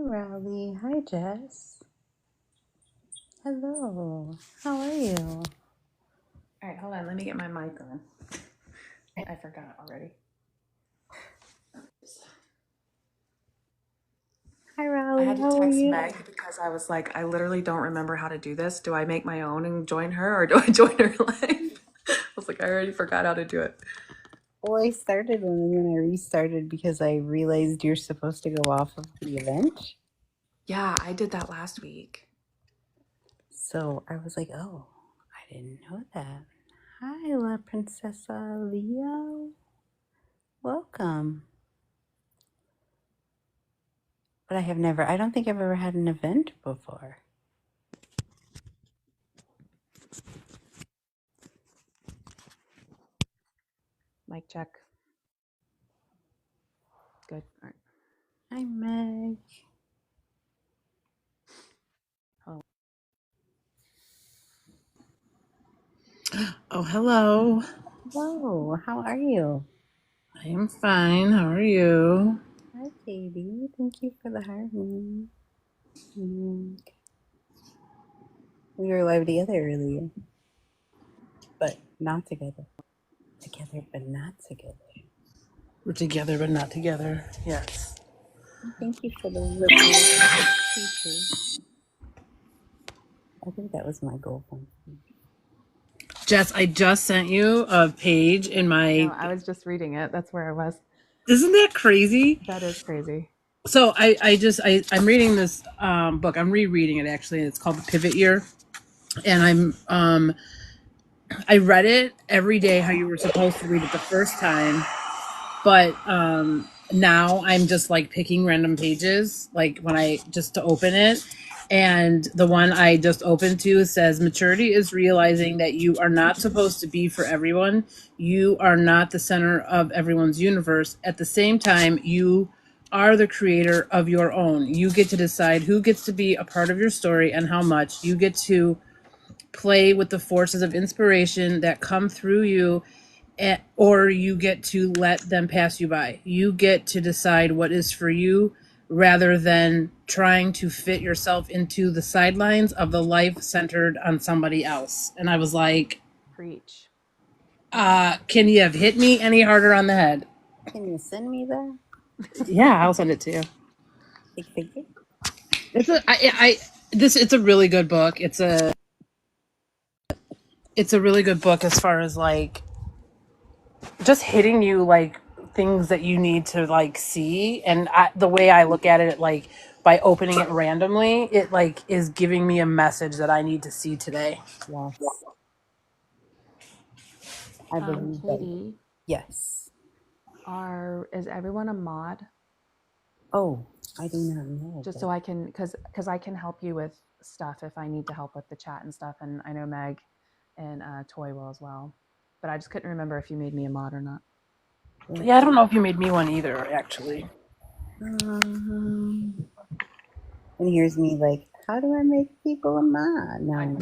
Rowley. Hi, Jess. Hello. How are you? All right, hold on. Let me get my mic on. I forgot already. Hi, I Rowley. had to How are text you? Meg because I was like, I literally don't remember how to do this. Do I make my own and join her, or do I join her live? I was like, I already forgot how to do it. Well, I started one and then I restarted because I realized you're supposed to go off of the event. Yeah, I did that last week. So I was like, oh, I didn't know that. Hi, La Princesa Leo. Welcome. But I don't think I've ever had an event before. Mic check. Good. All right. Hi, Meg. Oh, hello. Hello. How are you? I am fine. How are you? Hi, Katie. Thank you for the harmony. We were live together earlier, but not together. Together, but not together. We're together, but not together. Yes. Thank you for the ripple feature. I think that was my goal. Jess, I just sent you a page in my. No, I was just reading it. That's where I was. Isn't that crazy? That is crazy. So I'm reading this book. I'm rereading it actually. It's called The Pivot Year, and I read it every day how you were supposed to read it the first time, but now I'm just like picking random pages like when I just to open it. And the one I just opened to says maturity is realizing that you are not supposed to be for everyone. You are not the center of everyone's universe. At the same time, you are the creator of your own. You get to decide who gets to be a part of your story and how much. You get to play with the forces of inspiration that come through you, or you get to let them pass you by. You get to decide what is for you rather than trying to fit yourself into the sidelines of the life centered on somebody else. And I was like, Preach. can you have hit me any harder on the head? Can you send me that? Yeah, I'll send it to you. Big figure? It's a really good book. It's a really good book as far as like just hitting you like things that you need to like see. And the way I look at it, like by opening it randomly, it like is giving me a message that I need to see today. Yes. I believe that. Katie, Yes. is everyone a mod? Oh, I do not know. Just so I can, because I can help you with stuff if I need to help with the chat and stuff. And I know Meg and Toy will as well. But I just couldn't remember if you made me a mod or not. Yeah, I don't know if you made me one either, actually. And here's me like, how do I make people a mod? No.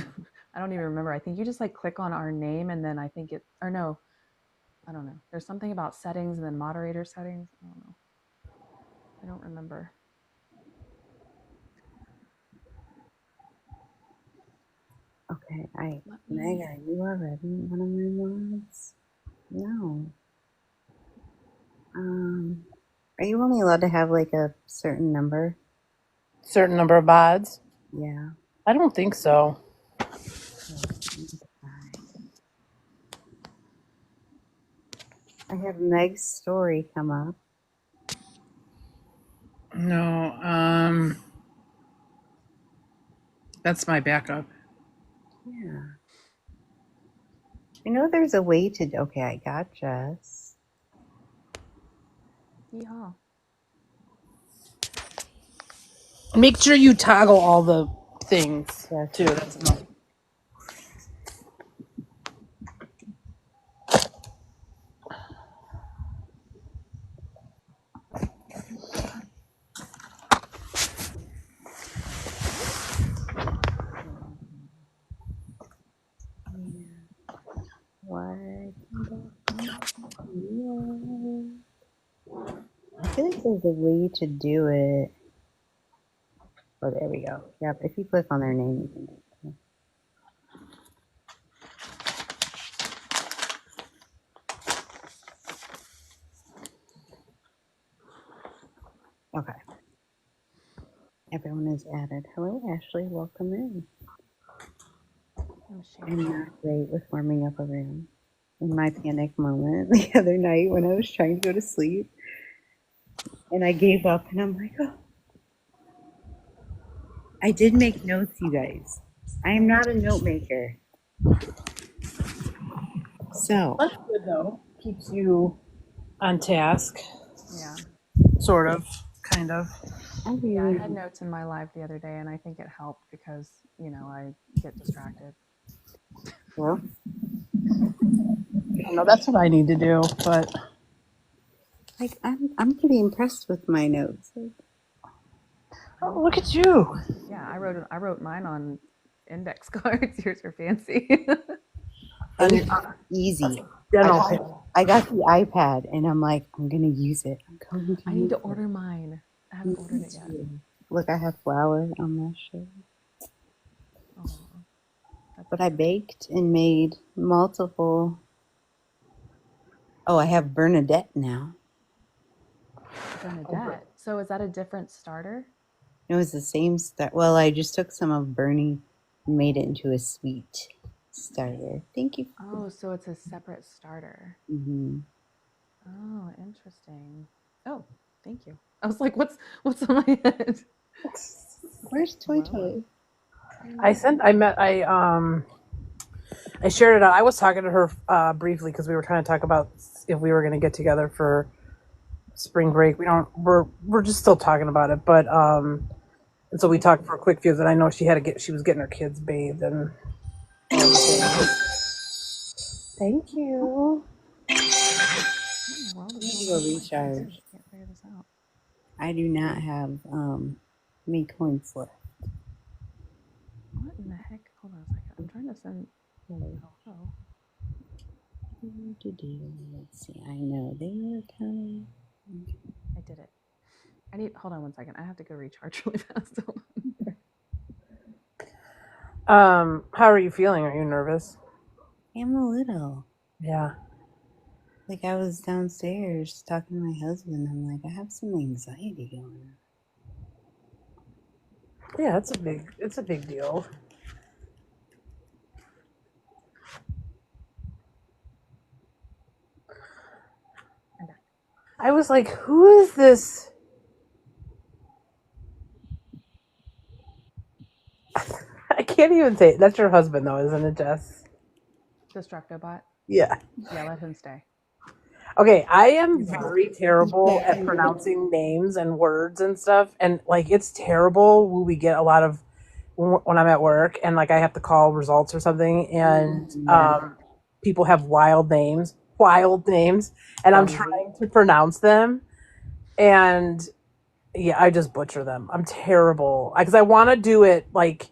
I don't even remember. I think you just like click on our name and then I think it, or no, I don't know. There's something about settings and then moderator settings. I don't know. I don't remember. Okay, Meg, are you already one of my mods? No. Are you only allowed to have like a certain number? Certain number of mods? Yeah. I don't think so. I have Meg's story come up. No, that's my backup. Yeah. I know there's a way to. Okay, I got Jess. Yeah. Make sure you toggle all the things Yes. too. That's enough. What? I feel like there's a way to do it. Oh, there we go. Yep. If you click on their name, you can do it. Okay. Everyone is added. Hello, Ashley. Welcome in. I'm I'm sharing. not great with warming up a room. In my panic moment the other night when I was trying to go to sleep, and I gave up, and I'm like, oh. I did make notes, you guys. I am not a note maker. So, That's good though. Keeps you on task, Yeah. sort of, kind of. I Yeah, I really, had notes in my live the other day, and I think it helped because, you know, I get distracted. well, I know that's what I need to do, but like I'm pretty impressed with my notes. oh, look at you. Yeah, I wrote mine on index cards. Yours are fancy. On your Easy. dental pen. I got the iPad, and I'm like, I'm gonna use it. I'm going to I use need to it. order mine. I haven't ordered it yet. Look, I have flour on my shirt. Aw, But I baked and made multiple. Oh, I have Bernadette now. Bernadette. So is that a different starter? It was the same start. Well, I just took some of Bernie and made it into a sweet starter. Thank you. Oh, so it's a separate starter. Mm-hmm. Oh, interesting. Oh, thank you. I was like, what's on my head? Where's Toy Wow. Toy? I shared it out. I was talking to her briefly because we were trying to talk about if we were going to get together for spring break. We're just still talking about it, but and so we talked for a quick few. And I know she was getting her kids bathed and everything. Thank you. What in the world I is need to going go on with my recharge. face? I can't figure this out. I do not have any coins left. What in the heck? Hold on a second. I'm trying to send. Oh. Let's see. I know they are coming. I did it. Hold on one second. I have to go recharge really fast. Hold on. How are you feeling? Are you nervous? I'm a little. Yeah. Like I was downstairs talking to my husband. I'm like, I have some anxiety going on. Yeah, it's a big deal. I was like, who is this? I can't even say it. That's your husband, though, isn't it, Jess? Destructobot? Yeah. Yeah, let him stay. Okay, I am very terrible at pronouncing names and words and stuff. And, like, it's terrible when we get a lot of, when I'm at work and, like, I have to call results or something. And people have wild names. And I'm trying to pronounce them. And yeah, I just butcher them. I'm terrible because I want to do it like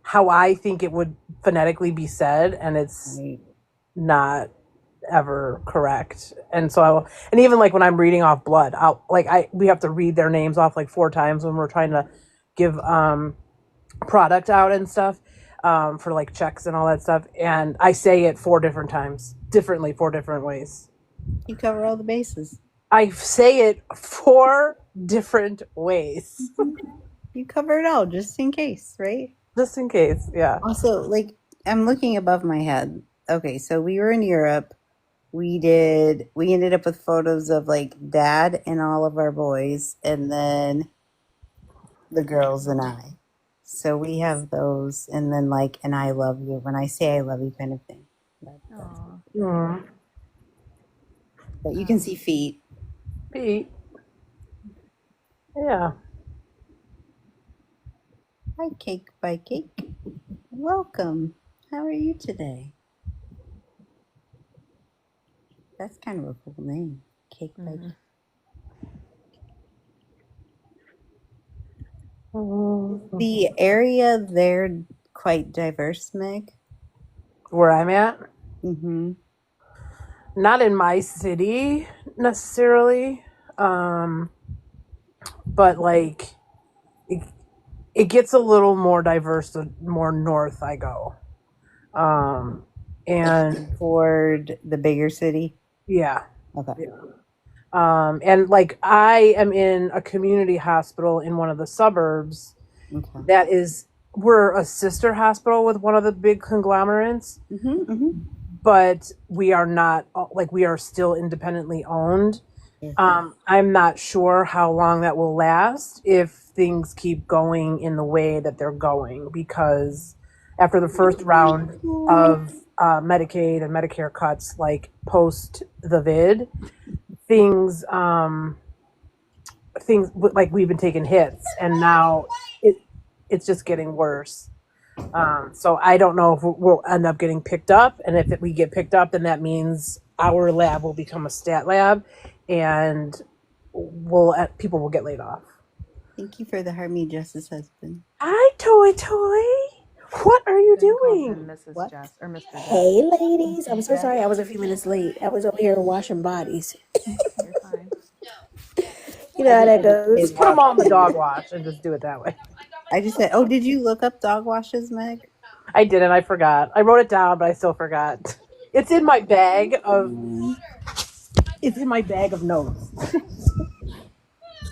how I think it would phonetically be said, and it's not ever correct. And so, and even like when I'm reading off blood, we have to read their names off like 4 times when we're trying to give product out and stuff for like checks and all that stuff. And I say it 4 different times, differently, 4 different ways. You cover all the bases. I say it 4 different ways. You cover it all just in case, right? Just in case, yeah. Also, like, I'm looking above my head. Okay, so we were in Europe. We ended up with photos of like dad and all of our boys, and then the girls and I. So we have those, and then like an I love you, when I say I love you kind of thing. But you can see feet. Feet. Yeah. Hi, Cake by Cake. Welcome. How are you today? That's kind of a cool name. Cake by Cake. The area there quite diverse, Meg. Where I'm at? Mm-hmm. Not in my city necessarily, but like it gets a little more diverse the more north I go. And Toward the bigger city. yeah. Okay. And like I am in a community hospital in one of the suburbs Okay. that is, we're a sister hospital with one of the big conglomerates, but we are not, like, we are still independently owned. I'm not sure how long that will last if things keep going in the way that they're going, because after the first round of Medicaid and Medicare cuts, like post the vid, things like we've been taking hits, and now it's just getting worse. So I don't know if we'll end up getting picked up, and if we get picked up, then that means our lab will become a stat lab, and people will get laid off. Thank you for the Harmony Justice husband. Hi, Toy. What are you Ben calls doing? him Mrs. What? Jess or Mr. Jess. Hey, ladies. I'm so sorry I was a few minutes late. I was over here washing bodies. You're fine. You know how that goes. Just put them all in the dog wash and just do it that way. I just said, oh, did you look up dog washes, Meg? I didn't. I forgot. I wrote it down, but I still forgot. It's in my bag of. It's in my bag of notes.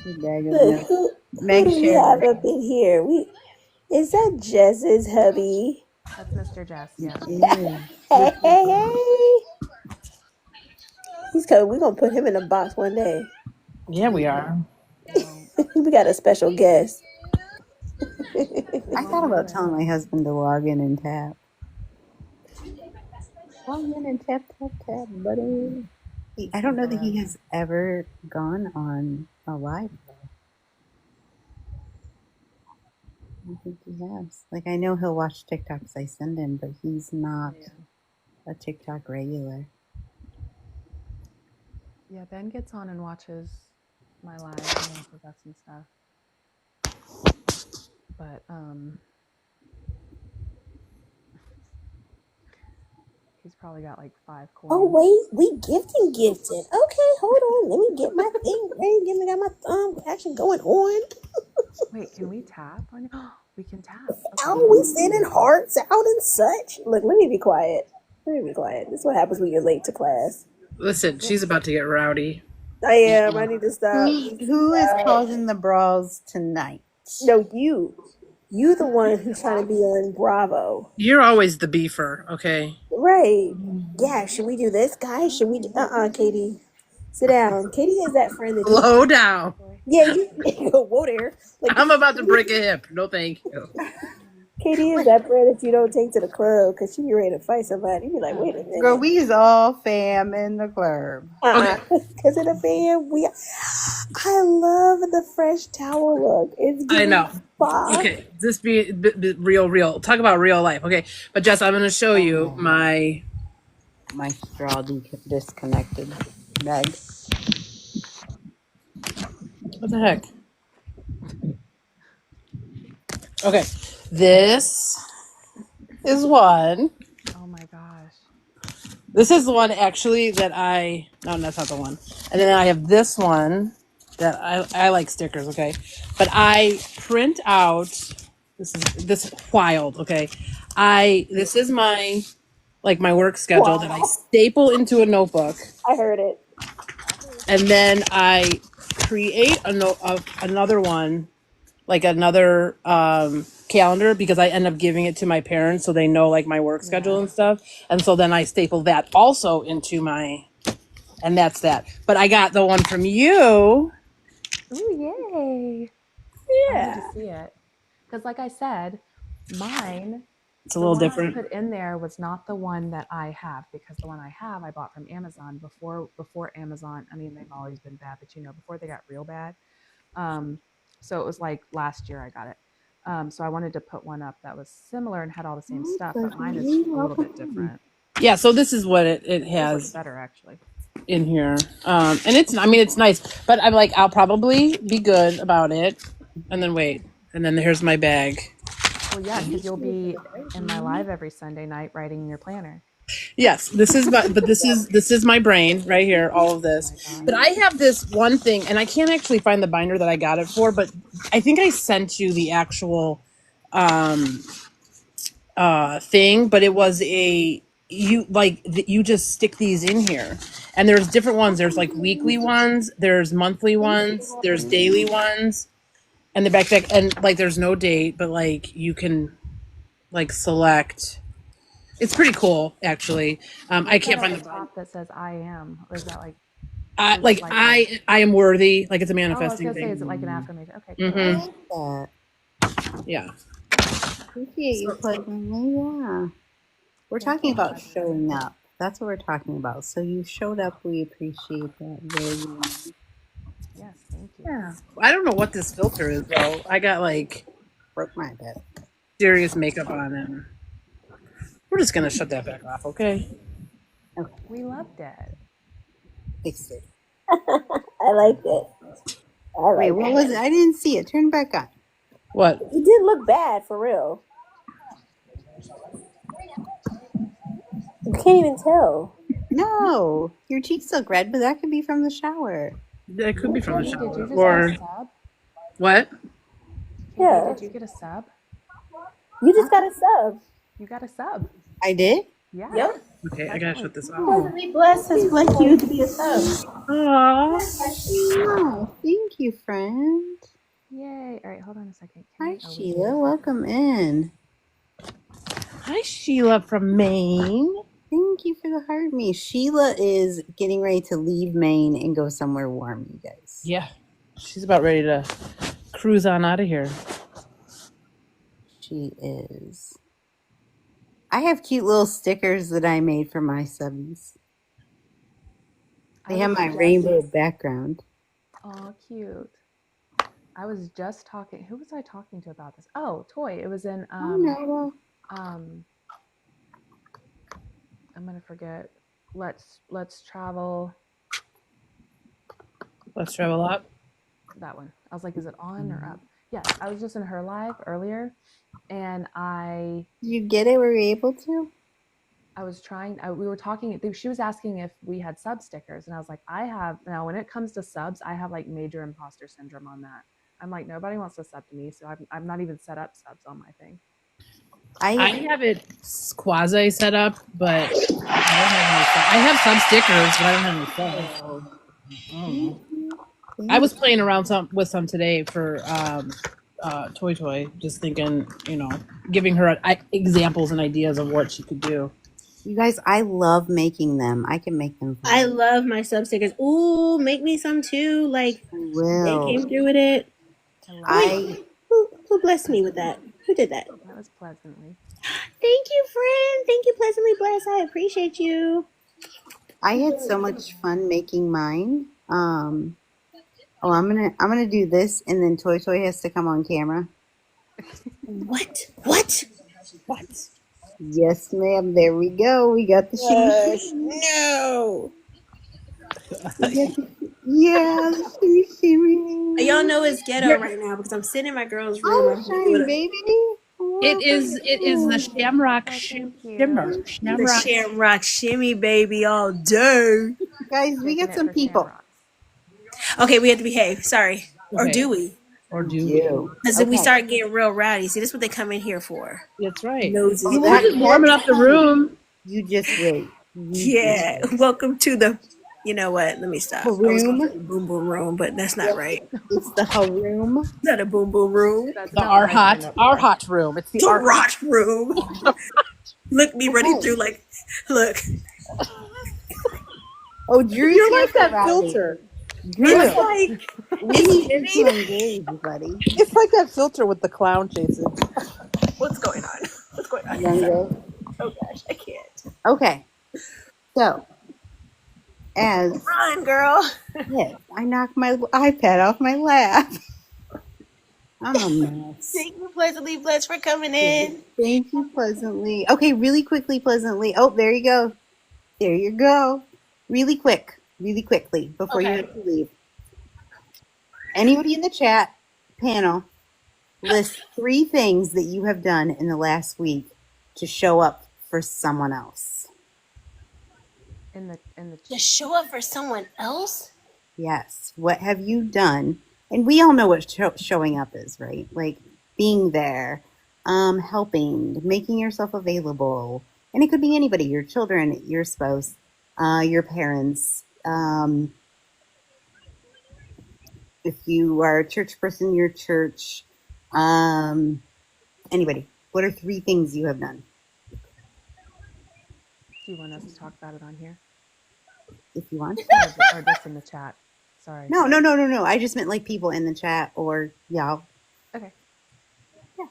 Look, who Meg do we shared. have up in here? Is that Jess's hubby? That's Mr. Jess. Yeah. Hey. He's coming. We're going to put him in a box one day. Yeah, we are. We got a special guest. I thought about telling my husband to log in and tap. Log in and tap, buddy. I don't know that he has ever gone on a live. I don't think he has. Like, I know he'll watch TikToks I send him, but he's not a TikTok regular. Yeah, Ben gets on and watches my live and works with us and stuff. But he's probably got like 5 coins. Oh, wait. We gifted. Okay, hold on. Let me get my thing ready. Got my thumb action going on. Wait, can we tap on? We can tap. Okay. Oh, we sending hearts out and such. Look, let me be quiet. This is what happens when you're late to class. Listen, she's about to get rowdy. I am. I need to stop. Who is causing the brawls tonight? No, you. You the one who's trying to be on Bravo. You're always the beefer, okay? Right. Yeah, should we do this, guys? Should we do... Katie. Sit down. Katie is that friend that... Slow down. Yeah, you go, whoa there. Like, I'm about to break a hip. No, thank you. Katie is that friend that you don't take to the club because she be ready to fight somebody. You be like, wait a minute. Girl, we's all fam in the club. Because of the fan, I love the fresh towel look. It's I know. Bob. Okay, this be real. Talk about real life. Okay, but Jess, I'm going to show you my straw disconnected bag. What the heck? Okay, this is one. Oh my gosh. This is the one actually that no, that's not the one. And then I have this one that I like stickers, okay? But I print out, this is wild, okay? This is my work schedule that I staple into a notebook. I heard it. And then I create another one, like another calendar, because I end up giving it to my parents so they know like my work schedule and stuff. And so then I staple that also into and that's that. But I got the one from you. Ooh, yay. Yeah. I need to see it. Because like I said, mine, it's a little different. I put in there was not the one that I have, because the one I have I bought from Amazon before Amazon. I mean, they've always been bad, but before they got real bad. So it was like last year I got it. So I wanted to put one up that was similar and had all the same stuff, but mine is a little bit different. Yeah, so this is what it has. It's better actually in here. And it's nice, but I'm like, I'll probably be good about it. And then wait. And then here's my bag. Well, yeah, because you'll be in my live every Sunday night writing in your planner. Yes, this is this is my brain right here, all of this. Oh my But gosh. I have this one thing, and I can't actually find the binder that I got it for, but I think I sent you the actual um thing, but it was a you just stick these in here. And there's different ones. There's like weekly ones, there's monthly ones, there's daily ones, and the backpack and like there's no date, but like you can like select. It's pretty cool, actually. I What's that can't at find the the binder. top that says I am? Or is that like, is it Like like a, I am worthy. Like it's a oh, I was manifesting gonna say, is it thing. like an affirmation? Okay, cool. I Hmm. like that. Yeah. Appreciate you So, plugging me. Yeah. We're Thank talking you for about letting me showing know. up. That's what we're talking about. So you showed up. We appreciate that very much. Yes, thank you. yeah. I don't know what this filter is though. I got like Broke my bed. serious makeup on, and we're just gonna shut that back off, okay? Okay, We loved it. fixed it. I like it. I Wait, like what it. was it? I didn't see it. Turn back on. What? It did look bad for real. You can't even tell. No, your cheeks look red, but that could be from the shower. That could be from the Kimmy, did you shower. just get Or a sub? what? Kimmy, Yeah. did you get a sub? You just got a sub. You got a sub. I did? Yeah. Yep. Okay, I gotta shut this off. Pleasantly blessed has blessed you to be a sub. Aww. Oh, thank you, friend. Yay. All right, hold on a second. Hi, Kimmy, are we Sheila. good? Welcome in. Hi, Sheila from Maine. Thank you for the heart me. Sheila is getting ready to leave Maine and go somewhere warm, you guys. Yeah, she's about ready to cruise on out of here. She is. I have cute little stickers that I made for my subbies. They have my rainbow background. Oh, cute. I was just talking. Who was I talking to about this? Oh, Toy. It was in Oh, no. I'm gonna forget. Let's travel. Let's travel up. That one. I was like, is it on or up? Yes, I was just in her live earlier, and Did you get it? Were you able to? I was trying. We were talking. She was asking if we had sub stickers, and I was like, I have now. When it comes to subs, I have like major imposter syndrome on that. I'm like, nobody wants to sub to me, so I'm not even set up subs on my thing. I have it quasi set up, but I don't have any. I have some stickers, but I don't have any subs. I was playing around with some today for Toy, just thinking, giving her examples and ideas of what she could do. You guys, I love making them. I can make them. I love my sub stickers. Ooh, make me some too. Like they came through with it. Who blessed me with that? Who did that? That was pleasantly. Thank you, friend. Thank you, pleasantly blessed. I appreciate you. I had so much fun making mine. I'm gonna do this, and then Toy has to come on camera. What? Yes, ma'am. There we go. We got the shimmy. No. Yeah, the shimmy. Y'all know it's ghetto right now because I'm sitting in my girl's room. I'm shiny, baby. It is the Shamrock Shimmer. The Shamrock Shimmy, baby, all day. Guys, we got some people. Okay, we have to behave. Sorry. Okay. Or do we? Or do you? Because if we start getting real rowdy, see, this is what they come in here for. That's right. Noses. We're just warming up the room. You just wait. Yeah. Welcome to the, you know what? Let me stop. Room. I was gonna say boom boom room, but that's not right. It's the room. Not a boom boom room. Our hot room. It's the hot room. Look me running through like, look. Oh, Drew, you're like that filter. Drew, It's like, we need you to engage, buddy. It's like that filter with the clown chasing. what's going on? What's going on? Younger. Oh gosh, I can't. Okay. So, as Run, girl. yes, I knocked my iPad off my lap. I'm a mess. Thank you, pleasantly blessed, for coming in. Thank you, pleasantly. Okay, really quickly, pleasantly. Oh, there you go. There you go. Really quickly, before you have to leave. Anybody in the chat panel, list 3 things that you have done in the last week to show up for someone else. in the To show up for someone else? Yes. What have you done? And we all know what showing up is, right? Like being there, helping, making yourself available. And it could be anybody, your children, your spouse, your parents. If you are a church person, your church, um, anybody. What are 3 things you have done? Do you want us to talk about it on here If you want. or just in the chat? Sorry. No. I just meant like people in the chat or y'all. Okay. Yeah.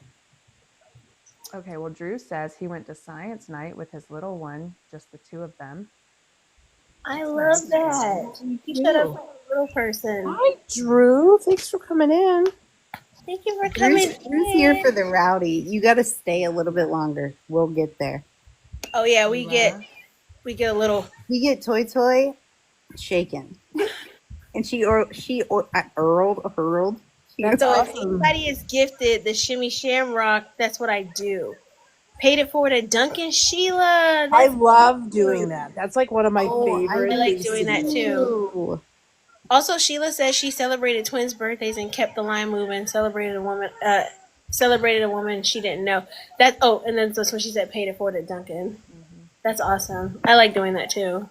Okay. Well, Drew says he went to science night with his little one, just the 2 of them. I love that. You shut up for a little person. Hi, Drew. Thanks for coming in. Thank you for coming. Drew's here for the rowdy. You got to stay a little bit longer. We'll get there. Oh yeah, we get a little. We get Toy shaken, and she hurled. That's So if awesome. anybody is gifted the Shimmy Shamrock, that's what I do. Paid it forward to Duncan Sheila. I love doing that. That's like one of my favorite I like things doing to that do. too. Also, Sheila says she celebrated twins' birthdays and kept the line moving. Celebrated a woman she didn't know. And then that's when she said paid it forward to Duncan. That's awesome. I like doing that too.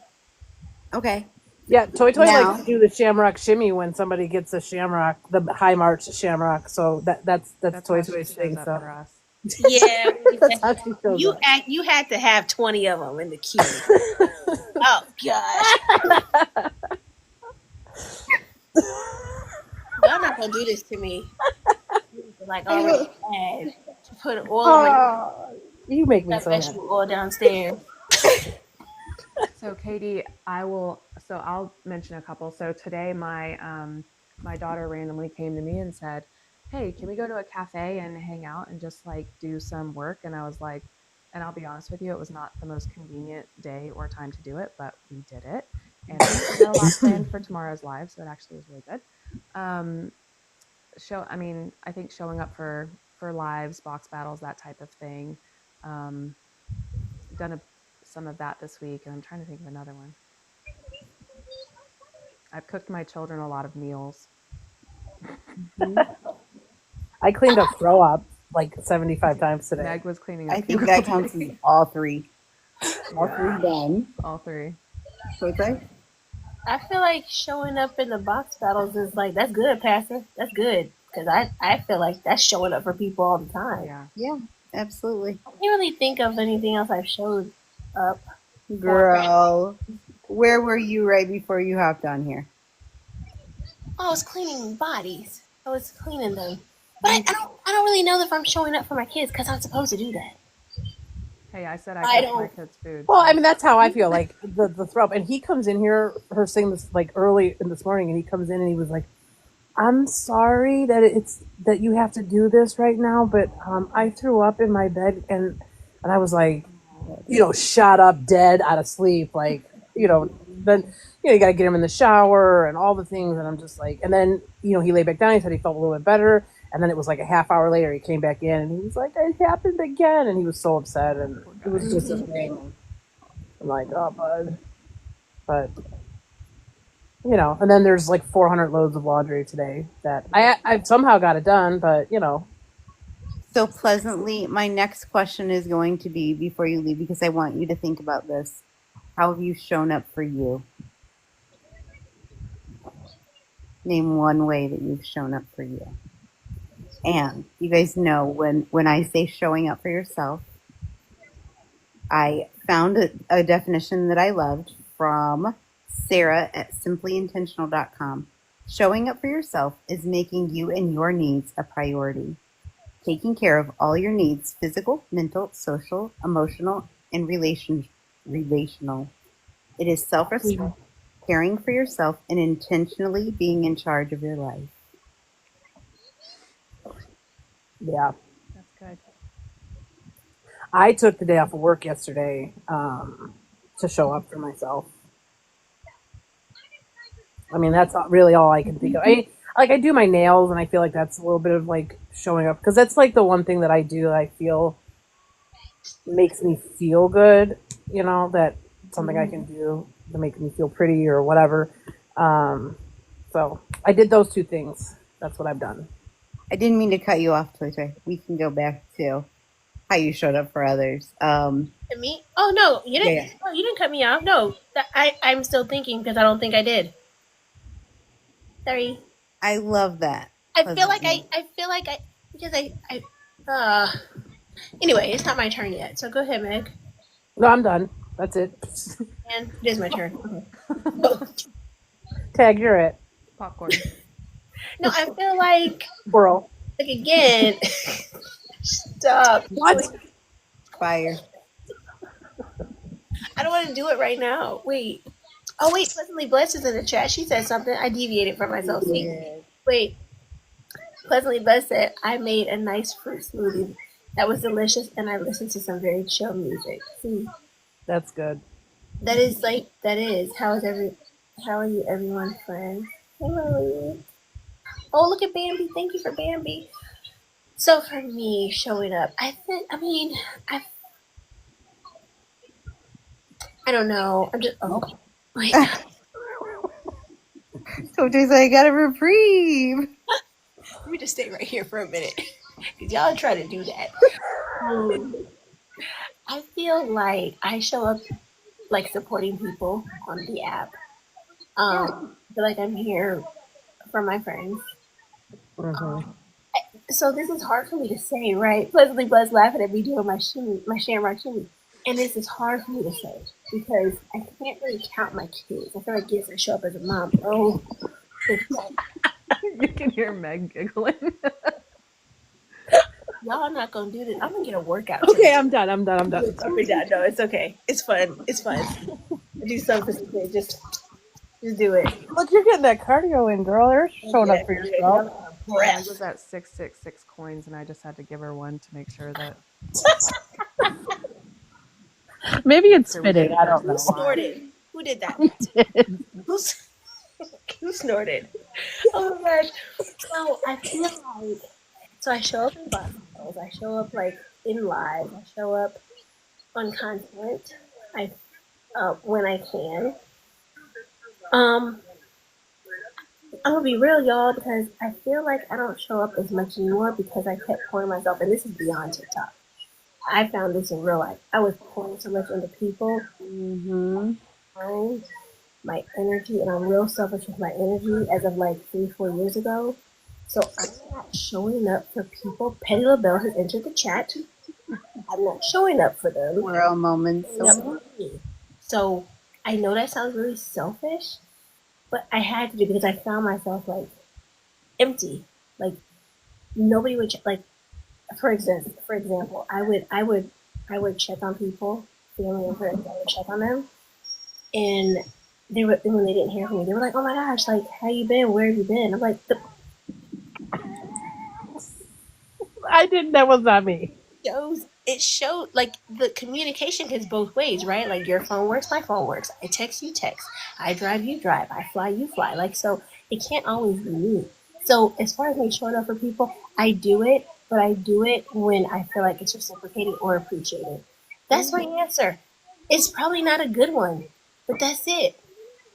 Okay. Yeah, Toy Now- likes to do the Shamrock Shimmy when somebody gets a Shamrock, the High March Shamrock. So that's That's Toy how she Toy's shows thing. up So for us. Yeah, that's how she shows you up. you had to have 20 of them in the queue. Oh gosh. Y'all not gonna do this to me. Like already had to put oil on You make me that so happy. vegetable oil downstairs. So Katie, I'll mention a couple. So today my my daughter randomly came to me and said, "Hey, can we go to a cafe and hang out and just like do some work?" And I was like, and I'll be honest with you, it was not the most convenient day or time to do it, but we did it. And we got a lot planned for tomorrow's live, so it actually was really good. I think showing up for lives, box battles, that type of thing. Done some of that this week, and I'm trying to think of another one. I've cooked my children a lot of meals. I cleaned up throw up like 75 times today. Meg was cleaning up. I think that counts as all 3. All Yeah. 3 done. All 3. Okay. I feel like showing up in the box battles is like, that's good, Pastor. That's good. Because I feel like that's showing up for people all the time. Yeah. Yeah, absolutely. I can't really think of anything else I've showed up. Girl, where were you right before you hopped on here? Oh, I was cleaning bodies. I was cleaning them. But I don't really know if I'm showing up for my kids because I'm supposed to do that. Hey, I said I I cooked don't- my kids' food. Well, I mean, that's how I feel like the throw up. And he comes in here, her saying this like early in this morning, and he comes in and he was like, "I'm sorry that you have to do this right now, but I threw up in my bed," and I was like, shot up, dead, out of sleep, like, then you got to get him in the shower and all the things, and I'm just like, and then he lay back down. He said he felt a little bit better, and then it was like a half hour later he came back in and he was like, "It happened again," and he was so upset, and it was just a thing. I'm like, "Oh, bud," but. And then there's like 400 loads of laundry today that I somehow got it done, but So pleasantly, my next question is going to be before you leave, because I want you to think about this. How have you shown up for you? Name one way that you've shown up for you. And you guys know when I say showing up for yourself, I found a definition that I loved from Sarah at simplyintentional.com. Showing up for yourself is making you and your needs a priority. Taking care of all your needs, physical, mental, social, emotional, and relational. It is self-respect, caring for yourself, and intentionally being in charge of your life. yeah. That's good. I took the day off of work yesterday to show up for myself. I mean, that's not really all I can think of. I do my nails, and I feel like that's a little bit of like showing up, because that's like the one thing that I do that I feel makes me feel good. That something I can do. to make me feel pretty or whatever. So I did those two things. That's what I've done. I didn't mean to cut you off, Toy Toy. We can go back to how you showed up for others. And me? Oh no, you didn't. Yeah. No, you didn't cut me off. No, I'm still thinking because I don't think I did. Sorry. I love that. I feel like because anyway, it's not my turn yet. So go ahead, Meg. No, I'm done. That's it. And it is my turn. Okay. Tag, you're it. Popcorn. No, I feel like Squirrel. again. Stop. What? Fire. I don't want to do it right now. Wait. Oh wait, Pleasantly Blessed is in the chat. She said something. I deviated from myself. See? Yeah. Wait. Pleasantly Blessed said, I made a nice fruit smoothie that was delicious and I listened to some very chill music. See? That's good. That is. How are you everyone, friends? Hello. Oh, look at Bambi. Thank you for Bambi. So for me showing up, I don't know. I'm just wait. Toy Toy's like, I got a reprieve. Let me just stay right here for a minute. Because y'all try to do that. I feel like I show up like supporting people on the app. I feel like I'm here for my friends. Mm-hmm. So this is hard for me to say, right? Pleasantly Blessed laughing at me doing my shamrock shimmy. And this is hard for me to say because I can't really count my kids. I feel like yes, I show up as a mom. Oh, You can hear Meg giggling. y'all are not gonna do this. I'm gonna get a workout. Okay, today. I'm done. We're done. No, it's okay. It's fun. Do something today. Just do it. Look, you're getting that cardio in, girl. You're showing up for yourself. I was at 666 coins, and I just had to give her one to make sure that. Maybe it's Sure, we fitting. did. I don't Who know. snorted? Who did that? Who snorted? Oh my gosh. So I feel like I show up in boxes. I show up like in live. I show up on content. I when I can. I'm gonna be real, y'all, because I feel like I don't show up as much anymore because I kept pouring myself, and this is beyond TikTok. I found this in real life. I was pouring so much into people, Mm-hmm. time, my energy, and I'm real selfish with my energy as of like 3-4 years ago. So I'm not showing up for people. Petty LaBelle has entered the chat. I'm not showing up for them. We're all moments. Showing up for me. So I know that sounds really selfish, but I had to do because I found myself like empty. Like nobody would like. For example, I would check on people, family and friends. I would check on them, and when they didn't hear from me, they were like, "Oh my gosh, like how you been? Where have you been?" I'm like, I didn't. That was not me. it showed like the communication goes both ways, right? Like your phone works, my phone works. I text, you text. I drive, you drive. I fly, you fly. Like so, it can't always be me. So as far as me showing up for people, I do it, but I do it when I feel like it's reciprocated or appreciated. That's my answer. It's probably not a good one, but that's it.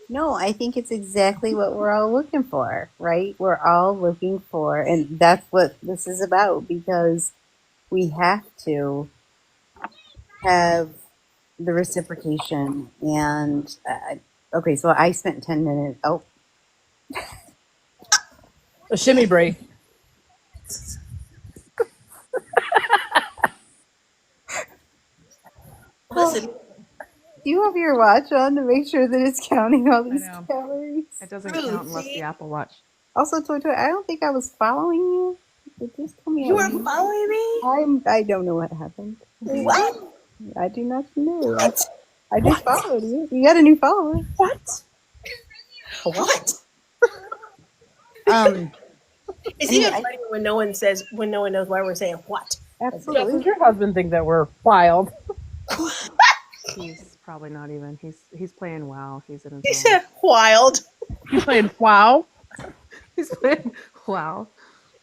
No, I think it's exactly what we're all looking for, right? We're all looking for, and that's what this is about because we have to have the reciprocation. And okay, so I spent 10 minutes. Oh, A shimmy break. Listen, do you have your watch on to make sure that it's counting all these know. calories? It doesn't Rude, count unless see? the Apple Watch. Also, Toy Toy, I don't think I was following you. Just tell me you how were following me? I don't know what happened. What? I do not know. I just followed you. You got a new follower. What? What? Um, It's Anyway, even funnier when no one knows why we're saying what. absolutely. Does your husband think that we're wild? He's probably not even. He's playing WoW. He's in his He own. said wild. You playing wow? He's playing WoW.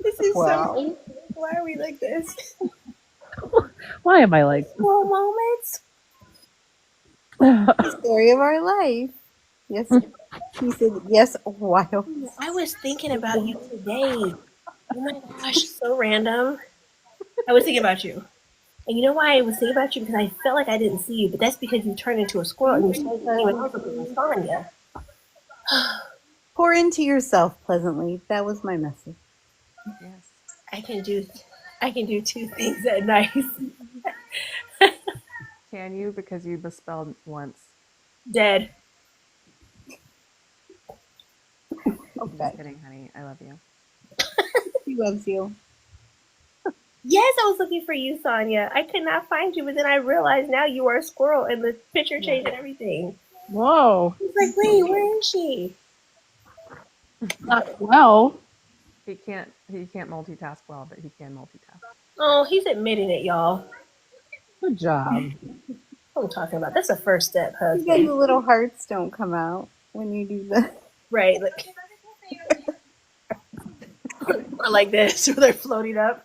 This is Wow. so. Why are we like this? Why am I like? Small moments. The story of our life. Yes. He said, yes, wild. I was thinking about you today. Oh my gosh, so random. I was thinking about you. And you know why I was thinking about you? Because I felt like I didn't see you, but that's because you turned into a squirrel and you started playing with us looking for Sonya. Pour into yourself pleasantly. That was my message. Yes. I can do two things at night. Can you? Because you misspelled once. Dead. I'm Okay. just kidding, honey. I love you. He loves you. Yes, I was looking for you, Sonya. I could not find you, but then I realized now you are a squirrel and the picture changed and everything. Whoa. I was like, wait, where is she? Well, He can't multitask well, but he can multitask. Oh, he's admitting it, y'all. good job. What I'm talking about. That's a first step, Again, the husband. little hearts don't come out when you do that. Right. Like, or like this, where they're floating up.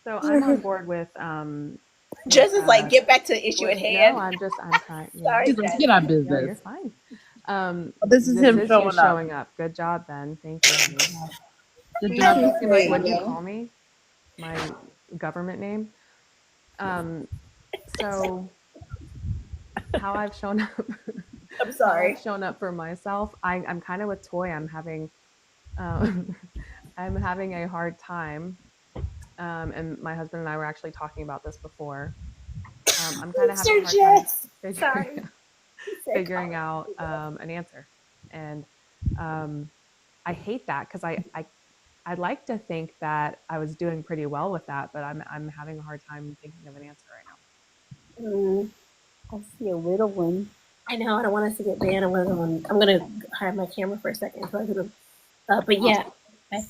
So I'm on board with Just is like, get back to the issue at hand. No, I'm trying. Sorry, She's like, Jen. get on No, you're business. fine. This is him you showing up. Good job, Ben. Thank you. Good We job. appreciate Like, what'd you you. call me? My government name. So how I've shown up. I'm sorry. I've shown up for myself. I'm kind of with Toy. I'm having a hard time. And my husband and I were actually talking about this before. I'm kind of having a hard time Sorry. figuring out an answer, and I hate that because I'd like to think that I was doing pretty well with that, but I'm having a hard time thinking of an answer right now. I see a little one. I know. I don't want us to get banned. I'm gonna hide my camera for a second. So I could, but yeah.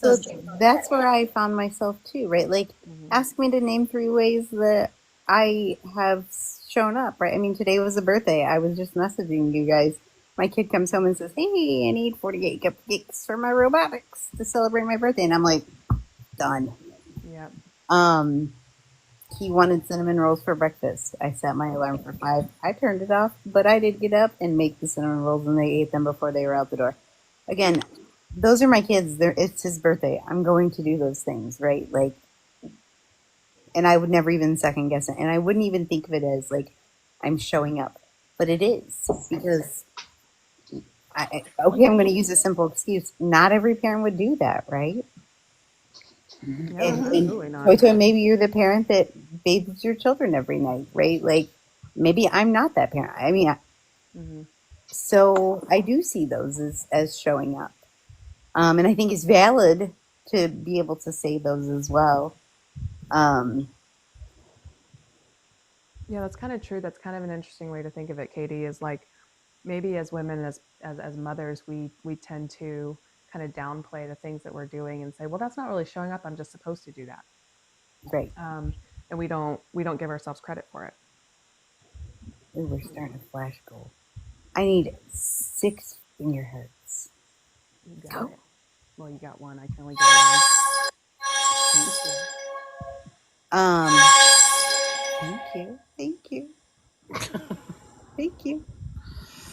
So that's where I found myself too, right? Like, ask me to name 3 ways that I have shown up, right? I mean, today was a birthday. I was just messaging you guys. My kid comes home and says, hey, I need 48 cupcakes for my robotics to celebrate my birthday. And I'm like, done. Yep. He wanted cinnamon rolls for breakfast. I set my alarm for 5. I turned it off, but I did get up and make the cinnamon rolls, and they ate them before they were out the door. Again, those are my kids. It's his birthday. I'm going to do those things, right? Like, and I would never even second guess it. And I wouldn't even think of it as like I'm showing up, but it is, because okay, I'm going to use a simple excuse. Not every parent would do that, right? No, And absolutely not. so maybe you're the parent that bathes your children every night, right? Like, maybe I'm not that parent. I mean, so I do see those as showing up. And I think it's valid to be able to say those as well. Yeah, that's kind of true. That's kind of an interesting way to think of it, Katie, is like maybe as women, as mothers, we tend to kind of downplay the things that we're doing and say, well, that's not really showing up. I'm just supposed to do that. Right. And we don't give ourselves credit for it. Ooh, we're starting a flash goal. I need 6 finger hearts. You got it. Well, you got one. I can only get one. Thank you. Thank you.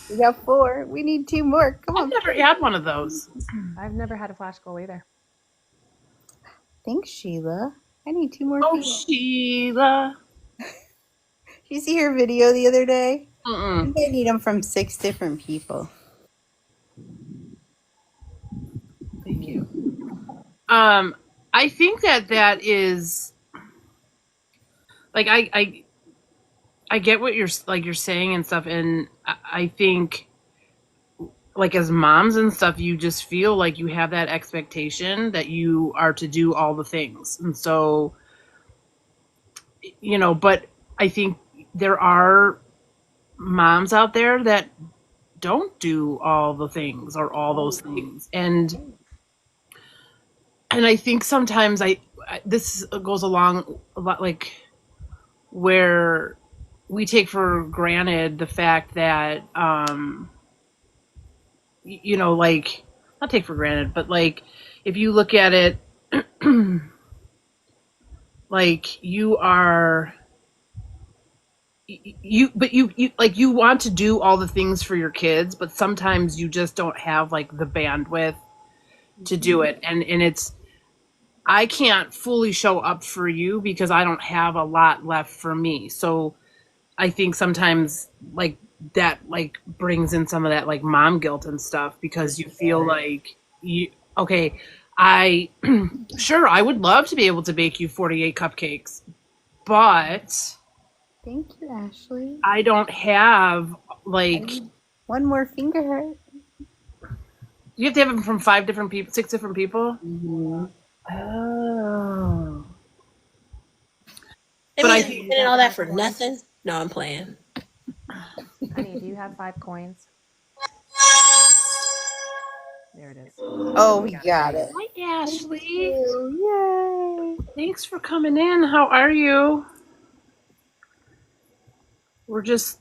We got 4. We need 2 more. Come I've on. never had one of those. I've never had a flash goal either. Thanks, Sheila. I need 2 more. Oh, people. Sheila. Did you see her video the other day? I Mm-mm. think I need them from 6 different people. Thank you. I think that is like I get what you're saying and stuff, and I think like as moms and stuff, you just feel like you have that expectation that you are to do all the things, and so but I think there are moms out there that don't do all the things or all those things, and I think sometimes this goes along a lot, like where we take for granted the fact that like, not take for granted, but like if you look at it like you are you like you want to do all the things for your kids, but sometimes you just don't have like the bandwidth to do it, and it's I can't fully show up for you because I don't have a lot left for me. So I think sometimes like that like brings in some of that like mom guilt and stuff because you feel like you okay, I sure I would love to be able to bake you 48 cupcakes, but Thank you, Ashley. I don't have I like need one more finger hurt. you have to have them from 5 different people, 6 different people. Mm-hmm. Oh. I But I mean, think spending all that for nothing. No, I'm playing. Honey, do you have 5 coins? There it is. Oh, we got it. Hi, Ashley. Yay! Thanks for coming in. How are you? We're just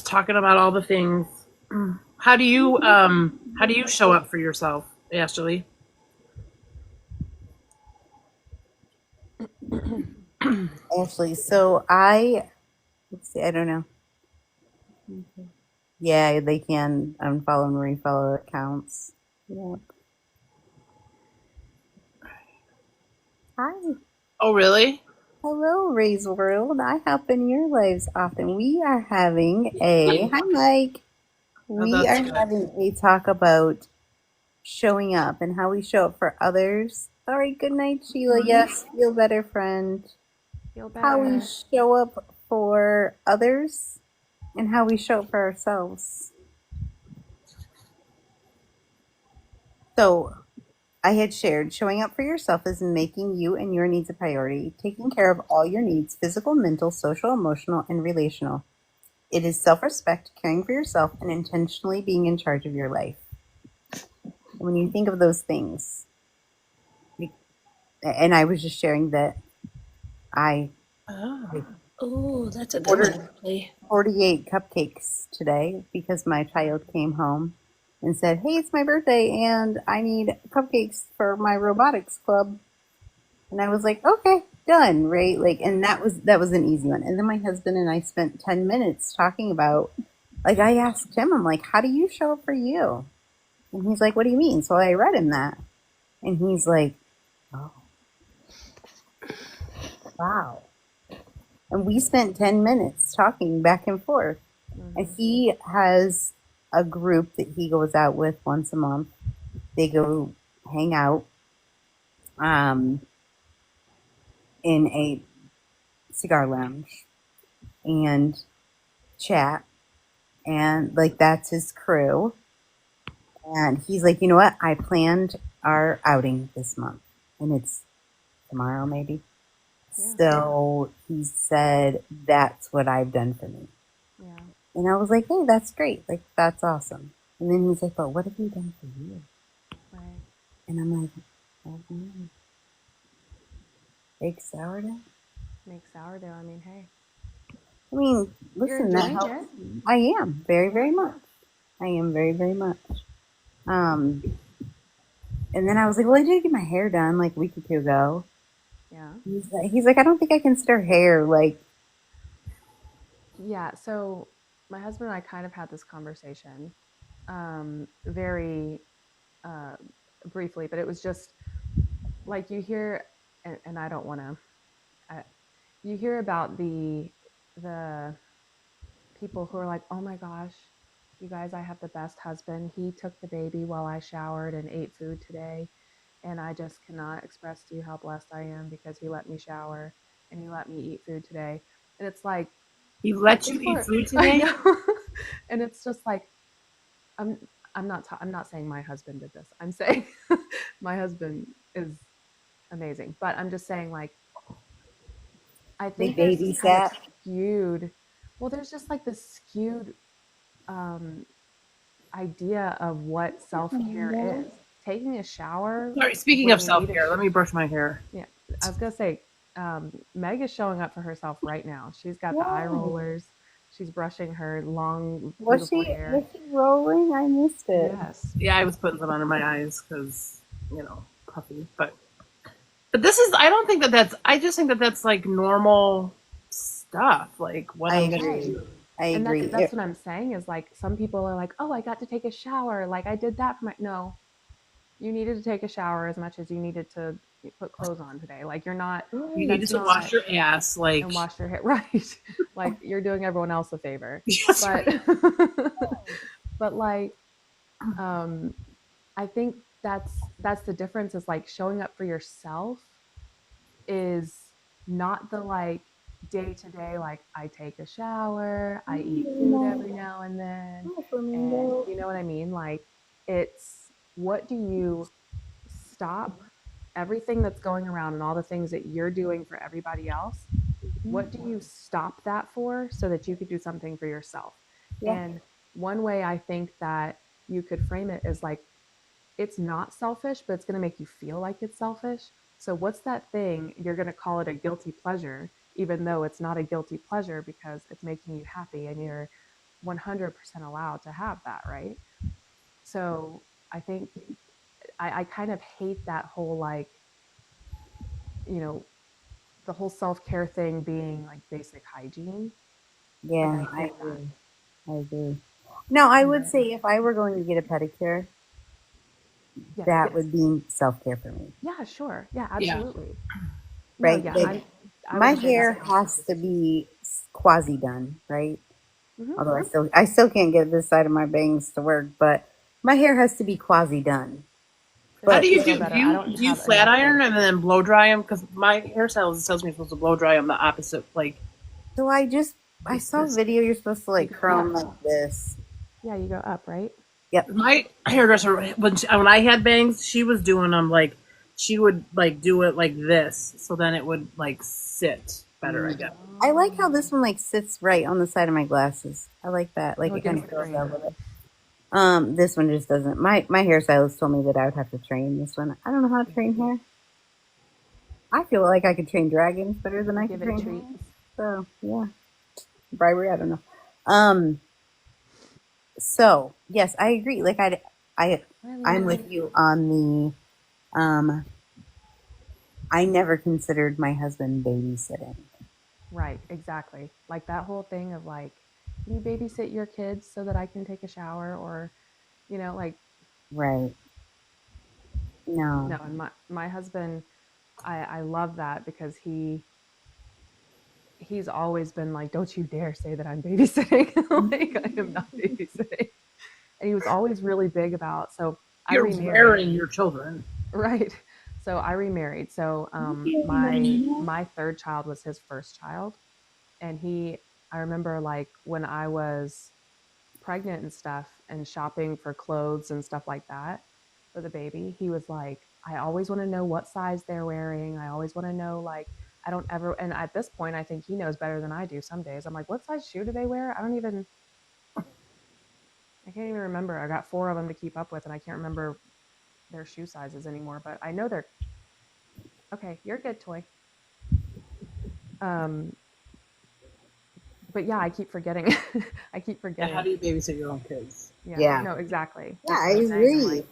talking about all the things. How do you show up for yourself, Ashley? Ashley, let's see, I don't know. Yeah, they can unfollow and refollow accounts. Yep. Hi. Oh, really? Hello, Ray's World. I hop in your lives often. We are having hi, Mike. We that's are good. having a talk about showing up and how we show up for others. All right, good night, Sheila. Yes, feel better, friend. Feel How we better. show up for others and how we show up for ourselves. So, I had shared showing up for yourself is making you and your needs a priority, taking care of all your needs physical, mental, social, emotional, and relational. It is self respect, caring for yourself, and intentionally being in charge of your life. When you think of those things, and I was just sharing that I Oh. Oh, that's a good ordered one. Actually. 48 cupcakes today because my child came home and said, "Hey, it's my birthday and I need cupcakes for my robotics club." And I was like, "Okay, done," right? Like, and that was an easy one. And then my husband and I spent 10 minutes talking about, like, I asked him, I'm like, "How do you show up for you?" And he's like, "What do you mean?" So I read him that, and he's like, "Oh, wow." And we spent 10 minutes talking back and forth. And he has a group that he goes out with once a month. They go hang out in a cigar lounge and chat. And like, that's his crew. And he's like, "You know what? I planned our outing this month. And it's tomorrow, maybe." Yeah. So he said, "That's what I've done for me." Yeah. And I was like, "Hey, that's great. Like, that's awesome." And then he's like, "But what have you done for you?" Right. And I'm like, "Oh, man. Big sourdough?" Make sourdough. I mean, hey. I mean, You're listen, that enjoying helps. it. I am very, very much. I am very, very much. And then I was like, "Well, I did get my hair done like a week or two ago." Yeah. He's like, "I don't think I can stir hair." Like, Yeah. So my husband and I kind of had this conversation very briefly, but it was just like you hear, and I don't want to, you hear about the people who are like, "Oh my gosh, you guys, I have the best husband. He took the baby while I showered and ate food today. And I just cannot express to you how blessed I am because he let me shower and he let me eat food today." And it's like, He let you people eat are, food I today? know. And it's just like, I'm, I'm not saying my husband did this. I'm saying my husband is amazing, but I'm just saying like, I they think there's this kind of babysat. skewed, well, there's just like this skewed idea of what self-care is. Taking a shower Sorry, speaking when of you self need care, a let me brush my hair. yeah, I was gonna say, Meg is showing up for herself right now. She's got the eye Whoa. rollers. She's brushing her long, Was beautiful she hair. rolling? I missed it. Yes. Yeah, I was putting some under my eyes because, puffy. But this is, I don't think that that's, I just think that that's like normal stuff. Like what I I'm gonna agree. do. I And agree. that's what I'm saying is like some people are like, oh, I got to take a shower. Like I did that for my no. You needed to take a shower as much as you needed to put clothes on today. Like you're not You needed that's to wash not your ass, like and wash your hair right. Like you're doing everyone else a favor. yes, But right. but like um I think that's the difference is like showing up for yourself is not the like day to day like I take a shower, I eat food every now and then, and you know what I mean? Like it's what do you stop everything that's going around and all the things that you're doing for everybody else? What do you stop that for so that you could do something for yourself? Yeah. And one way I think that you could frame it is like it's not selfish, but it's going to make you feel like it's selfish. So, what's that thing? You're going to call it a guilty pleasure, even though it's not a guilty pleasure because it's making you happy and you're 100% allowed to have that, right? So, I think I kind of hate that whole like, you know, the whole self care thing being like basic hygiene. Like, Yeah, I I hate that. agree. I agree. No, I would But say if I were going to get a pedicure, yes, that would be self care for me, yeah, sure. Yeah, Yeah. absolutely. No, right? yeah, Like I my would say hair that. has to be quasi done, right? Mhm. Although I still can't get this side of my bangs to work, but my hair has to be quasi done. This How do But makes you me feel do? better. Do I you don't do you have flat enough iron bangs. and then blow dry them? Because my hairstylist tells me I'm supposed to blow dry them the opposite. Like so I saw a video you're supposed to You like go curl 'em up. like this. Yeah, you go up, right? Yep. my hairdresser when I had bangs, she was doing them like she would like do it like this, so then it would like sit better. I Mm. guess. I like how this one like sits right on the side of my glasses. I like that. Like Oh, it kind against of the fills grain. out with it. This one just doesn't. My hairstylist told me that I would have to train this one. I don't know how to train hair. I feel like I could train dragons better than I could Give it train treats. hair. So yeah, bribery. I don't know. Um. So yes, I agree. Like I, I'm Really? with you on the. I never considered my husband babysitting. Right, exactly. Like that whole thing of like, can you babysit your kids so that I can take a shower? Or, like, Right. No. no, and my husband, I love that because he's always been like, don't you dare say that I'm babysitting. Like I am not babysitting. And he was always really big about so I You're remarried. wearing your children. Right. So I remarried. So my third child was his first child, and I remember like when I was pregnant and stuff, and shopping for clothes and stuff like that for the baby, he was like, I always want to know what size they're wearing. I always want to know like I don't ever. And at this point, I think he knows better than I do. Some days I'm like, what size shoe do they wear? I can't even remember. I got four of them to keep up with, and I can't remember their shoe sizes anymore. But I know they're okay. You're a good toy. Um, but yeah, I keep forgetting. I keep And how forgetting. do you babysit your own kids? Yeah, Yeah. no, exactly. Yeah, That's I what I'm saying. I'm agree. like,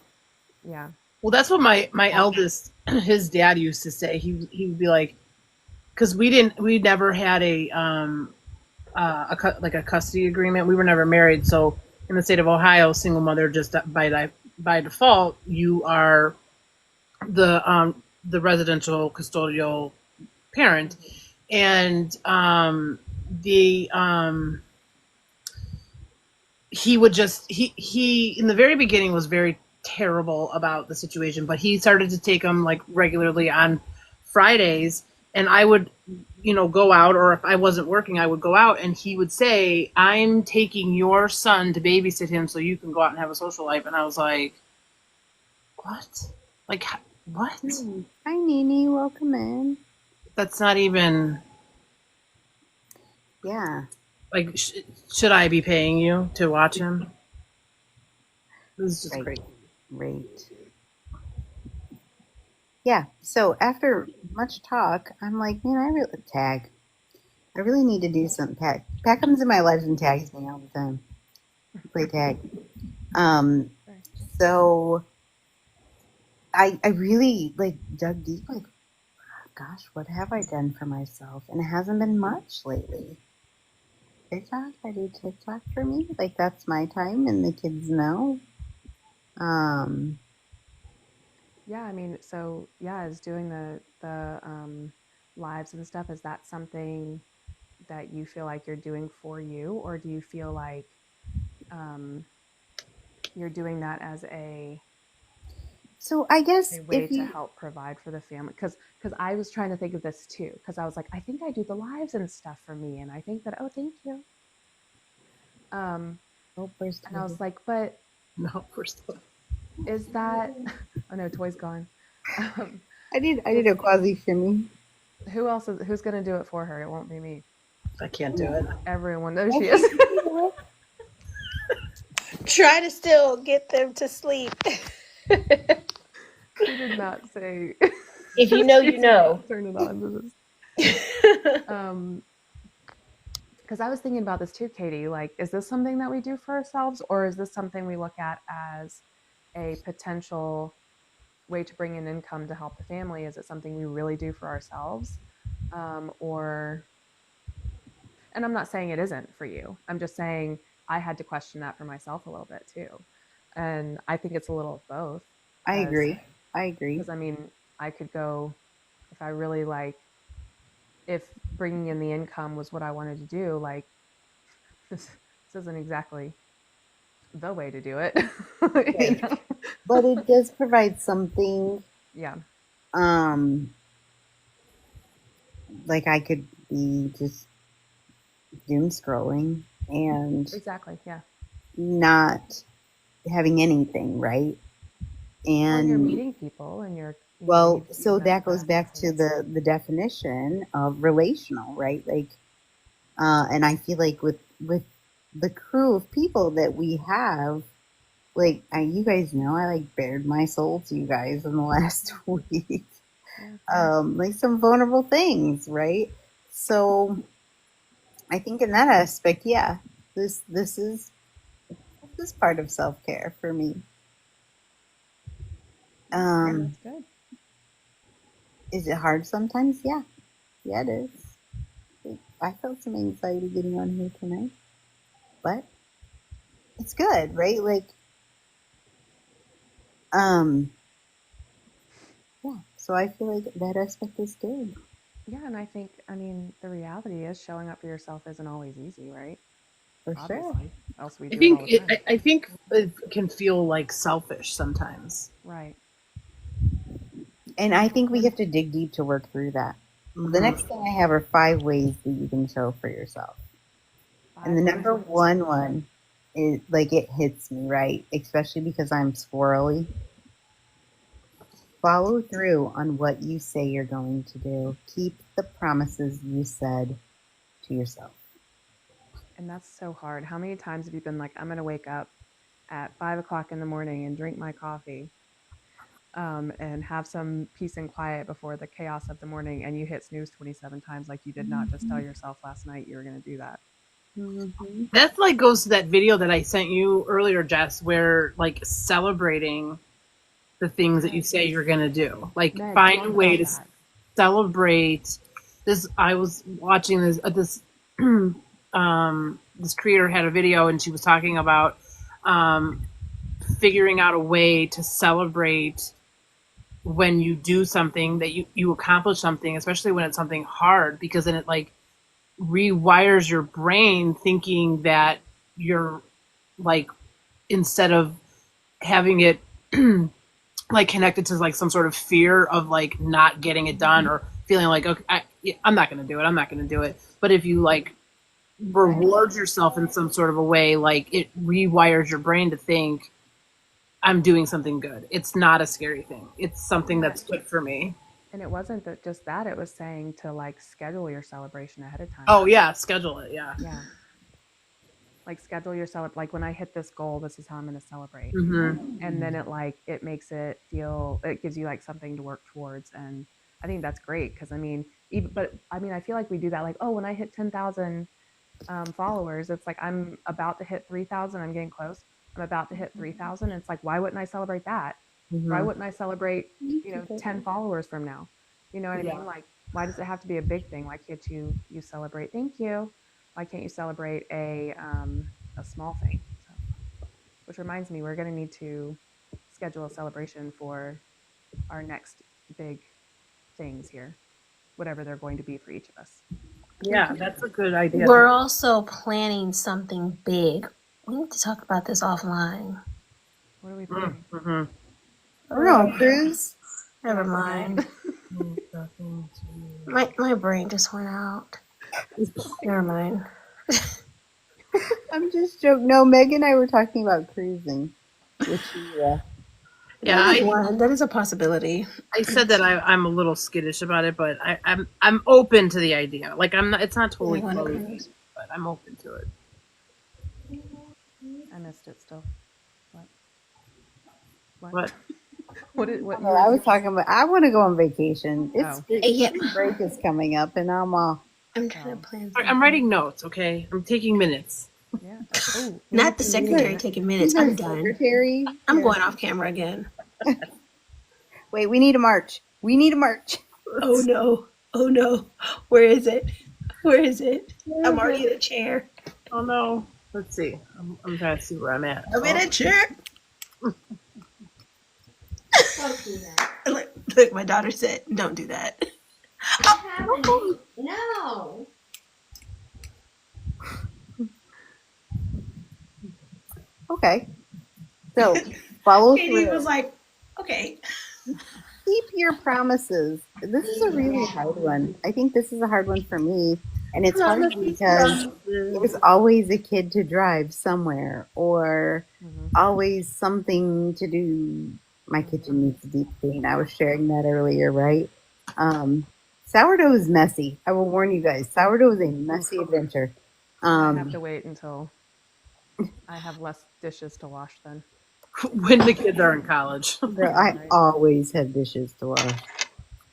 yeah, Well, that's what my eldest, his dad used to say. He would be like, because we never had like a custody agreement. We were never married, so in the state of Ohio, single mother just by default, you are the residential custodial parent, and the he would just he in the very beginning was very terrible about the situation, but he started to take them like regularly on Fridays, and I would go out, or if I wasn't working I would go out, and he would say, I'm taking your son to babysit him so you can go out and have a social life. And I was like, what? Like, what? Hi, Nene. Welcome in. That's not even Yeah. like should I be paying you to watch him? This is just Right. crazy. Right. Yeah. So after much talk, I'm like, man, I really need to do something. Pat comes in my life and tags me all the time. Play tag. So I really like dug deep. Like, gosh, what have I done for myself? And it hasn't been much lately. TikTok, I do TikTok for me. Like that's my time, and the kids know. Um, Yeah, I mean, so yeah, is doing the lives and stuff, is that something that you feel like you're doing for you, or do you feel like um, you're doing that as so I guess a way if to you, help provide for the family? Because I was trying to think of this too, because I was like, I think I do the lives and stuff for me, and I think that, oh, thank you. Um, oh, first and I was like, but No, we're still. is that? Oh no, toy's gone. Um, I is did a quasi shimmy. who else is who's gonna do it for her? It won't be me. I can't do it. Everyone knows I she think is. you can do it. Try to still get them to sleep. She did not say. If you know, She you did know. not turn it on. Um, because I was thinking about this too, Katie. Like, is this something that we do for ourselves, or is this something we look at as a potential way to bring in income to help the family? Is it something we really do for ourselves, or? And I'm not saying it isn't for you. I'm just saying I had to question that for myself a little bit too, and I think it's a little of both. I Because, agree. I agree. I mean, I could go if I really like if bringing in the income was what I wanted to do, like this isn't exactly the way to do it. You Right. know? But it does provide something. Yeah, Um, like I could be just doom scrolling and exactly. Yeah. not having anything, right? Well, and you're And meeting people, and well, you've so met that goes friends, back and to the definition of relational, right? Like, and I feel like with the crew of people that we have, like you guys know, I like bared my soul to you guys in the last week. yeah, Like some vulnerable things, right? So I think in that aspect, yeah, this is part of self care for me. yeah, Um, that's good. is it hard sometimes? Yeah, yeah, it is. I felt some anxiety getting on here tonight, but it's good, right? Like, um, yeah. So I feel like that aspect is good Yeah, and I think, I mean, the reality is showing up for yourself isn't always easy, right? for sure. Obviously, else we I do it all think the time. I think it can feel like selfish sometimes. Right. And I think we have to dig deep to work through that. The Hmm. next thing I have are 5 ways that you can show for yourself. And 5 the ways number to show up. one is like it hits me, right? Especially because I'm squirrely. Follow through on what you say you're going to do. Keep the promises you said to yourself. And that's so hard. How many times have you been like, I'm going to wake up at 5 o'clock in the morning and drink my coffee, and have some peace and quiet before the chaos of the morning, and you hit snooze 27 times, like you did not just tell yourself last night you were going to do that. Mm-hmm. That like goes to that video that I sent you earlier, Jess, where like celebrating the things that you say you're gonna do. Like Meg, find a talk way about to that. celebrate this. I was watching this this creator had a video and she was talking about um, figuring out a way to celebrate when you do something that you accomplish something, especially when it's something hard, because then it like rewires your brain thinking that you're like, instead of having it like connected to like some sort of fear of like not getting it done or feeling like, okay, I'm not going to do it. I'm not going to do it. But if you like reward yourself in some sort of a way, like it rewires your brain to think I'm doing something good. It's not a scary thing. It's something Yeah. that's good for me. And it wasn't that just that, it was saying to like schedule your celebration ahead of time. Oh yeah. Schedule it. Yeah. Yeah. Like schedule your like when I hit this goal, this is how I'm going to celebrate. Mm-hmm. And then it makes it feel, it gives you like something to work towards. And I think that's great. Cause I mean, I feel like we do that. Like, oh, when I hit 10,000 followers, it's like, I'm about to hit 3,000. I'm getting close. I'm about to hit 3,000. It's like, why wouldn't I celebrate that? Why Mm-hmm. wouldn't I celebrate, 10 followers from now? You know what I Yeah. mean? Like, why does it have to be a big thing? Why can't you celebrate? Thank you. Why can't you celebrate a small thing? So, which reminds me, we're gonna need to schedule a celebration for our next big things here, whatever they're going to be for each of us. Yeah, that's a good idea. We're also planning something big. We need to talk about this offline. What are we planning? Mm-hmm. We're on a cruise. Never mind. My brain just went out. Never mind. I'm just joking. No, Meg and I were talking about cruising. Which, yeah. That is a possibility. I said that I'm a little skittish about it, but I'm open to the idea. Like I'm not. It's not totally You wanna closed, cruise? but I'm open to it. I missed it still. What? But What? What? Oh, I was talking about. I want to go on vacation. It's Oh. Yeah. spring break is coming up, and I'm off. I'm trying to plan. I'm writing notes. Okay, I'm taking minutes. Yeah. Oh, Not the secretary taking minutes. I'm done. Secretary. I'm Yeah. going off camera again. Wait, we need a march. We need a march. Oh no. Oh no. Where is it? Where is it? I'm already in a chair. Oh no. Let's see. I'm trying to see where I'm at. I'm in a chair. Look, my daughter said, "Don't do that." No. Okay. So follow Katie through. was like, "Okay." Keep your promises. This is a really hard one. I think this is a hard one for me, and it's hard because there's always a kid to drive somewhere, or always something to do. My kitchen needs a deep clean. I was sharing that earlier, right? Sourdough is messy. I will warn you guys. Sourdough is a messy adventure. I have to wait until I have less dishes to wash then. When the kids are in college. Girl, I always have dishes to wash.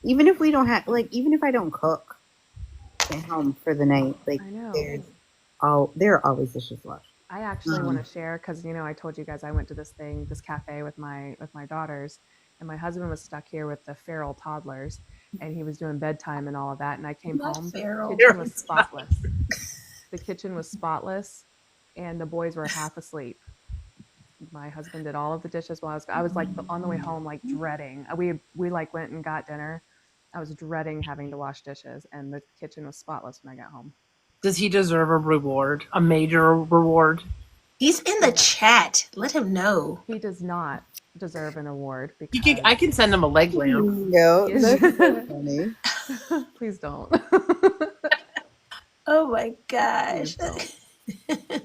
Even if we don't have, like, even if I don't cook at home for the night, like, I know. there are always dishes to wash. I actually want to share because I told you guys I went to this cafe with my daughters, and my husband was stuck here with the feral toddlers, and he was doing bedtime and all of that. And I came Not home, feral. the kitchen was spotless. The kitchen was spotless, and the boys were half asleep. My husband did all of the dishes while I was like on the way home, like dreading. We like went and got dinner. I was dreading having to wash dishes, and the kitchen was spotless when I got home. Does he deserve a reward? A major reward? He's in the chat. Let him know. He does not deserve an award because I can send him a leg lamp. No, Yes. that's so funny. please don't. Oh my gosh. Please don't.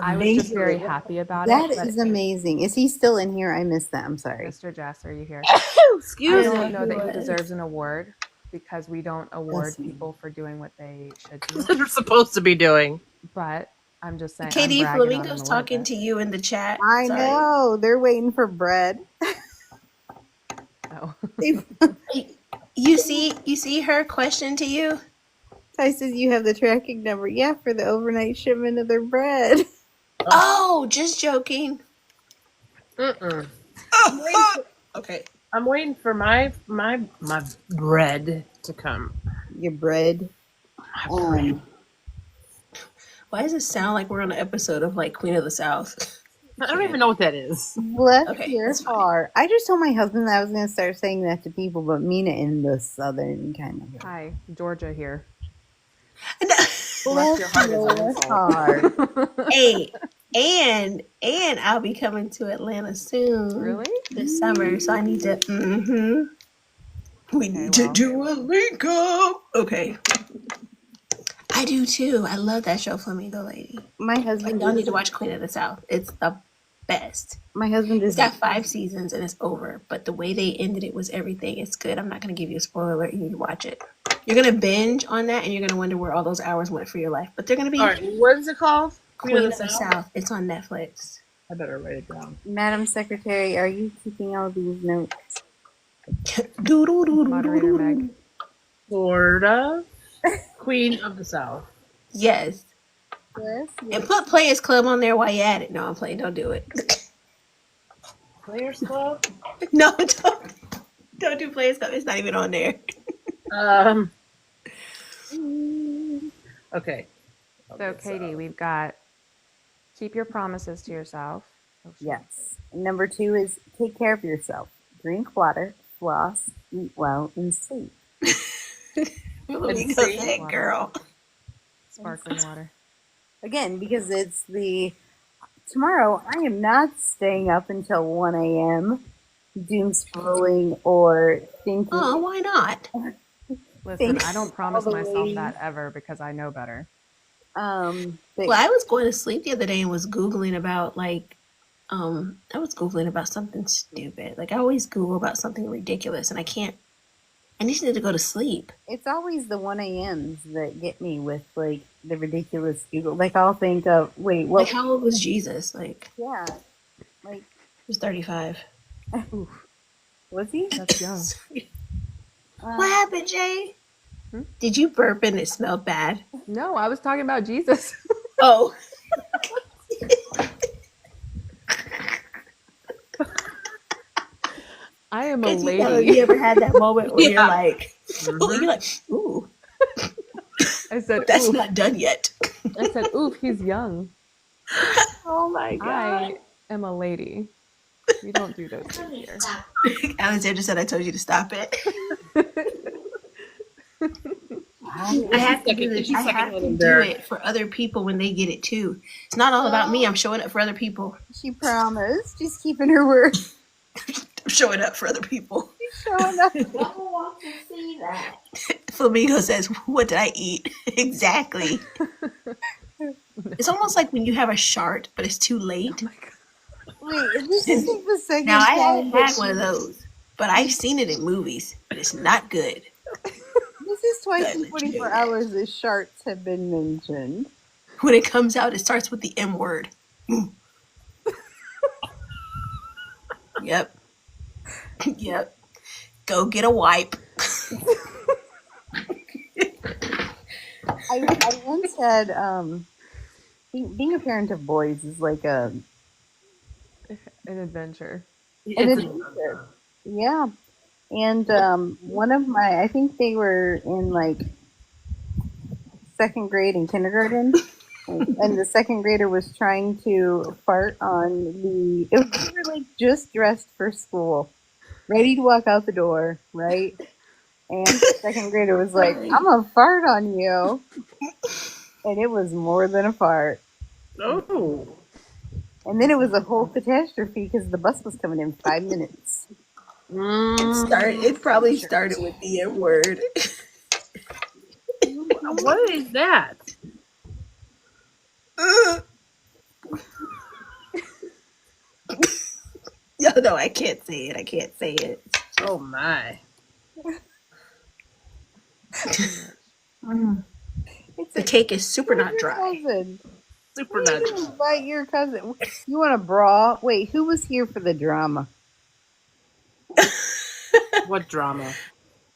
I was just very happy about That it. but is amazing. Is he still in here? I missed that. I'm sorry. Mr. Jess, are you here? Excuse I me. don't know that he was. deserves an award because we don't award Listen. people for doing what they should do. What they're supposed to be doing. But I'm just saying. Katie I'm bragging on him Flamingo's a little talking bit. to you in the chat. I Sorry. know. They're waiting for bread. Oh. You see her question to you? Ty says you have the tracking number. Yeah, for the overnight shipment of their bread. Oh, just joking. Mm-mm. Okay. I'm waiting for my bread to come. Your bread. My bread. Why does it sound like we're on an episode of like Queen of the South? I don't even know what that is. Bless Okay, your that's fine. heart. I just told my husband that I was going to start saying that to people, but mean it in the southern kind of way. Hi, Georgia here. Bless your heart is an your insult. heart. Hey, and I'll be coming to Atlanta soon. Really? This summer, so I need to. We need to well. do a link up. Okay. I do too. I love that show, Flamingo Lady. My Like, husband. y'all need to watch Queen of the South. It's the best. My husband It's is. got 5 seasons and it's over. But the way they ended it was everything. It's good. I'm not going to give you a spoiler alert. You need to watch it. You're going to binge on that and you're going to wonder where all those hours went for your life. But they're going to be All right, what is it called? Queen of the South. It's on Netflix. I better write it down. Madam Secretary, are you keeping all these notes? Moderator Meg. Florida, Queen of the South. Yes. Yes. And put Players Club on there while you're at it. No, I'm playing. Don't do it. Players Club. No, don't. Don't do Players Club. It's not even on there. Um. Okay. So, Katie, we've got keep your promises to yourself. Oh, shit. Yes. Number 2 is take care of yourself. Drink water, floss, eat well, and sleep. What you And gonna safe say, water. girl? Sparkling water. Again, because it's tomorrow, I am not staying up until 1 a.m. doom scrolling or thinking. Oh, why not? Listen, Thanks I don't to promise all the myself ladies. that ever because I know better. But Well, I was going to sleep the other day and was Googling about I was Googling about something stupid. Like I always Google about something ridiculous and I just need to go to sleep. it's always the 1 a.m.s that get me with like the ridiculous Google. Like I'll think of, wait, what? Like how old was Jesus? Like Yeah, like he was 35. Oof, was he? that's young. What happened, Jay? Hmm? Did you burp and it smelled bad? No, I was talking about Jesus. Oh. I am a You lady. ever had that moment where Yeah. you're like, ooh, I said, that's oof. not done yet. I said, oof, he's young. Oh my god! I am a lady. We don't do those things here. Alexander said I told you to stop it. I I have to do It's it. your I second have one to in do there. it for other people when they get it too. It's not all about me. I'm showing up for other people. She promised. She's keeping her word. I'm showing up for other people. She's showing up. Flamingo says, "What did I eat?" Exactly. It's almost like when you have a shart, but it's too late. Oh my God. Wait, this is like the second Now I time haven't that had one of those, but I've seen it in movies, but it's not good. This is twice in Good. 24 hours that sharks have been mentioned. When it comes out, it starts with the M word. Yep. Yep. Go get a wipe. I once had being a parent of boys is like An adventure. an adventure. Yeah. And one of my, I think they were in like second grade and kindergarten, and the second grader was trying to fart on we were like just dressed for school, ready to walk out the door, right? And the second grader was like, "I'm gonna fart on you," and it was more than a fart. Oh. And then it was a whole catastrophe because the bus was coming in 5 minutes. It probably started with the M word. What is that? No, I can't say it. I can't say it. Oh my. It's The cake is super not your dry. cousin. Super You nut. didn't invite your cousin. You want a bra? Wait, who was here for the drama? What drama?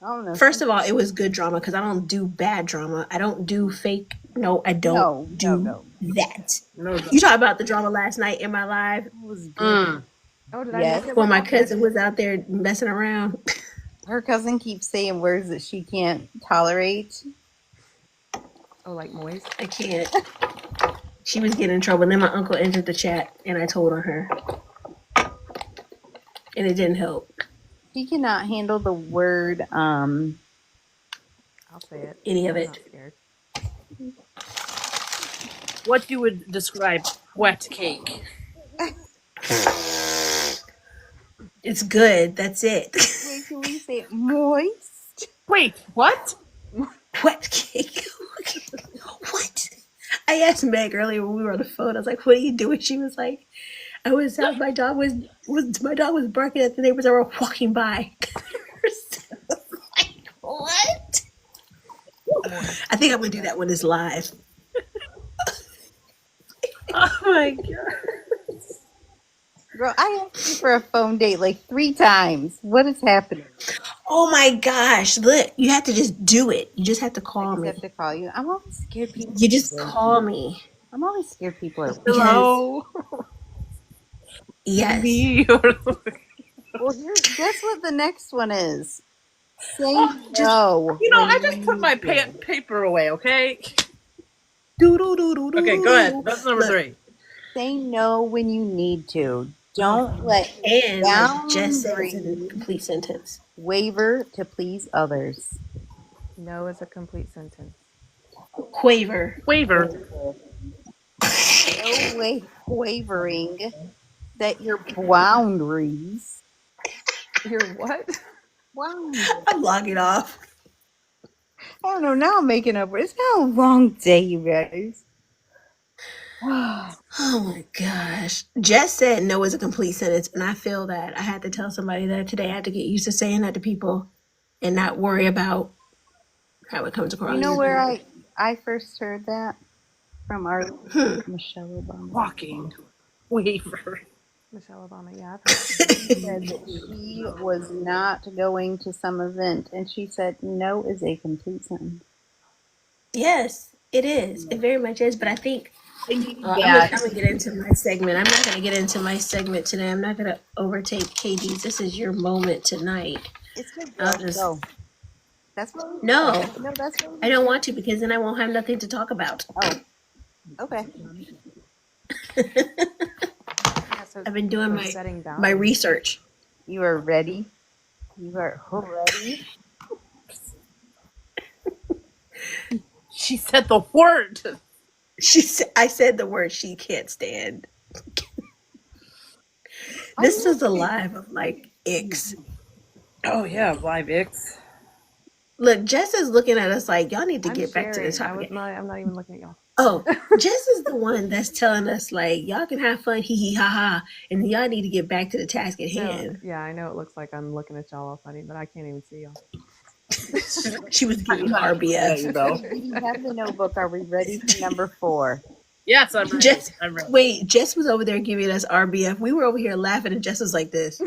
I don't know. First of all, it was good drama because I don't do bad drama. I don't do fake. No, I don't do no. that. No. You talk about the drama last night in my live It was good. Oh, did Yes. I miss it? when What my happened? cousin was out there messing around. Her cousin keeps saying words that she can't tolerate. Oh, like moist? I can't. She was getting in trouble. And then my uncle entered the chat and I told on her. And it didn't help. She cannot handle the word. I'll say it. Any of I'm it. not scared. What you would describe wet cake? It's good. That's it. Wait, can we say moist? Wait, what? Wet cake. What? I asked Meg earlier when we were on the phone. I was like, "What are you doing?" She was like, "I was out. My dog was barking at the neighbors that were walking by." Like, what? I think I'm gonna do that when it's live. Oh my god. Girl, I asked you for a phone date like 3 times. What is happening? Oh my gosh! Look, you have to just do it. You just have to I call just me. have to call you. I'm always scared people. You just call me. I'm always scared people are. Hello. Yes. Me. Well, guess what the next one is? Say Just no. I just put my paper away. Okay. Do. Okay. Go ahead. That's number Look, 3. Say no when you need to. Don't let and like Jess says in a boundaries complete sentence. waver to please others. No is a complete sentence. Quaver. Waiver. No way wavering that your boundaries. Your what? Boundaries. I'm logging off. I don't know. Now I'm making up. It's been a long day, you guys. Oh my gosh. Jess said no is a complete sentence, and I feel that I had to tell somebody that today. I had to get used to saying that to people and not worry about how it comes across. You know where I first heard that? From our Michelle Obama. Walking. Waiver. Michelle Obama. Yeah, I've heard She said that she was not going to some event, and she said no is a complete sentence. Yes, it is. It very much is. But I think Yeah. I'm gonna get into my segment. I'm not gonna get into my segment today. I'm not gonna overtake KD's. This is your moment tonight. It's good. I'll just Go. That's what. no. No, that's what. I don't want to because then I won't have nothing to talk about. Oh. Okay. Yeah, so I've been doing setting my boundaries. research. You are ready. You are ready. She said the word. I said the word she can't stand. This is a live of like icks. Oh yeah, live X. Look, Jess is looking at us like y'all need to I'm get back to the sharing. topic. I'm not even looking at y'all. Oh, Jess is the one that's telling us like y'all can have fun, hee hee ha ha, and y'all need to get back to the task at No, hand. yeah, I know it looks like I'm looking at y'all all funny, but I can't even see y'all. She was giving There RBF. you go. We have the notebook. Are we ready for number 4? Yes, I'm ready. Jess, I'm ready. wait, Jess was over there giving us RBF. We were over here laughing, and Jess was like this.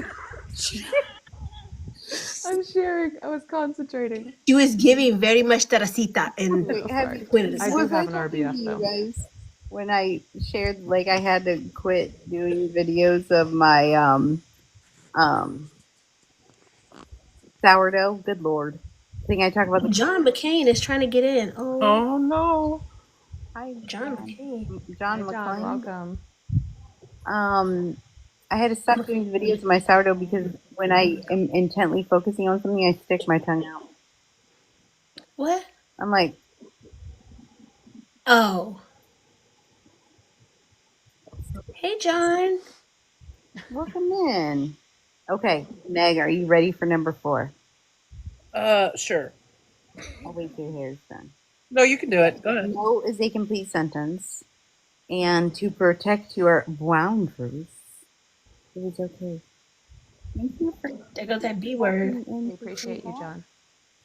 I'm sharing. I was concentrating. She was giving very much tarasita and Wait, sorry. pointed us I out. do was have an talking RBF to you though. guys when I shared like I had to quit doing videos of my sourdough? Good lord. I think I talk about the John McCain is trying to get in. Oh, Oh no. Hi, John McCain. John Hi, John, McClane. welcome. I had to stop doing videos of my sourdough because when I am intently focusing on something, I stick my tongue out. What? I'm like, Oh. Hey, John. welcome in. Okay, Meg, are you ready for number 4? Sure. I'll wait till your hair's done. No, you can do it. Go ahead. No is a complete sentence. And to protect your boundaries, it is okay. Thank you for There goes that B word. We appreciate you, John.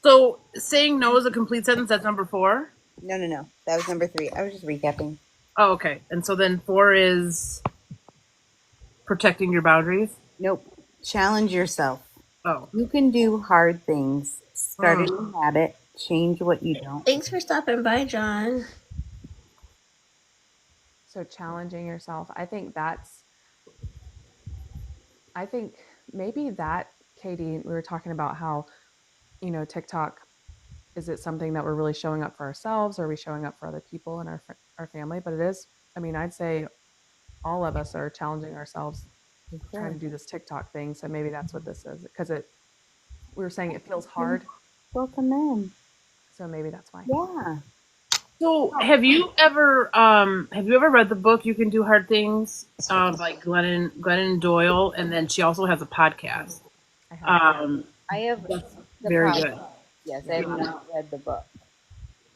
So saying no is a complete sentence. That's number 4. No. That was number 3. I was just recapping. Oh, okay. And so then 4 is protecting your boundaries. Nope. Challenge yourself. Oh, You can do hard things. Start a new habit. Change what you don't. Thanks for stopping by, John. So challenging yourself. I think maybe that, Katie, we were talking about how, TikTok, is it something that we're really showing up for ourselves? Or are we showing up for other people and our family? But it is, I'd say all of us are challenging ourselves trying to do this TikTok thing. So maybe that's what this is, because we were saying it feels hard. Welcome in. So maybe that's why. Yeah. so have you ever read the book You Can Do Hard Things by Glennon Doyle? And then she also has a podcast. I have. I have the Very podcast. good. Yes, I have not read the book.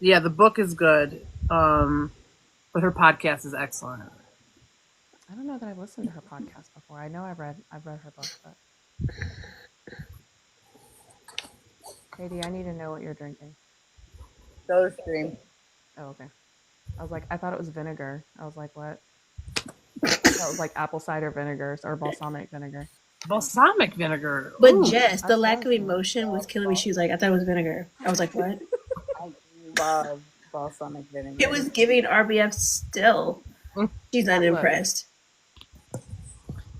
Yeah, the book is good, but her podcast is excellent. I don't know that I've listened to her podcast before. I know I've read her book, but Katie, I need to know what you're drinking. Soda Stream. Oh, okay. I was like, I thought it was vinegar. I was like, what? That was like apple cider vinegar or balsamic vinegar. Balsamic vinegar. But Ooh. Jess, the that's lack of awesome. emotion was killing me. She was like, I thought it was vinegar. I was like, what? I love balsamic vinegar. It was giving RBF still. She's unimpressed.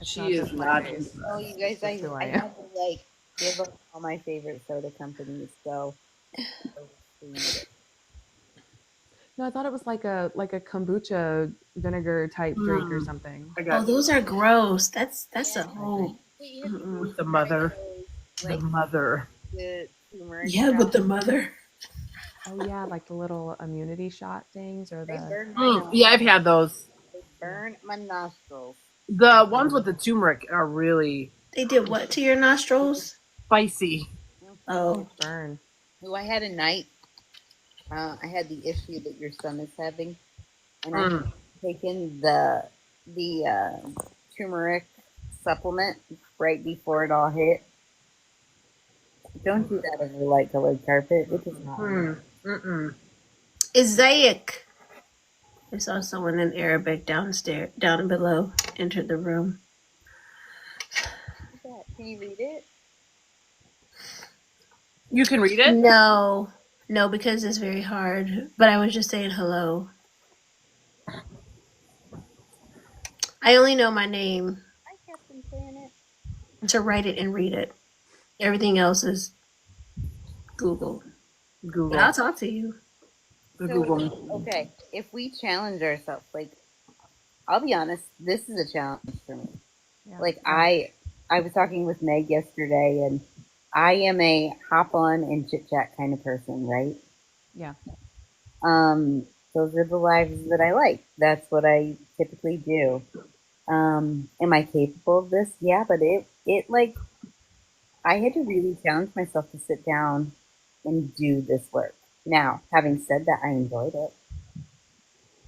It's She not is just my not face. into Oh, that. you guys, It's just who I I am. had to like give up all my favorite soda companies. So, No, I thought it was like a kombucha vinegar type drink or something. I Oh, got those are gross. That's yeah, a whole. but you have to Mm-mm. the mother. those, The like mother. the turmeric Yeah, with the mother. Oh yeah, like the little immunity shot things or They the burn my nostrils. Yeah, I've had those. They yeah. burn my nostrils. The ones with the turmeric are really They did what to your nostrils? spicy. Oh, Burn. Who I had a night. I had the issue that your son is having, and I Mm. taken the turmeric supplement right before it all hit. Don't do that over light colored carpet. It does not. Mm-mm. Isaiah. I saw someone in Arabic downstairs, down below, entered the room. Can you read it? You can read it? No, no, because it's very hard. But I was just saying hello. I only know my name I kept him saying it. to write it and read it. Everything else is Google. Google. But I'll talk to you. The So, Google. okay, if we challenge ourselves, like, I'll be honest, this is a challenge for me. Yeah. Like, I was talking with Meg yesterday, and I am a hop on and chit chat kind of person, right? Yeah. Those are the lives that I like. That's what I typically do. Am I capable of this? Yeah, but it like, I had to really challenge myself to sit down and do this work. Now, having said that, I enjoyed it.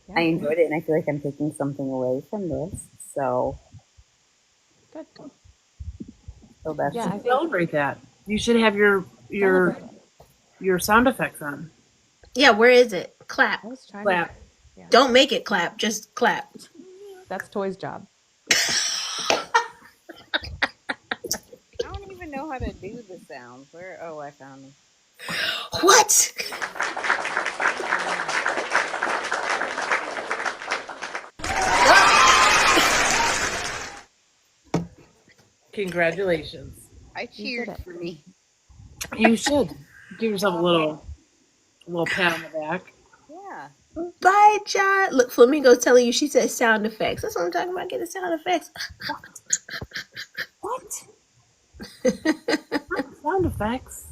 Yeah. I enjoyed it, and I feel like I'm taking something away from this. So Good. that's Yeah, I think Celebrate that. You should have your sound effects on. Yeah, where is it? Clap. I was trying Clap. to. Yeah. Don't make it clap, just clap. That's Toy's job. I don't even know how to do the sounds. Where? Oh, I found them. What? Congratulations. I You cheered did it. for me. You should give yourself a little pat on the back. Yeah. Bye, John. Look, Flamingo telling you she said sound effects. That's what I'm talking about. Get the sound effects. What? Sound effects.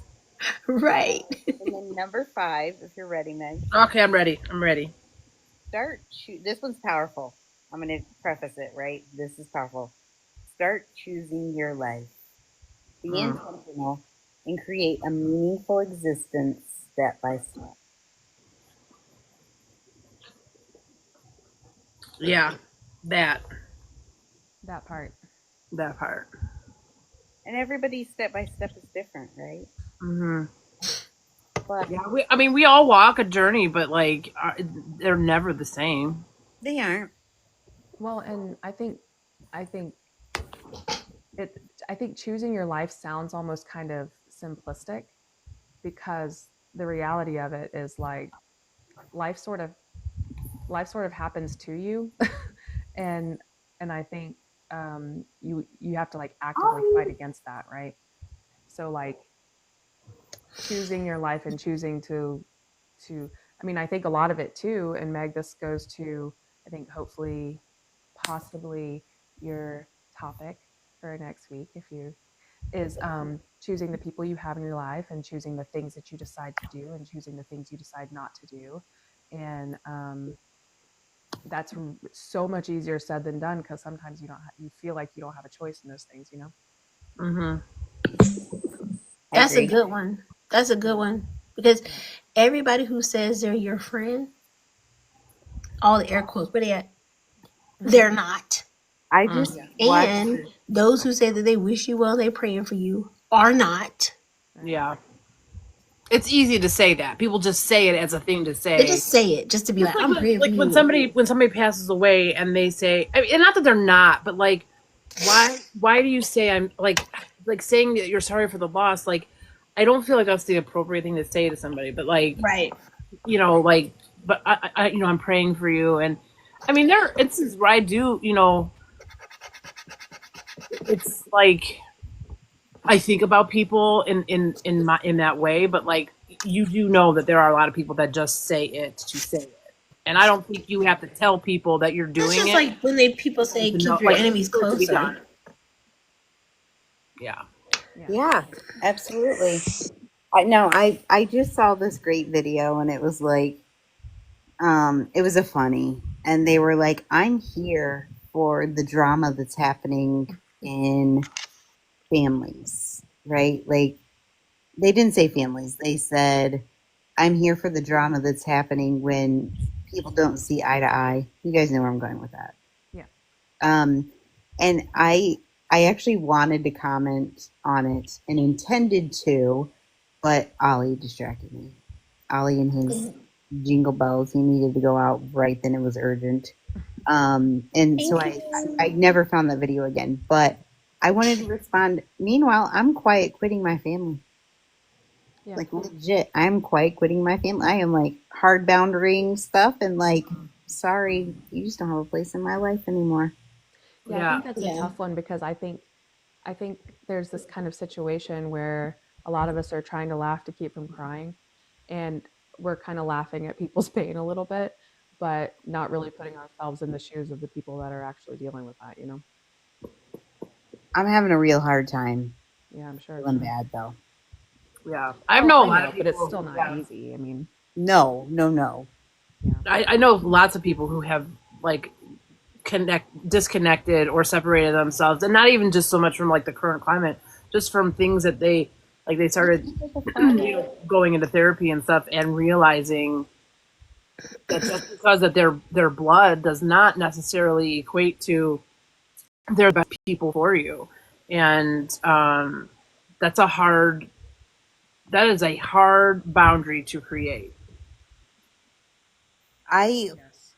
Right. And then number 5, if you're ready, Meg. Okay, I'm ready. This one's powerful. I'm going to preface it, right? This is powerful. Start choosing your life. Be intentional and create a meaningful existence step by step. Yeah, that part. part. And everybody's step by step is different, right? Mm-hmm. But Yeah, we all walk a journey, but like they're never the same. they aren't. Well, and I think choosing your life sounds almost kind of simplistic because the reality of it is like life sort of happens to you and I think you have to like actively fight against that, right? So like choosing your life and choosing to I think a lot of it too, and Meg, this goes to I think hopefully possibly your topic for next week if you is choosing the people you have in your life and choosing the things that you decide to do and choosing the things you decide not to do. And that's so much easier said than done because sometimes you feel like you don't have a choice in those things, you know? Mm-hmm. That's a good one. That's a good one. Because everybody who says they're your friend, all the air quotes, but they're not. I just And those who say that they wish you well, they're praying for you, are not. Yeah. It's easy to say that. People just say it as a thing to say. They just say it just to be like I'm praying for you. When somebody passes away and they say, and not that they're not, but like, why do you say I'm like saying that you're sorry for the loss? Like, I don't feel like that's the appropriate thing to say to somebody, but like, right. But I I'm praying for you, and I mean there are instances where I do, it's like I think about people in that way, but like you do know that there are a lot of people that just say it to say it, and I don't think you have to tell people that you're That's doing just it like when people say to know, keep your like enemies for it to be closer. done. Yeah. Yeah, absolutely. I know. I just saw this great video, and it was like, it was a funny, and they were like, "I'm here for the drama that's happening in families," right? Like they didn't say families. They said, "I'm here for the drama that's happening when people don't see eye to eye." You guys know where I'm going with that. Yeah. And I actually wanted to comment on it and intended to, but Ollie distracted me. Ollie and his jingle bells. He needed to go out right then. It was urgent. And so I never found that video again. But I wanted to respond. Meanwhile, I'm quiet quitting my family. Yeah. Like legit, I'm quiet quitting my family. I am like hard boundarying stuff and like, sorry, you just don't have a place in my life anymore. Yeah, Yeah. I think that's a tough one because I think there's this kind of situation where a lot of us are trying to laugh to keep from crying, and we're kind of laughing at people's pain a little bit, but not really putting ourselves in the shoes of the people that are actually dealing with that, you know? I'm having a real hard time Yeah, I'm sure. feeling bad though. Yeah. I Oh, know a I lot know, of but people. it's still not Yeah. easy. I mean, No. yeah. I know lots of people who have like disconnected or separated themselves, and not even just so much from like the current climate, just from things that they started going into therapy and stuff, and realizing that just because that their blood does not necessarily equate to they're the best people for you, and that's that is a hard boundary to create. Yes.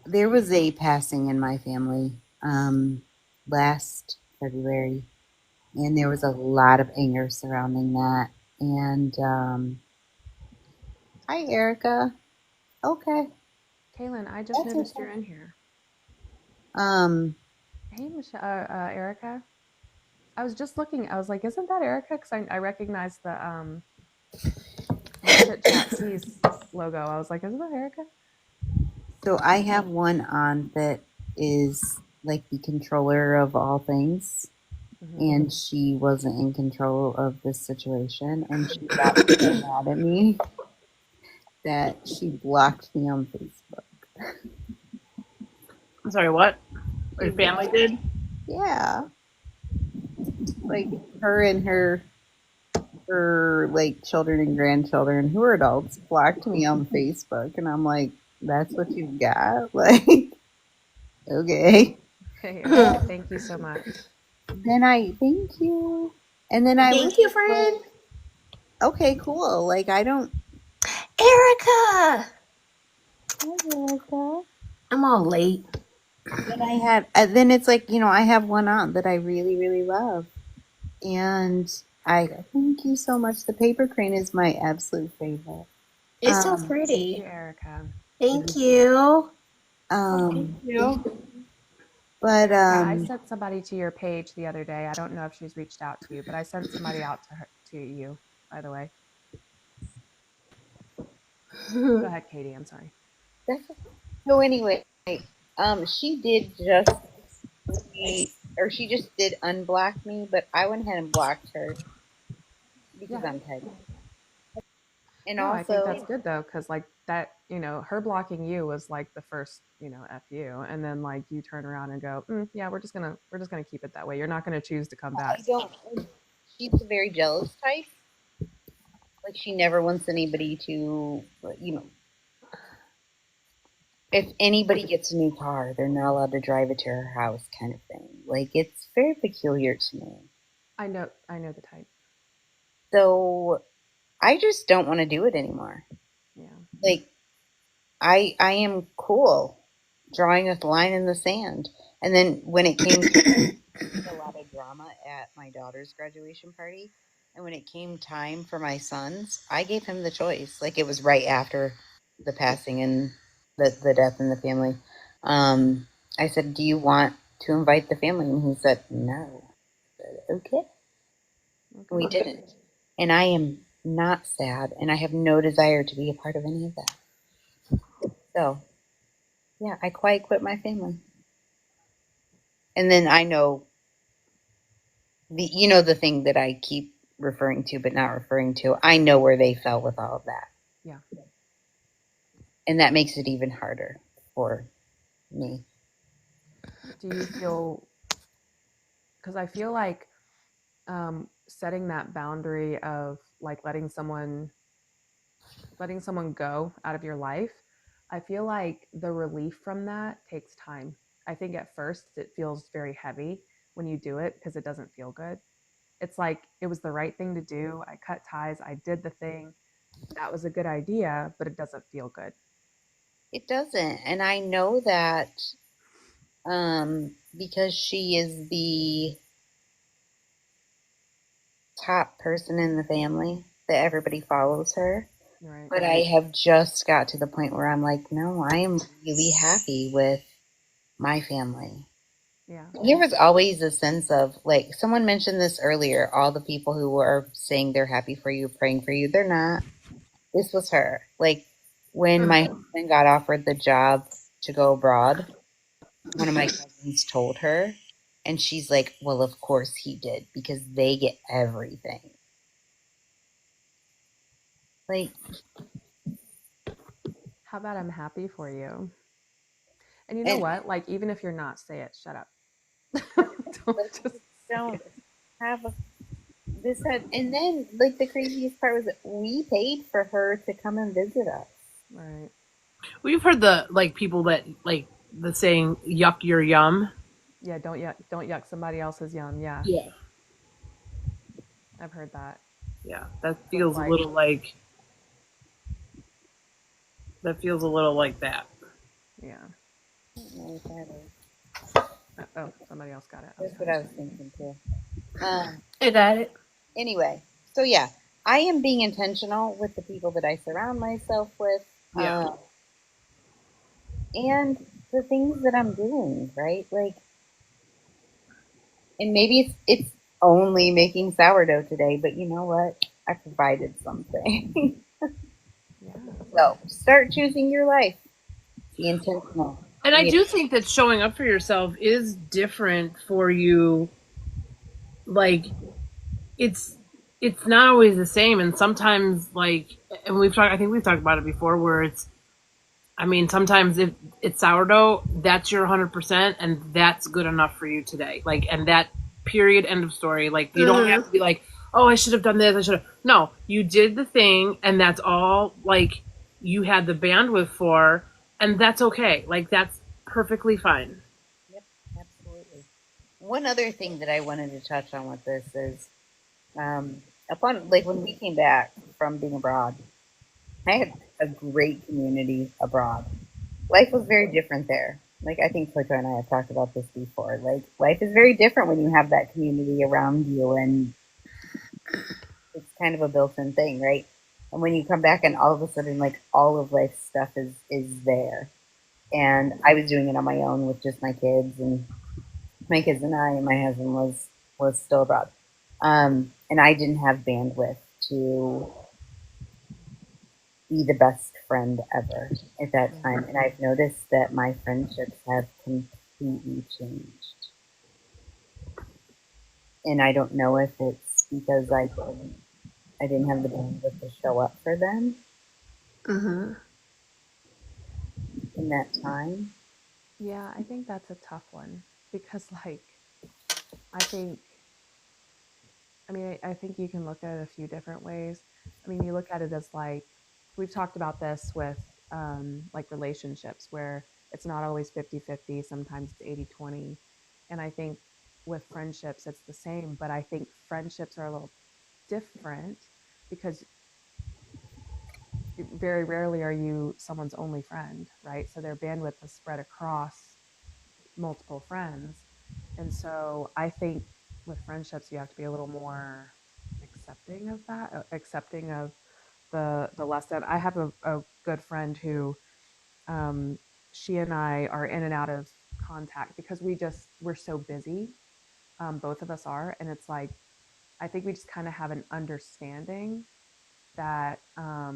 There was a passing in my family last February, and there was a lot of anger surrounding that. And hi, Erica. Okay, Kaylin, I just that's noticed okay. you're in here. Um, Hey, Michelle, Erica. I was just looking. I was like, isn't that Erica? Because I recognized the Chit Chat Seas logo. I was like, isn't that Erica? so I have one aunt that is like the controller of all things, and she wasn't in control of this situation, and she got so mad at me that she blocked me on Facebook. I'm sorry, what? Your family did? Yeah, like her and her like children and grandchildren who are adults blocked me on Facebook, and I'm like, that's what you got? Like, okay. Hey, Erica, thank you so much. Then I thank you. And then I Thank you, friend. okay, cool. Like I don't Erica. Erica. I'm all late. Then I had then it's like, I have one aunt that I really, really love. And I thank you so much. The paper crane is my absolute favorite. It's so Um, Thank pretty. you, Erica. Thank you. But Yeah, I sent somebody to your page the other day. I don't know if she's reached out to you, but I sent somebody out to you, by the way. Go ahead, Katie. I'm sorry. so anyway, she did just she just did unblock me, but I went ahead and blocked her because I'm petty. And No, also, I think that's good though, because like that, her blocking you was like the first, F you, and then like you turn around and go, yeah, we're just gonna keep it that way. You're not gonna choose to come back. I don't. She's a very jealous type. Like she never wants anybody to, if anybody gets a new car, they're not allowed to drive it to her house, kind of thing. Like it's very peculiar to me. I know the type. So I just don't want to do it anymore. Yeah. Like I am cool drawing a line in the sand. And then when it came to a lot of drama at my daughter's graduation party, and when it came time for my son's, I gave him the choice. Like it was right after the passing and the death in the family. I said, "Do you want to invite the family?" And he said, "No." okay. Okay. We didn't. And I am not sad, and I have no desire to be a part of any of that. So, yeah, I quiet quit my family. And then I know the thing that I keep referring to but not referring to. I know where they fell with all of that. Yeah. And that makes it even harder for me. Do you feel, because I feel like setting that boundary of like letting someone go out of your life, I feel like the relief from that takes time. I think at first it feels very heavy when you do it because it doesn't feel good. It's like it was the right thing to do. I cut ties, I did the thing. That was a good idea, but it doesn't feel good. It doesn't. And I know that because she is the top person in the family, that everybody follows her. Right. But I have just got to the point where I'm like, no, I am really happy with my family. Yeah. There was always a sense of, like, someone mentioned this earlier, all the people who are saying they're happy for you, praying for you, they're not. This was her. Like, when my husband got offered the job to go abroad, one of my cousins told her, and she's like, well, of course he did, because they get everything. Like, How about I'm happy for you? And you know and what? Like, even if you're not, say it. Shut up. Don't just say don't it. have a this had, and then like the craziest part was that we paid for her to come and visit us. Right. We've heard the like people that like the saying "yuck your yum." Yeah. Don't yuck somebody else's yum. Yeah. Yeah, I've heard that. yeah, that So it's feels a like, little like that. yeah. I don't know what that is. Oh, somebody else got it. That's what Sorry. I was thinking too. I got it. Anyway, so yeah, I am being intentional with the people that I surround myself with, Yeah, and the things that I'm doing. Right, like, and maybe it's only making sourdough today, but you know what? I provided something. Yeah. So start choosing your life. Be intentional. and I Be do think that showing up for yourself is different for you. Like it's it's not always the same, and sometimes like, and I think we've talked about it before, where it's, I mean, sometimes if it's sourdough, that's your 100%, and that's good enough for you today. Like, and that period, end of story. Like, you don't have to be like, oh, I should have done this. I should have. No, you did the thing, and that's all. Like, you had the bandwidth for, and that's okay. Like, that's perfectly fine. Yep, absolutely. One other thing that I wanted to touch on with this is, upon like when we came back from being abroad, I had a great community abroad. Life was very different there. Like I think Tojo and I have talked about this before. Like life is very different when you have that community around you, and it's kind of a built-in thing, right? And when you come back, and all of a sudden, like all of life's stuff is there. And I was doing it on my own with just my kids, and my kids and I, and my husband was still abroad, and I didn't have bandwidth to be the best friend ever at that time. And I've noticed that my friendships have completely changed, and I don't know if it's because I didn't have the bandwidth to show up for them in that time. Yeah. I think that's a tough one because, like, I think, I mean, I think you can look at it a few different ways. I mean, you look at it as like, we've talked about this with like relationships where it's not always 50-50. Sometimes it's 80-20. And I think with friendships, it's the same. But I think friendships are a little different because very rarely are you someone's only friend, right? So their bandwidth is spread across multiple friends. And so I think with friendships, you have to be a little more accepting of that, accepting of the lesson. I have a good friend who she and I are in and out of contact because we're so busy. Both of us are, and it's like I think we just kind of have an understanding that I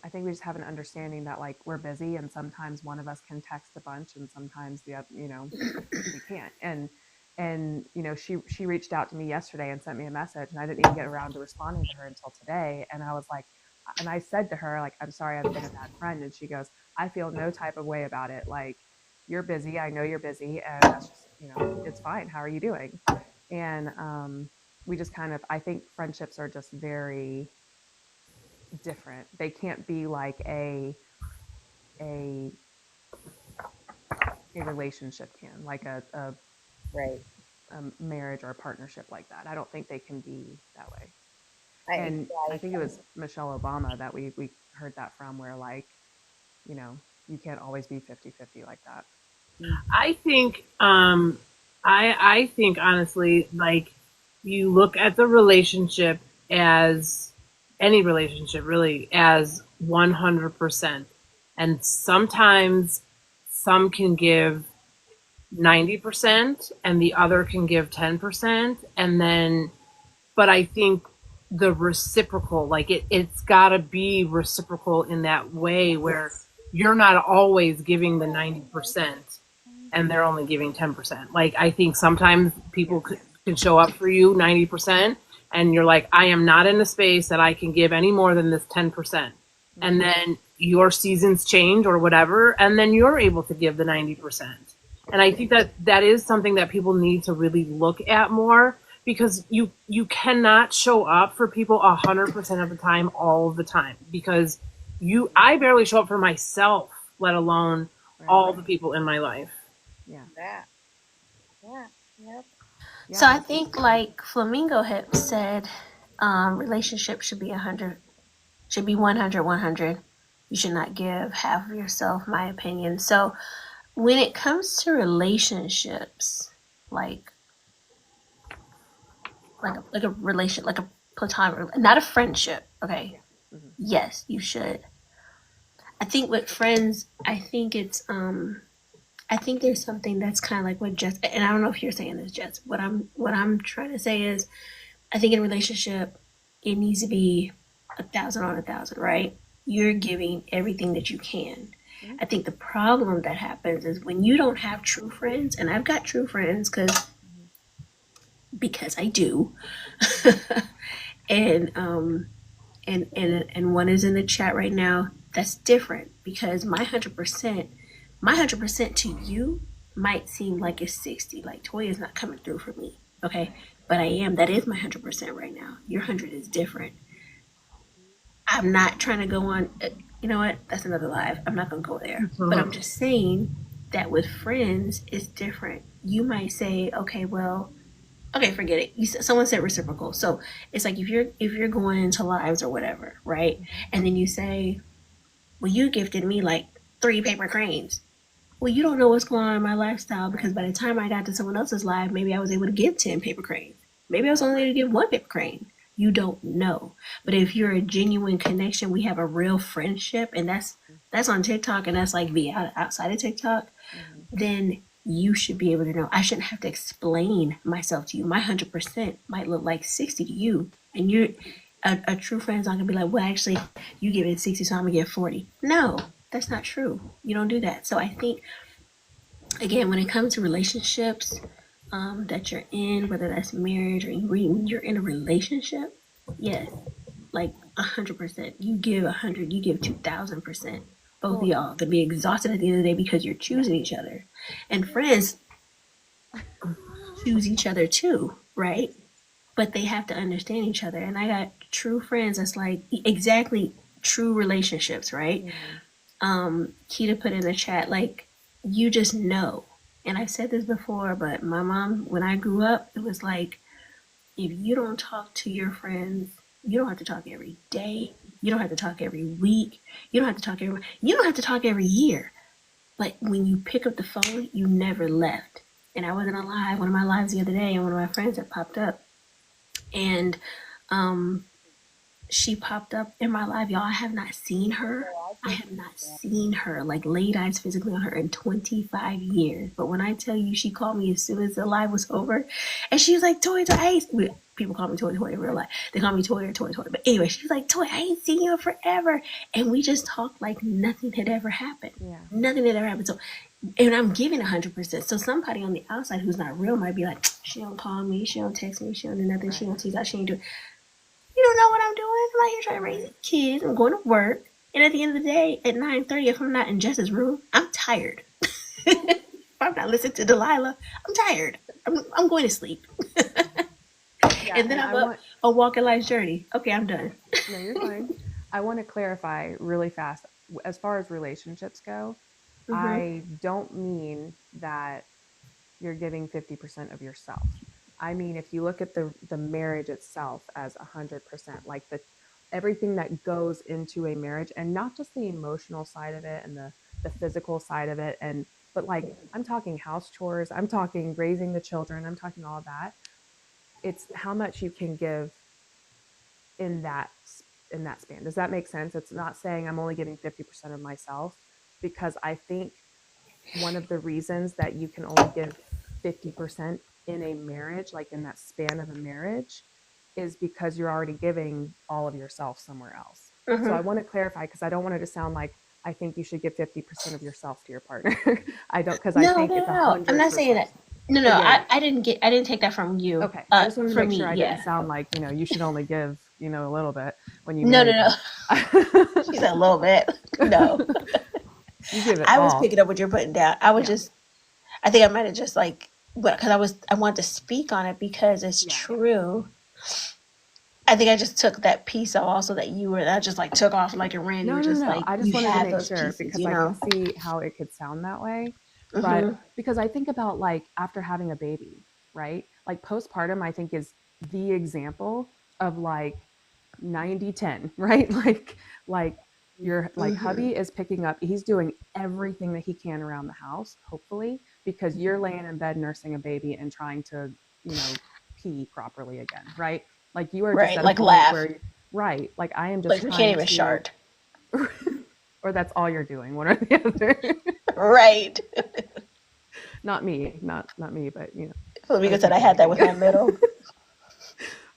think we just have an understanding that like we're busy, and sometimes one of us can text a bunch, and sometimes the other, we can't. And she reached out to me yesterday and sent me a message, and I didn't even get around to responding to her until today. And I was like, and I said to her like, I'm sorry, I've been a bad friend. And she goes, I feel no type of way about it. Like, you're busy. I know you're busy, and that's just it's fine. How are you doing? And we just kind of, I think friendships are just very different. They can't be like a relationship can, like Right. a marriage or a partnership like that. I don't think they can be that way. I, And I think it was Michelle Obama that we heard that from, where like, you can't always be 50-50 like that. I think I think honestly, like, you look at the relationship as any relationship really as 100%. And sometimes some can give 90% and the other can give 10%. And then, but I think the reciprocal, like it's got to be reciprocal in that way where you're not always giving the 90% and they're only giving 10%. Like, I think sometimes people can show up for you 90% and you're like, I am not in a space that I can give any more than this 10%. And then your seasons change or whatever, and then you're able to give the 90%. And I think that is something that people need to really look at more, because you cannot show up for people 100% of the time, all of the time, because I barely show up for myself, let alone all the people in my life. Yeah. Yep. So I think like Flamingo had said, relationship should be 100, should be 100, 100. You should not give half of yourself, my opinion. So when it comes to relationships, like a relation, like a platonic, not a friendship. Okay. Mhm. Yes, you should. I think with friends, I think it's I think there's something that's kind of like what Jess, and I don't know if you're saying this, Jess. What I'm trying to say is, I think in a relationship, it needs to be 1,000 on 1,000, right? You're giving everything that you can. I think the problem that happens is when you don't have true friends, and I've got true friends because I do, and and one is in the chat right now. That's different because my 100% to you might seem like it's 60. Like Toya's not coming through for me, okay? But I am. That is my 100% right now. Your 100 is different. I'm not trying to go on. You know what? That's another live. I'm not gonna go there. But I'm just saying that with friends, it's different. You might say, okay, well, okay, forget it. Someone said reciprocal. So it's like if you're going into lives or whatever, right? And then you say, well, you gifted me like 3 paper cranes. Well, you don't know what's going on in my lifestyle, because by the time I got to someone else's live, maybe I was able to give 10 paper cranes. Maybe I was only able to give 1 paper crane. You don't know. But if you're a genuine connection, we have a real friendship, and that's on TikTok, and that's like outside of TikTok, then you should be able to know. I shouldn't have to explain myself to you. My 100% might look like 60 to you, and you're a true friend's not gonna be like, well, actually, you give it 60, so I'm gonna give 40. No, that's not true. You don't do that. So I think, again, when it comes to relationships that you're in, whether that's marriage or you're in a relationship, yes, like 100%. You give 100, you give 2,000%. Both of y'all could be exhausted at the end of the day because you're choosing each other. And friends choose each other too, right? But they have to understand each other. And I got true friends that's like exactly true relationships, right? Kita put in the chat, like, you just know. And I've said this before, but my mom, when I grew up, it was like, if you don't talk to your friends, you don't have to talk every day. You don't have to talk every week. You don't have to talk every year. But when you pick up the phone, you never left. And I wasn't alive. One of my lives the other day, and one of my friends had popped up. And she popped up in my life, y'all. I have not seen her. I have not seen her, like laid eyes physically on her in 25 years. But when I tell you, she called me as soon as the live was over, and she was like, "Toy, Toy, people call me Toy, Toy in real life. They call me Toy or Toy, Toy. But anyway, she was like, Toy, I ain't seen you in forever, and we just talked like nothing had ever happened. Yeah. Nothing had ever happened. So, and I'm giving 100%. So somebody on the outside who's not real might be like, she don't call me, she don't text me, she don't do nothing, she don't tease out, she ain't do. You don't know what I'm doing. I'm out here trying to raise kids. I'm going to work. And at the end of the day, at 9:30, if I'm not in Jess's room, I'm tired. If I'm not listening to Delilah, I'm tired. I'm going to sleep. Yeah, And then I'm up a walking life's journey. Okay, I'm done. No, you're fine. I want to clarify really fast. As far as relationships go, I don't mean that you're giving 50% of yourself. I mean, if you look at the marriage itself as 100%, like everything that goes into a marriage, and not just the emotional side of it and the physical side of it, but like I'm talking house chores, I'm talking raising the children, I'm talking all of that. It's how much you can give in that span. Does that make sense? It's not saying I'm only giving 50% of myself, because I think one of the reasons that you can only give 50% in a marriage, like in that span of a marriage, is because you're already giving all of yourself somewhere else. So I want to clarify, because I don't want it to sound like I think you should give 50% of yourself to your partner. I don't, because I think it's 100%. I'm not saying that. No, Again, I didn't take that from you. okay. I just wanted to make sure I yeah. didn't sound like, you should only give, a little bit when you No. She's She's a little bit. No. You give it I all. was picking up what you're putting down. I was just, I think I might have just like, because I wanted to speak on it because it's true. I think I just took that piece of also that I just like took off like a ran. No. Like, I just wanted to make sure pieces, because I can see how it could sound that way. But because I think about like after having a baby, right? Like postpartum, I think is the example of like 90-10, right? Like your hubby is picking up, he's doing everything that he can around the house, hopefully, because you're laying in bed nursing a baby and trying to, pee properly again, right? Like you are just at a point where, right? Like I am just like we can't even shart. Or that's all you're doing, one or the other. Right. Not me, not me, but Because I had that with my middle.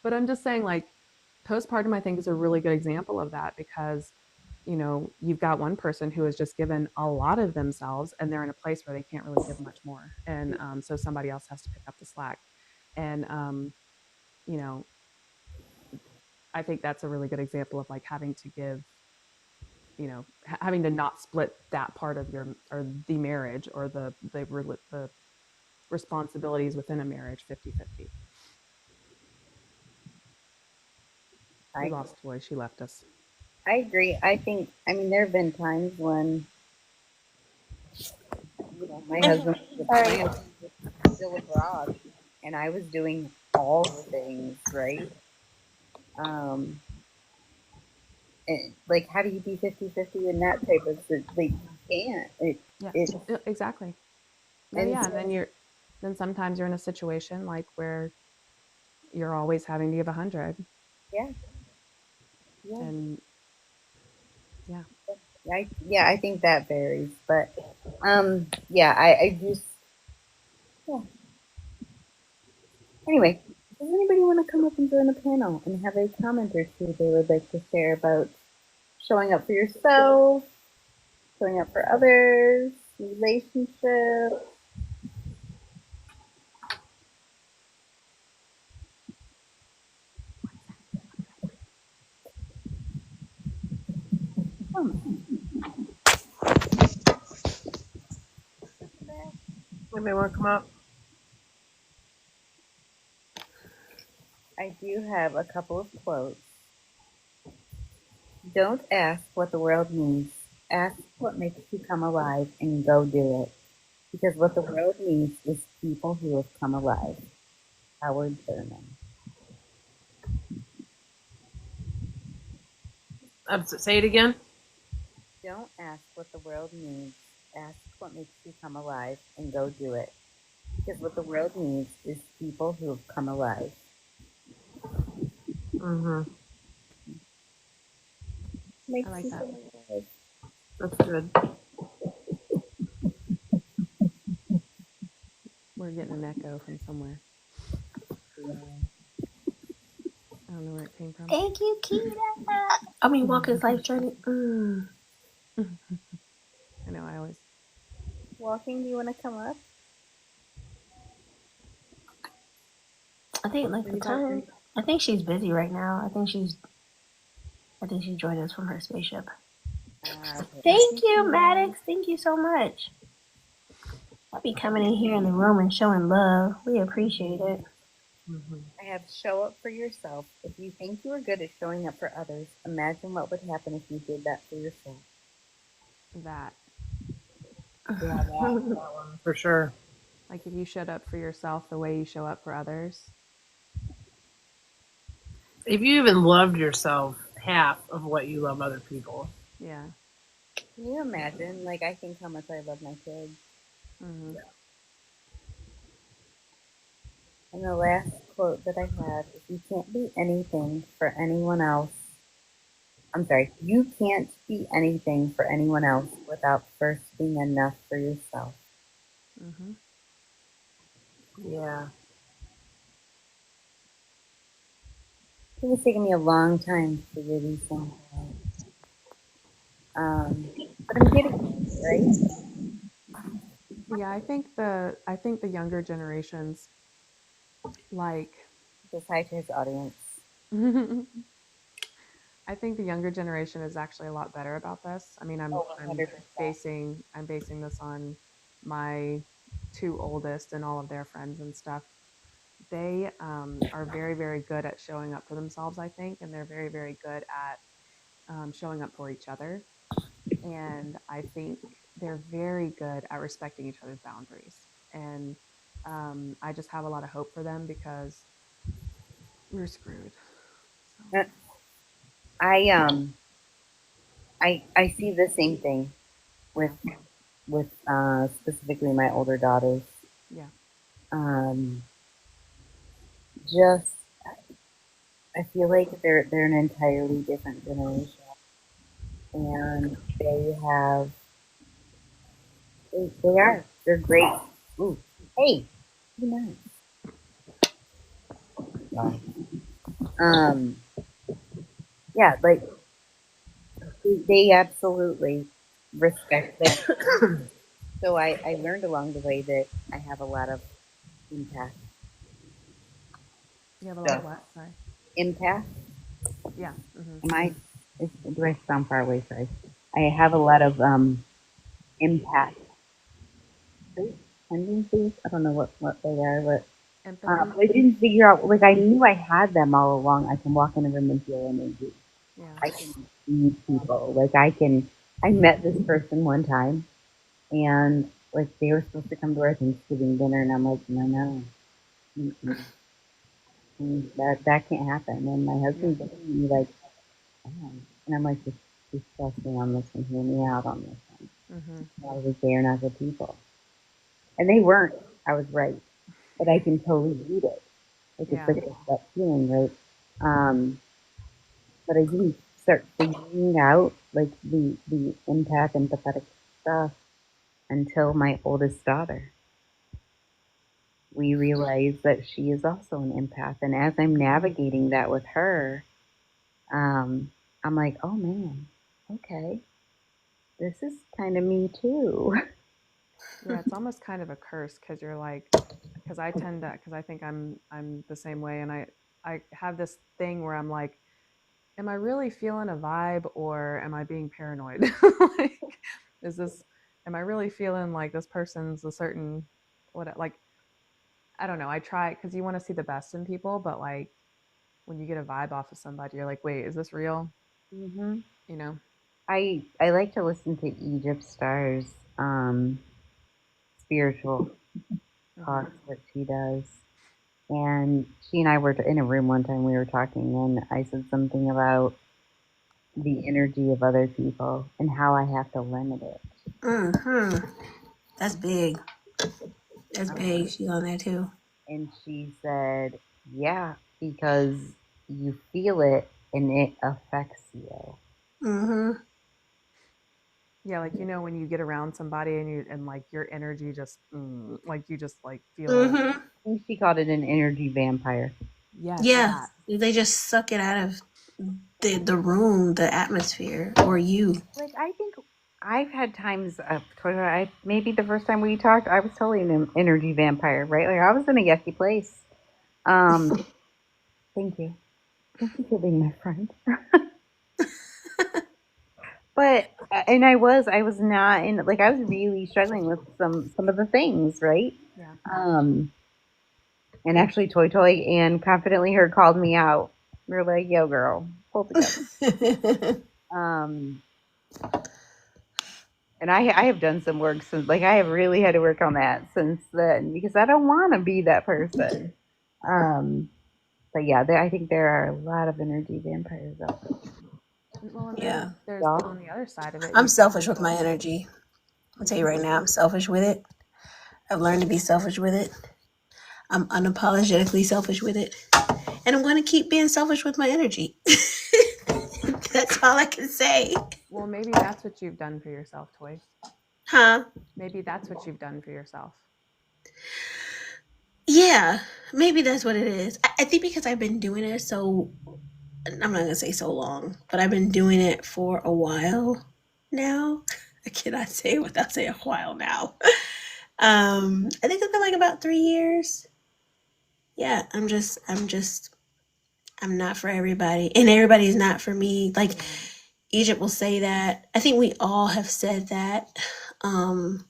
But I'm just saying, like, postpartum, I think, is a really good example of that because, you've got one person who has just given a lot of themselves and they're in a place where they can't really give much more. And so somebody else has to pick up the slack. And, I think that's a really good example of like having to give, having to not split that part of or the marriage or the responsibilities within a marriage 50-50. We lost Toy. She left us. I agree. I mean, there have been times when, my husband was still with Rob, and I was doing all the things, right? And like, how do you be 50-50 in that type of, like, you can't. Exactly. And then sometimes you're in a situation like where you're always having to give 100. Yeah. And I think that varies, but I just Anyway, does anybody want to come up and join the panel and have a comment or two they would like to share about showing up for yourself, showing up for others, relationships? Anybody want to come up? I do have a couple of quotes. Don't ask what the world needs. Ask what makes you come alive and go do it. Because what the world needs is people who have come alive. Howard Thurman. Say it again. Don't ask what the world needs. Ask what makes you come alive and go do it. Because what the world needs is people who have come alive. Mm-hmm. Makes I like you that. feel alive. That's good. We're getting an echo from somewhere. I don't know where it came from. Thank you, Kita. I mean, Walker's life journey. I know. I always. Walking, do you want to come up? I think like the time. I think she's busy right now. I think she joined us from her spaceship. Okay. Thank you, Maddox. Thank you so much. I'll be coming in here in the room and showing love. We appreciate it. I have show up for yourself. If you think you are good at showing up for others, imagine what would happen if you did that for yourself. That. Yeah, that one for sure. Like if you showed up for yourself the way you show up for others. If you even loved yourself half of what you love other people. Yeah. Can you imagine? Like, I think how much I love my kids. Mm-hmm. And the last quote that I had is, you can't be anything for anyone else. I'm sorry, you can't be anything for anyone else without first being enough for yourself. Mm-hmm. Yeah. It was taking me a long time to figure these things out. But I'm getting it, right? Yeah, I think the younger generations like Just hi to his audience. I think the younger generation is actually a lot better about this. I mean, I'm Oh, I'm 100%. basing this on my two oldest and all of their friends and stuff. They are very, very good at showing up for themselves, I think, and they're very, very good at showing up for each other. And I think they're very good at respecting each other's boundaries. And I just have a lot of hope for them because we're screwed. So Uh, I I see the same thing with yeah, specifically my older daughters. yeah, Um, just I feel like they're an entirely different generation, and they're great. Ooh, hey, be nice. Wow. Um, yeah, like they absolutely respect it. So I learned along the way that I have a lot of empath you have a lot of stuff. what? Sorry. Empath. Yeah. Mm-hmm. Am I? Do I sound far away? Sorry. I have a lot of empath tendencies. I don't know what they are, but Empathy. I didn't figure out. Like, I knew I had them all along. I can walk in a room and feel energy. Yeah. I can see people. Like, I can. I met this person one time, and like they were supposed to come to our Thanksgiving dinner, and I'm like, no. Mm-mm. That can't happen. And my husband's looking at me like, oh. And I'm like, just trust me on this one. Hear me out on this one. Mm-hmm. I was like, they're not good people. And they weren't. I was right. But I can totally read it. Like, it's Yeah. like that feeling, right? But I didn't start figuring out like the empath, empathetic stuff until my oldest daughter. We realized that she is also an empath. And as I'm navigating that with her, I'm like, oh man, okay, this is kind of me too. Yeah. It's almost kind of a curse because you're like, because I tend to, because I think I'm the same way, and I have this thing where I'm like, am I really feeling a vibe or am I being paranoid? Like, is this, am I really feeling like this person's a certain, what, like, I don't know. I try because you want to see the best in people, but like when you get a vibe off of somebody, you're like, wait, is this real? hmm You know? I like to listen to Egypt Stars spiritual Mm-hmm. talks that she does. And she and I were in a room one time. We were talking, and I said something about the energy of other people and how I have to limit it. That's big. That's big. She's on there too. And she said, yeah, because you feel it and it affects you. Mm-hmm. Yeah, like when you get around somebody and like your energy just like you just like feel Mm-hmm. I think she called it an energy vampire. yes Yeah. that. They just suck it out of the room, the atmosphere, or you. Like I think I've had times maybe the first time we talked, I was totally an energy vampire, right? Like I was in a yucky place. Um, thank you. Thank you for being my friend. But and I was not in like I was really struggling with some of the things, right? Yeah. Um, and actually Toy Toy and Confidently Her called me out. We were like, "Yo, girl, pull together." Um, and I have done some work since, like I have really had to work on that since then because I don't want to be that person. Um, but yeah, I think there are a lot of energy vampires out there. Well, and then Yeah. there's Y'all. on the other side of it, I'm you've got selfish with my people. energy. I'll tell you right now, I'm selfish with it. I've learned to be selfish with it. I'm unapologetically selfish with it. And I'm going to keep being selfish with my energy. That's all I can say. Well, maybe that's what you've done for yourself, Toy. Huh? Maybe that's what you've done for yourself. Yeah, maybe that's what it is. I think because I've been doing it so, I'm not going to say so long, but I've been doing it for a while now. I cannot say it without saying a while now. I think it's been like about 3 years. Yeah, I'm not for everybody, and everybody's not for me. Like Egypt will say that. I think we all have said that. Um,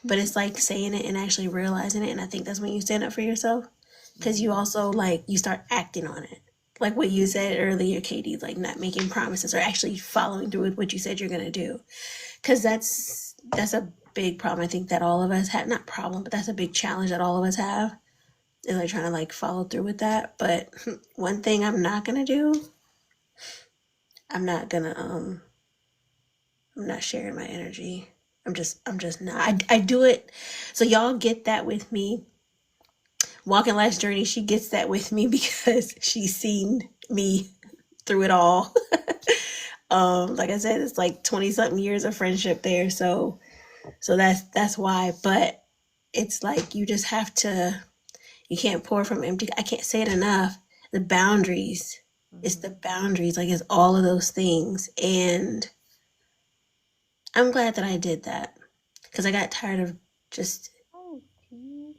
but it's like saying it and actually realizing it. And I think that's when you stand up for yourself because you also like you start acting on it. Like what you said earlier, Katie, like not making promises or actually following through with what you said you're gonna do. Because that's a big problem. I think that all of us have not problem, but that's a big challenge that all of us have is like trying to like follow through with that. But one thing I'm not gonna do, I'm not gonna I'm not sharing my energy. I'm just not. I do it so y'all get that with me. Walking Life's Journey, she gets that with me because she's seen me through it all. Like I said, it's like 20 something years of friendship there. So that's why. But it's like you just have to you can't pour from empty. I can't say it enough. The boundaries. It's the boundaries. Like it's all of those things. And I'm glad that I did that because I got tired of just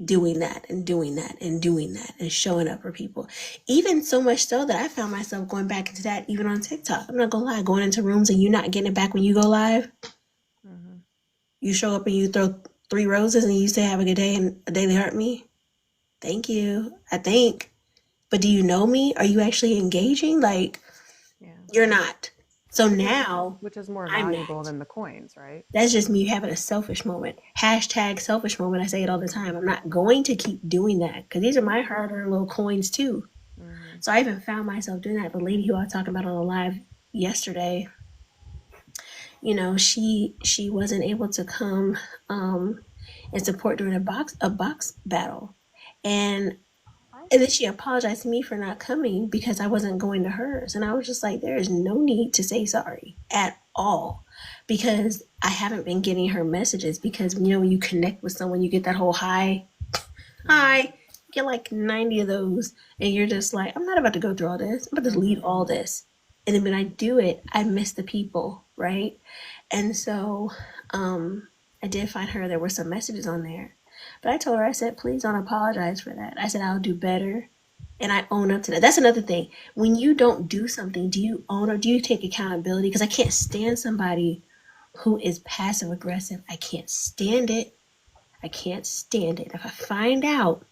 doing that and doing that and doing that and showing up for people. Even so much so that I found myself going back into that even on TikTok. I'm not gonna lie, going into rooms and you not getting it back when you go live. Mm-hmm. You show up and you throw 3 roses and you say have a good day and a daily heart me. Thank you. I think. But do you know me? Are you actually engaging? Like Yeah. you're not. So now Which is more I'm valuable not. than the coins, right? That's just me having a selfish moment. Hashtag selfish moment. I say it all the time. I'm not going to keep doing that because these are my hard-earned little coins too. Mm-hmm. So I even found myself doing that. The lady who I was talking about on the live yesterday, she wasn't able to come and support during a box battle, and then she apologized to me for not coming because I wasn't going to hers. And I was just like, there is no need to say sorry at all because I haven't been getting her messages because, when you connect with someone, you get that whole hi. You get like 90 of those. And you're just like, I'm not about to go through all this. I'm about to delete all this. And then when I do it, I miss the people, right? And so I did find her. There were some messages on there. But I told her, I said, please don't apologize for that. I said, I'll do better. And I own up to that. That's another thing. When you don't do something, do you own or do you take accountability? Because I can't stand somebody who is passive aggressive. I can't stand it. I can't stand it. If I find out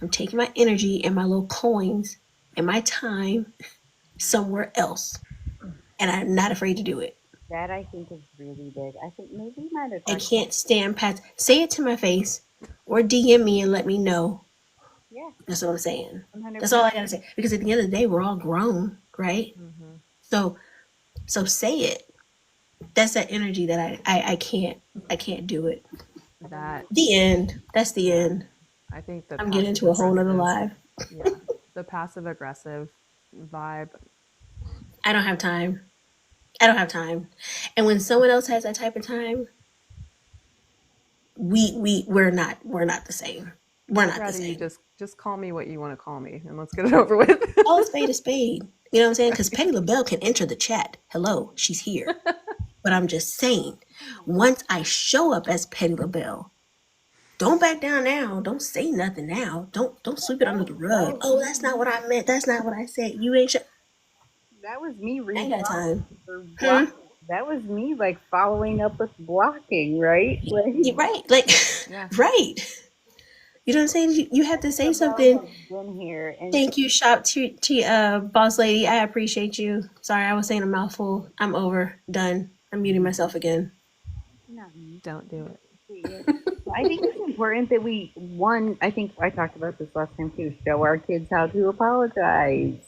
I'm taking my energy and my little coins and my time somewhere else, and I'm not afraid to do it. That I think is really big. I think maybe we might have I talked about. can't stand past. Say it to my face or DM me and let me know. Yeah, That's what I'm saying. 100%. That's all I gotta say. Because at the end of the day, we're all grown, right? Mm-hmm. So say it. That's that energy that I can't do it. That The end. That's the end. I think the I'm getting into a whole nother live. Yeah, the passive aggressive vibe. I don't have time. I don't have time. And when someone else has that type of time, we're not the same. We're I'd not the rather you same. just call me what you want to call me, and let's get it over with. Call a spade a spade. You know what I'm saying? Because Petty LaBelle can enter the chat. Hello, she's here. But I'm just saying, once I show up as Petty LaBelle, don't back down now. Don't say nothing now. Don't sweep it under the rug. Oh, that's not what I meant. That's not what I said. You ain't That was me I ain't got time. for Hmm? That was me like following up with blocking, right? Like, You're right. Like, Yeah. right. You know what I'm saying? You have to say something. been here and Thank you, shop boss lady. I appreciate you. Sorry, I was saying a mouthful. I'm over. Done. I'm muting myself again. Don't do it. I think it's important that I think I talked about this last time too, show our kids how to apologize.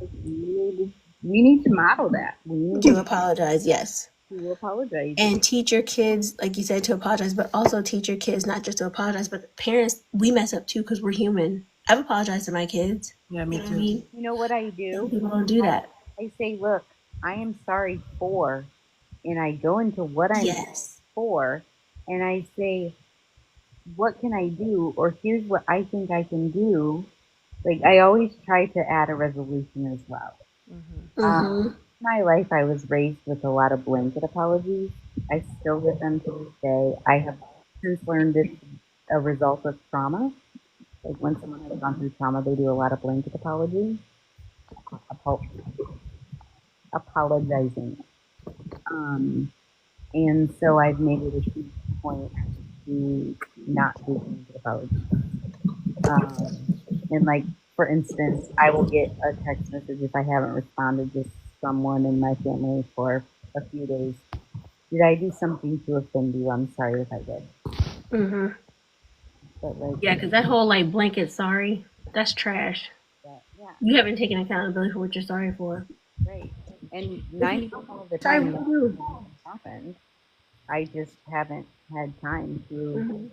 We need to model that. We need To apologize, yes. to apologize. And teach your kids, like you said, to apologize, but also teach your kids not just to apologize, but parents, we mess up too because we're human. I've apologized to my kids. Yeah, me You know what I too. mean? You know what I Some do? people don't do that. I say, look, I am sorry for, and I go into what I'm Yes. for, and I say, what can I do? Or here's what I think I can do. Like, I always try to add a resolution as well. Mm-hmm. My life, I was raised with a lot of blanket apologies. I still get them to this day. I have since learned it's a result of trauma. Like when someone has gone through trauma, they do a lot of blanket apologies, apologizing. And so I've made it a huge point to not do blanket apologies. And like, for instance, I will get a text message if I haven't responded to someone in my family for a few days. Did I do something to offend you? I'm sorry if I did. Mm-hmm. But like, Yeah, because that whole like blanket sorry, that's trash. yeah, You haven't taken accountability for what you're sorry for. right. And 90% of the Sorry, time what you do? that happened, I just haven't had time to Mm-hmm.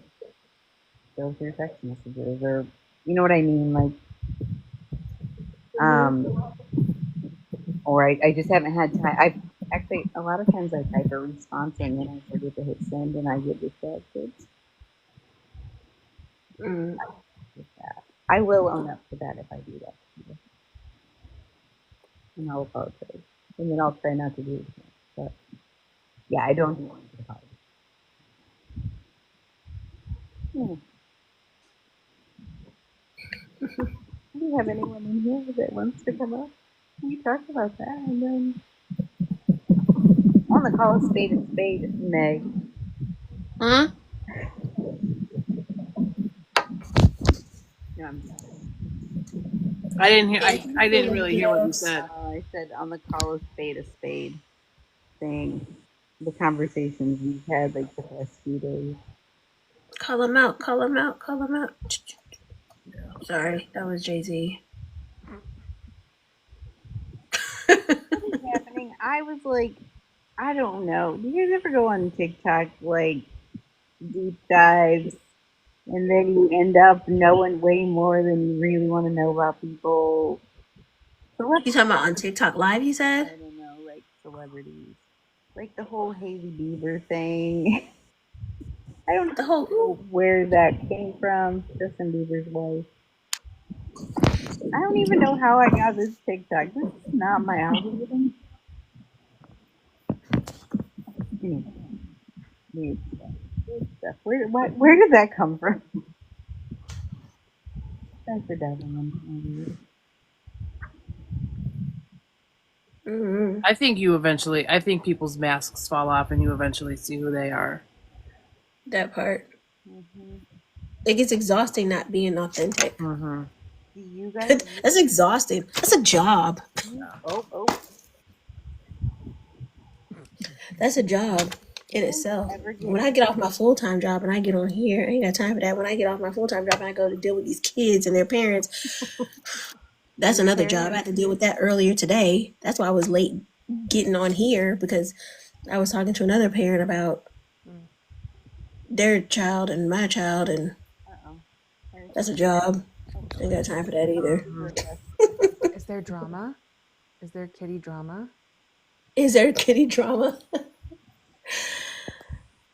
go through text messages or, you know what I mean? Like, or I just haven't had time. I actually, a lot of times I type a response and then I forget to hit send and I get distracted. Mm. With that. I will own up to that if I do that. And I'll apologize. And then I'll try not to do it again. But yeah, I don't want to apologize. Do you have anyone in here that wants to come up? We talked about that, and then I want to call a spade, Meg. Huh? No, I didn't hear. I didn't really hear what you said. I said on the call a spade thing. The conversations we've had like the past few days. Call him out. Call him out. Call him out. Sorry, that was Jay-Z. What is happening? I was like, I don't know. Do you guys ever go on TikTok like deep dives and then you end up knowing way more than you really want to know about people? You talking about on TikTok Live, you I said? don't know, like celebrities. Like the whole Hailey Bieber thing. I don't The whole know where that came from. Justin Bieber's wife. I don't even know how I got this TikTok. This is not my algorithm. Anyway, weird stuff. Weird stuff. Where did that come from? Thanks for diving in. Mm-hmm. I think you eventually. I think people's masks fall off, and you eventually see who they are. That part. It gets exhausting not being authentic. Mm-hmm. Do you guys? That's exhausting. That's a job. Oh. That's a job in itself. When I get off my full-time job and I get on here, I ain't got time for that. When I get off my full-time job and I go to deal with these kids and their parents, that's another job. I had to deal with that earlier today. That's why I was late getting on here, because I was talking to another parent about their child and my child, and that's a job. Ain't got time for that either. Is there drama? Is there kitty drama? Is there kitty drama?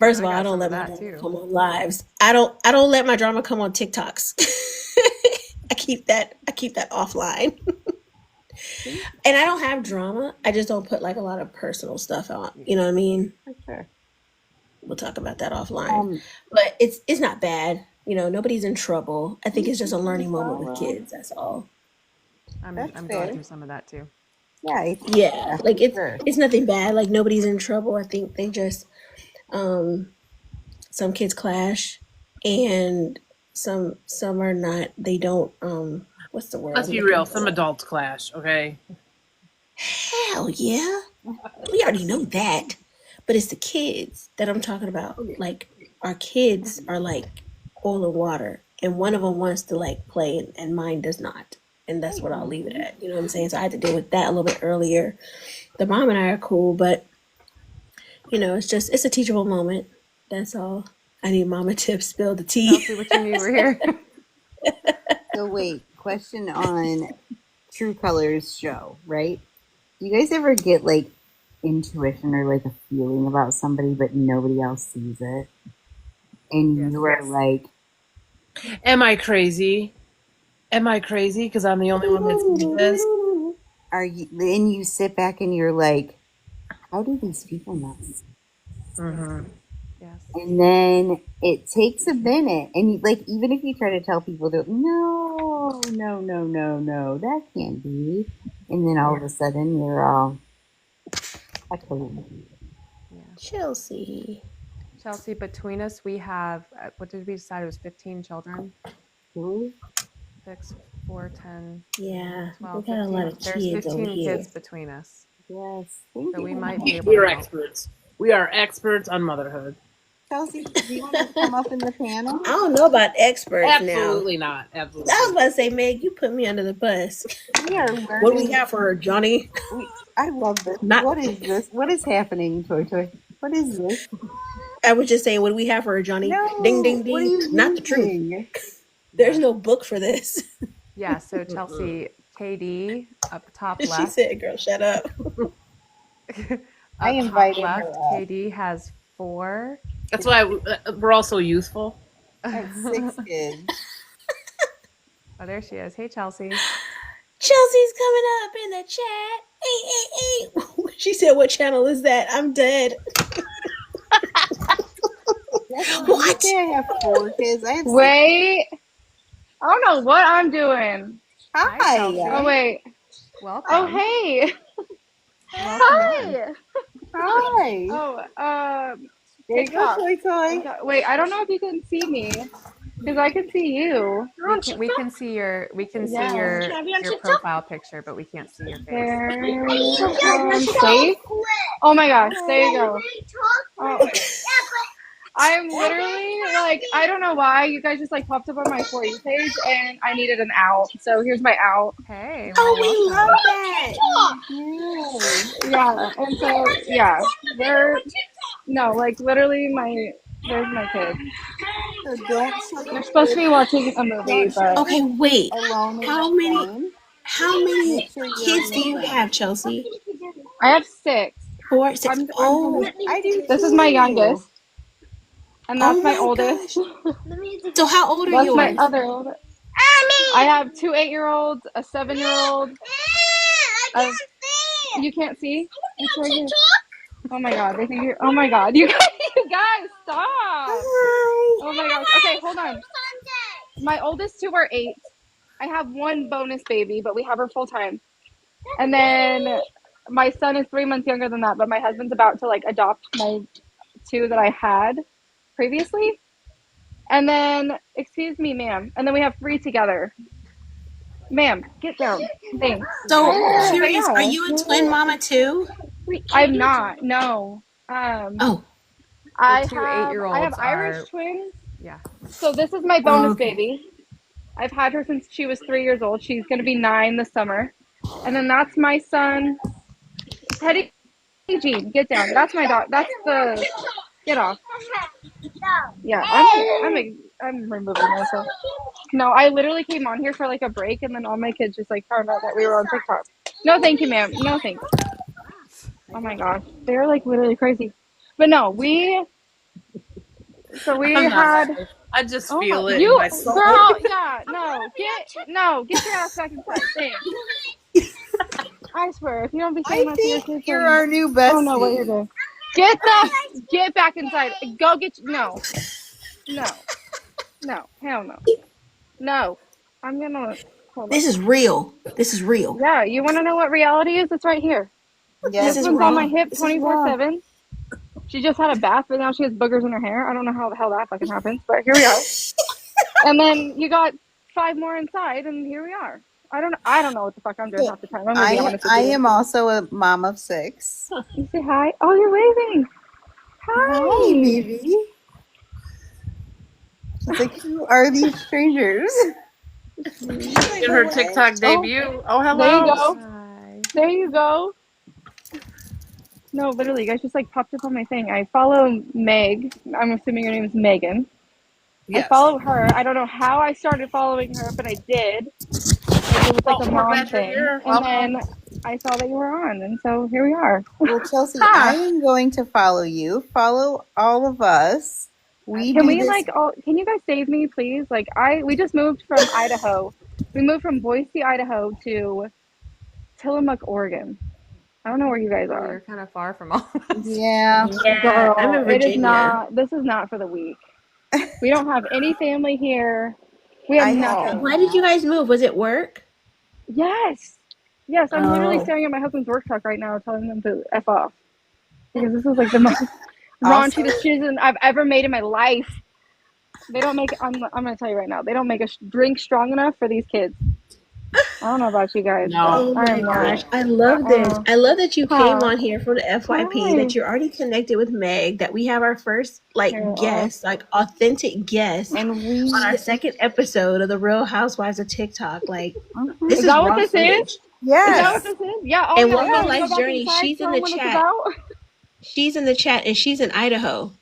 First of I all, I got don't some let of my that drama too. come on lives. I don't let my drama come on TikToks. I keep that offline. And I don't have drama. I just don't put like a lot of personal stuff on. Yeah. You know what I mean? For sure. We'll talk about that offline. Um, But it's not bad. Nobody's in trouble. I think it's just a learning moment with follow. kids. That's all. That's I'm going fair. through some of that too. Yeah, Yeah, like for sure. it's nothing bad. Like nobody's in trouble. I think they just um some kids clash, and some are not. They don't. What's the word Let's I'm be looking real. Some for? adults clash. Okay. Hell yeah, we already know that. But it's the kids that I'm talking about. Like our kids are like oil and water, and one of them wants to like play, and mine does not. And that's what I'll leave it at. You know what I'm saying? So I had to deal with that a little bit earlier. The mom and I are cool, but it's a teachable moment. That's all. I need Mama to spill the tea. Chelsea, what you need? We're here. So wait, question on True Colors show, right? Do you guys ever get like intuition or like a feeling about somebody but nobody else sees it? And Yes. you are like, Am I crazy? Am I crazy? Because I'm the only one that sees this. are you, and you sit back and you're like, how do these people know? Mm-hmm. Yes. And then it takes a minute, and like even if you try to tell people that no, no, no, no, no, that can't be, and then all of a sudden you're all, I told you. Yeah. Chelsea. Chelsea, between us, we have, what did we decide? It was 15 children? Really? 6, 4, 10, Yeah, 12, we got a lot 15. of There's kids over 15 here. kids between us. Yes. Thank So we you. might be able We to are help. experts. We are experts on motherhood. Chelsea, do you want to come up in the panel? I don't know about experts now. Absolutely not. Absolutely. I was about to say, Meg, you put me under the bus. We are What do we learning. have for her, Johnny? I love this. Not. What is this? What is happening, Toy Toy? What is this? I was just saying, what do we have for her, Johnny? No. Ding, ding, What are ding. you Not the truth. using? There's no book for this. Yeah, so Chelsea, KD, up top She left. said, "Girl, shut up." I Up invited top her left, up. KD has 4. That's why we're all so youthful. I have 6 kids. Oh, there she is. Hey, Chelsea. Chelsea's coming up in the chat. Hey. She said, "What channel is that?" I'm dead. What? You say I have 4 kids. I have 6. Wait, I don't know what I'm doing. Hi, Chelsea. Hi. Oh wait. Welcome. Oh hey. Welcome in. Hi. Hi. Oh There you go, TikTok. Toy Toy. Wait, I don't know if you can see me because I can see you. We can see your Yeah. your profile picture, but we can't see your face. There. Safe. Oh my gosh. There you go. Oh. I'm literally like, I don't know why you guys just like popped up on my For You page and I needed an out. So here's my out. Hey. Oh, well, we welcome. love that. Yeah. And so, yeah, like literally there's my kids. So don't show They're your supposed to kids be watching a movie, but Okay, wait. alone in How the many? phone. How many Make sure you're kids on do the you phone. have, Chelsea? I have 6. 4, 6. I'm Oh, I do This is my too. youngest, and that's oh my my oldest. gosh. So how old are That's my yours? other oldest. I have 2 8-year-olds, a 7-year-old. You can't see? It's right here. Oh my god, they think you're. Oh my god, you guys, stop! Hi. Oh my gosh. Okay, hold on. My oldest 2 are 8. I have 1 bonus baby, but we have her full time. And then my son is 3 months younger than that, but my husband's about to like adopt my 2 that I had previously. And then, excuse me, ma'am. And then we have 3 together. Ma'am, get down. Thanks. So Stay curious, are down. you a twin mama too? I'm not. No. Oh, I The 2 have 8-year-olds Irish are twins. yeah. So this is my bonus okay. baby. I've had her since she was 3 years old. She's going to be 9 this summer. And then that's my son, Teddy Jean. Get down. That's my dog. That's the. Get off. Yeah, I'm removing myself. No, I literally came on here for like a break, and then all my kids just like found out that we were on TikTok. No, thank you, ma'am. No, thanks. Oh my gosh, they're like literally crazy. But no, we we I'm not had. laughing. I just Oh my, feel it in you my soul. girl, yeah, get your ass back inside. Thanks. I swear, if you don't be saying I that to your think kids, you're then our new I don't know what you're bestie. doing. Get back inside. Go get no, hell no, no. I'm gonna hold on. This is real. This is real. Yeah, you want to know what reality is? It's right here. This Yes. This is one's on my raw. hip This is twenty four raw. seven. She just had a bath, but now she has boogers in her hair. I don't know how the hell that fucking happens, but here we are. And then you got 5 more inside, and here we are. I don't know what the fuck I'm doing half the time. I'm gonna be honest with I you. am also a mom of 6. You say hi. Oh, you're waving. Hi, Hi. baby. She's like, who are these strangers? In her TikTok debut. Oh, There you hello. go. Hi. There you go. No, literally, you guys just like popped up on my thing. I follow Meg. I'm assuming your name is Megan. I Yes. follow her. I don't know how I started following her, but I did. It was like Well, a we're mom glad you're thing. here. And Welcome. then I saw that you were on, and so here we are. Well, Chelsea, I Ah, am going to follow you. Follow all of us. We can do we this. can you guys save me, please? Like we just moved from Idaho. We moved from Boise, Idaho to Tillamook, Oregon. I don't know where you guys Oh, are. you're kind of far from all of us. Yeah. Yeah, I'm in Girl, it is Virginia. not. This is not for the weak. We don't have any family here. We have I nothing. have. Why did you guys move? Was it work? Yes. Yes, I'm literally Oh. staring at my husband's work truck right now, telling them to F off. Because this is like the most Also, raunchy decision I've ever made in my life. They don't make. I'm gonna tell you right now. They don't make a drink strong enough for these kids. I don't know about you guys, No. but Oh I my am gosh. not. I love this. I love that you came Huh. on here for the FYP, Hi. that you're already connected with Meg, that we have our first Here, guest, like authentic guest and we. on our second episode of the Real Housewives of TikTok. Like, Mhm. this is is that what raw this footage. is? Is that what Yes. this is? Yeah. Oh And yeah. Welcome You want me to Life go back Journey, inside? she's Tell in them the what it's chat. about. She's in the chat and she's in Idaho.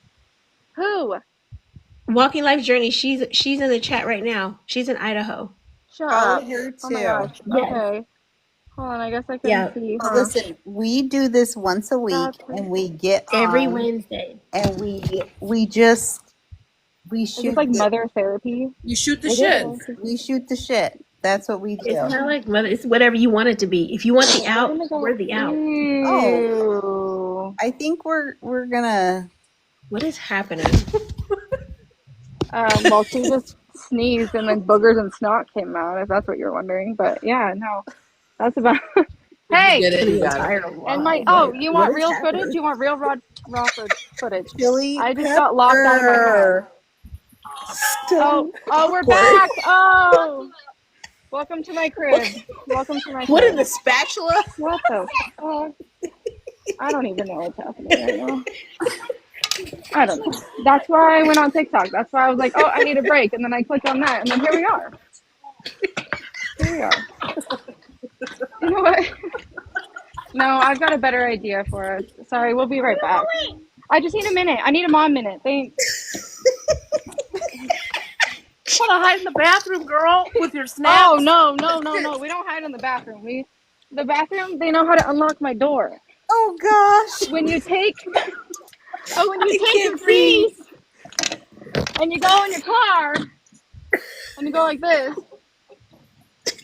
Who? Walking Life Journey, she's in the chat right now. She's in Idaho. Shut Follow up. her Oh my too. gosh. Yes. Okay. Hold on. I guess I can Yeah. see Well, her. listen, we do this once a week, That's and we get Every on, Wednesday. and we Is this shoot like the mother therapy? You shoot the it shit. is. We shoot the shit. That's what we It's do. kind of like mother. It's whatever you want it to be. If you want the We're out, gonna go. we're the out. Ew. I think we're gonna. What is happening? Well, she just sneezed and then boogers and snot came out, if that's what you're wondering. But yeah, no, that's about. Hey, You get it. You The got it. entire and my you want real footage? You want real raw footage? Chili I just got locked out of my house. Oh, we're back. Oh, welcome to my crib. Welcome to my What crib. is the spatula? What the fuck? I don't even know what's happening right now. I don't know. That's why I went on TikTok. That's why I was like, oh, I need a break. And then I clicked on that. And then here we are. Here we are. You know what? No, I've got a better idea for us. Sorry, we'll be right back. I just need a minute. I need a mom minute. Thanks. Want to hide in the bathroom, girl, with your snacks? Oh, no. We don't hide in the bathroom. The bathroom, they know how to unlock my door. Oh gosh. When you take your keys and you go in your car and you go like this,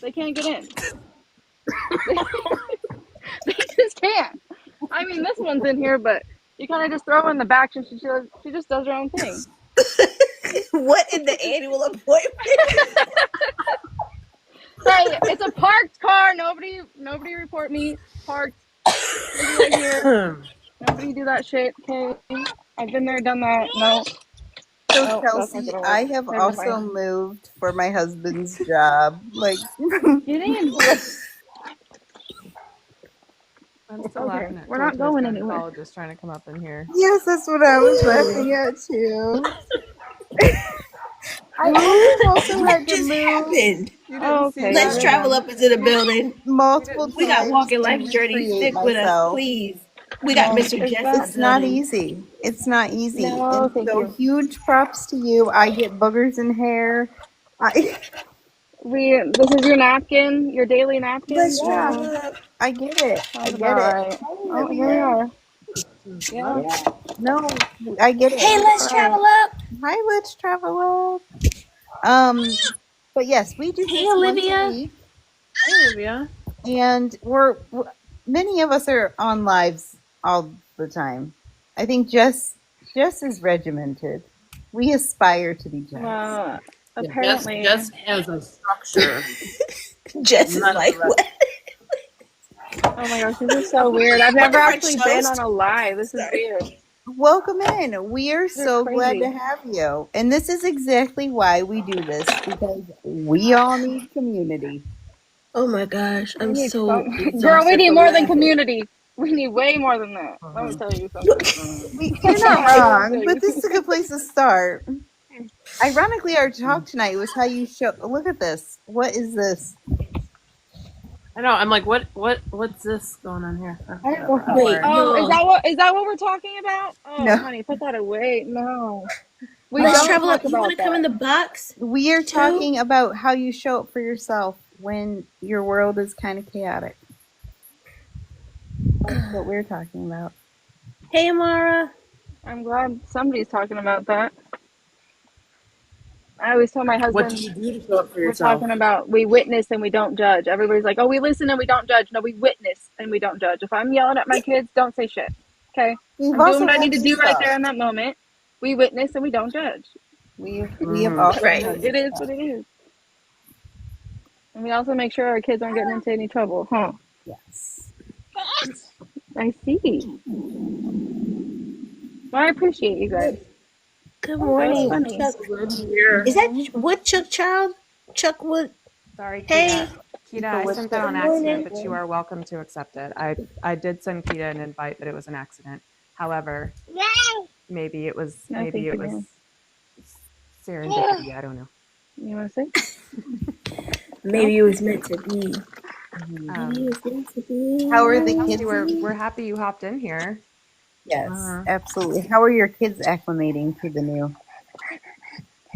they can't get in. They just can't. I mean, this one's in here, but you kind of just throw her in the back and she just does her own thing. What in the annual appointment? Hey, it's a parked car. Nobody report me. Parked. Right here. Nobody do that shit, okay? I've been there, done that. No. So Oh, that's not Chelsea, gonna work. I have Never also mind. moved for my husband's job. Like, Getting I'm still Okay, laughing at we're not Georgia's going anywhere. gynecologist trying to come up in here. yes, that's what I was laughing at too. I also had What to just move happened? You didn't Oh, see okay. Let's that? travel up into the building. multiple We got times Walking to Life Journey. recreate Stick with us, myself. please. We got No, Mr. Is Jess. that- It's not easy. It's not easy. No, And thank so you. huge props to you. I get boogers in hair. I This is your napkin, your daily napkin. Let's Yeah, travel up. I get it. I sounds get about it. right. Oh, here we are. Yeah. Yeah. No, I get it. Hey, let's travel up. Hi, let's travel up. But yes, we do Hey, this once a Olivia. week, Hey, Olivia. and we're many of us are on lives all the time. I think Jess is regimented. We aspire to be Jess. Well, Jess, apparently. Jess has a structure. Jess is None of like, the rest. what? Oh my gosh, this is so weird. I've never French actually been toast? on a live. This is Sorry. weird. Welcome in. We are so glad crazy. to have you. And this is exactly why we do this, because we all need community. Oh my gosh, I'm so Girl, we exhausted need from more than laughing. community. We need way more than that. Let me tell you something. You're not wrong, but this is a good place to start. Ironically, our talk tonight was how you show. Look at this. What is this? I know. I'm like, what's this going on here? I don't know. Wait, Oh, no. is that what we're talking about? Oh, No. honey, put that away. No, we Let's don't travel talk up. You about want to come in that. the box? We are Two? talking about how you show up for yourself when your world is kind of chaotic. That's what we're talking about. Hey, Amara. I'm glad somebody's talking about that. I always tell my What do husband you do to show up for we're yourself? talking about we witness and we don't judge. Everybody's like, oh, we listen and we don't judge. No, we witness and we don't judge. If I'm yelling at my kids, don't say shit. Okay? We've I'm also doing what I had need to this do right talk. there in that moment. We witness and we don't judge. We have also Right. had It this is talk. what it is. And we also make sure our kids aren't getting into any trouble, huh? Yes. I see. Well, I appreciate you guys. Good morning, funny. Chuck. Glad you're here. Is that Woodchuck Child? Chuck Wood? Sorry, Hey. Kita, I what's sent that on Good morning. accident, but you are welcome to accept it. I did send Kita an invite, but it was an accident. However, maybe it was No, thank you, ma'am. serendipity. I don't know. You want to say? Maybe it was meant to be. Um, Maybe it was meant to be. How are the Kelsey, kids? we're happy you hopped in here. Yes, Uh-huh. absolutely. How are your kids acclimating to the new?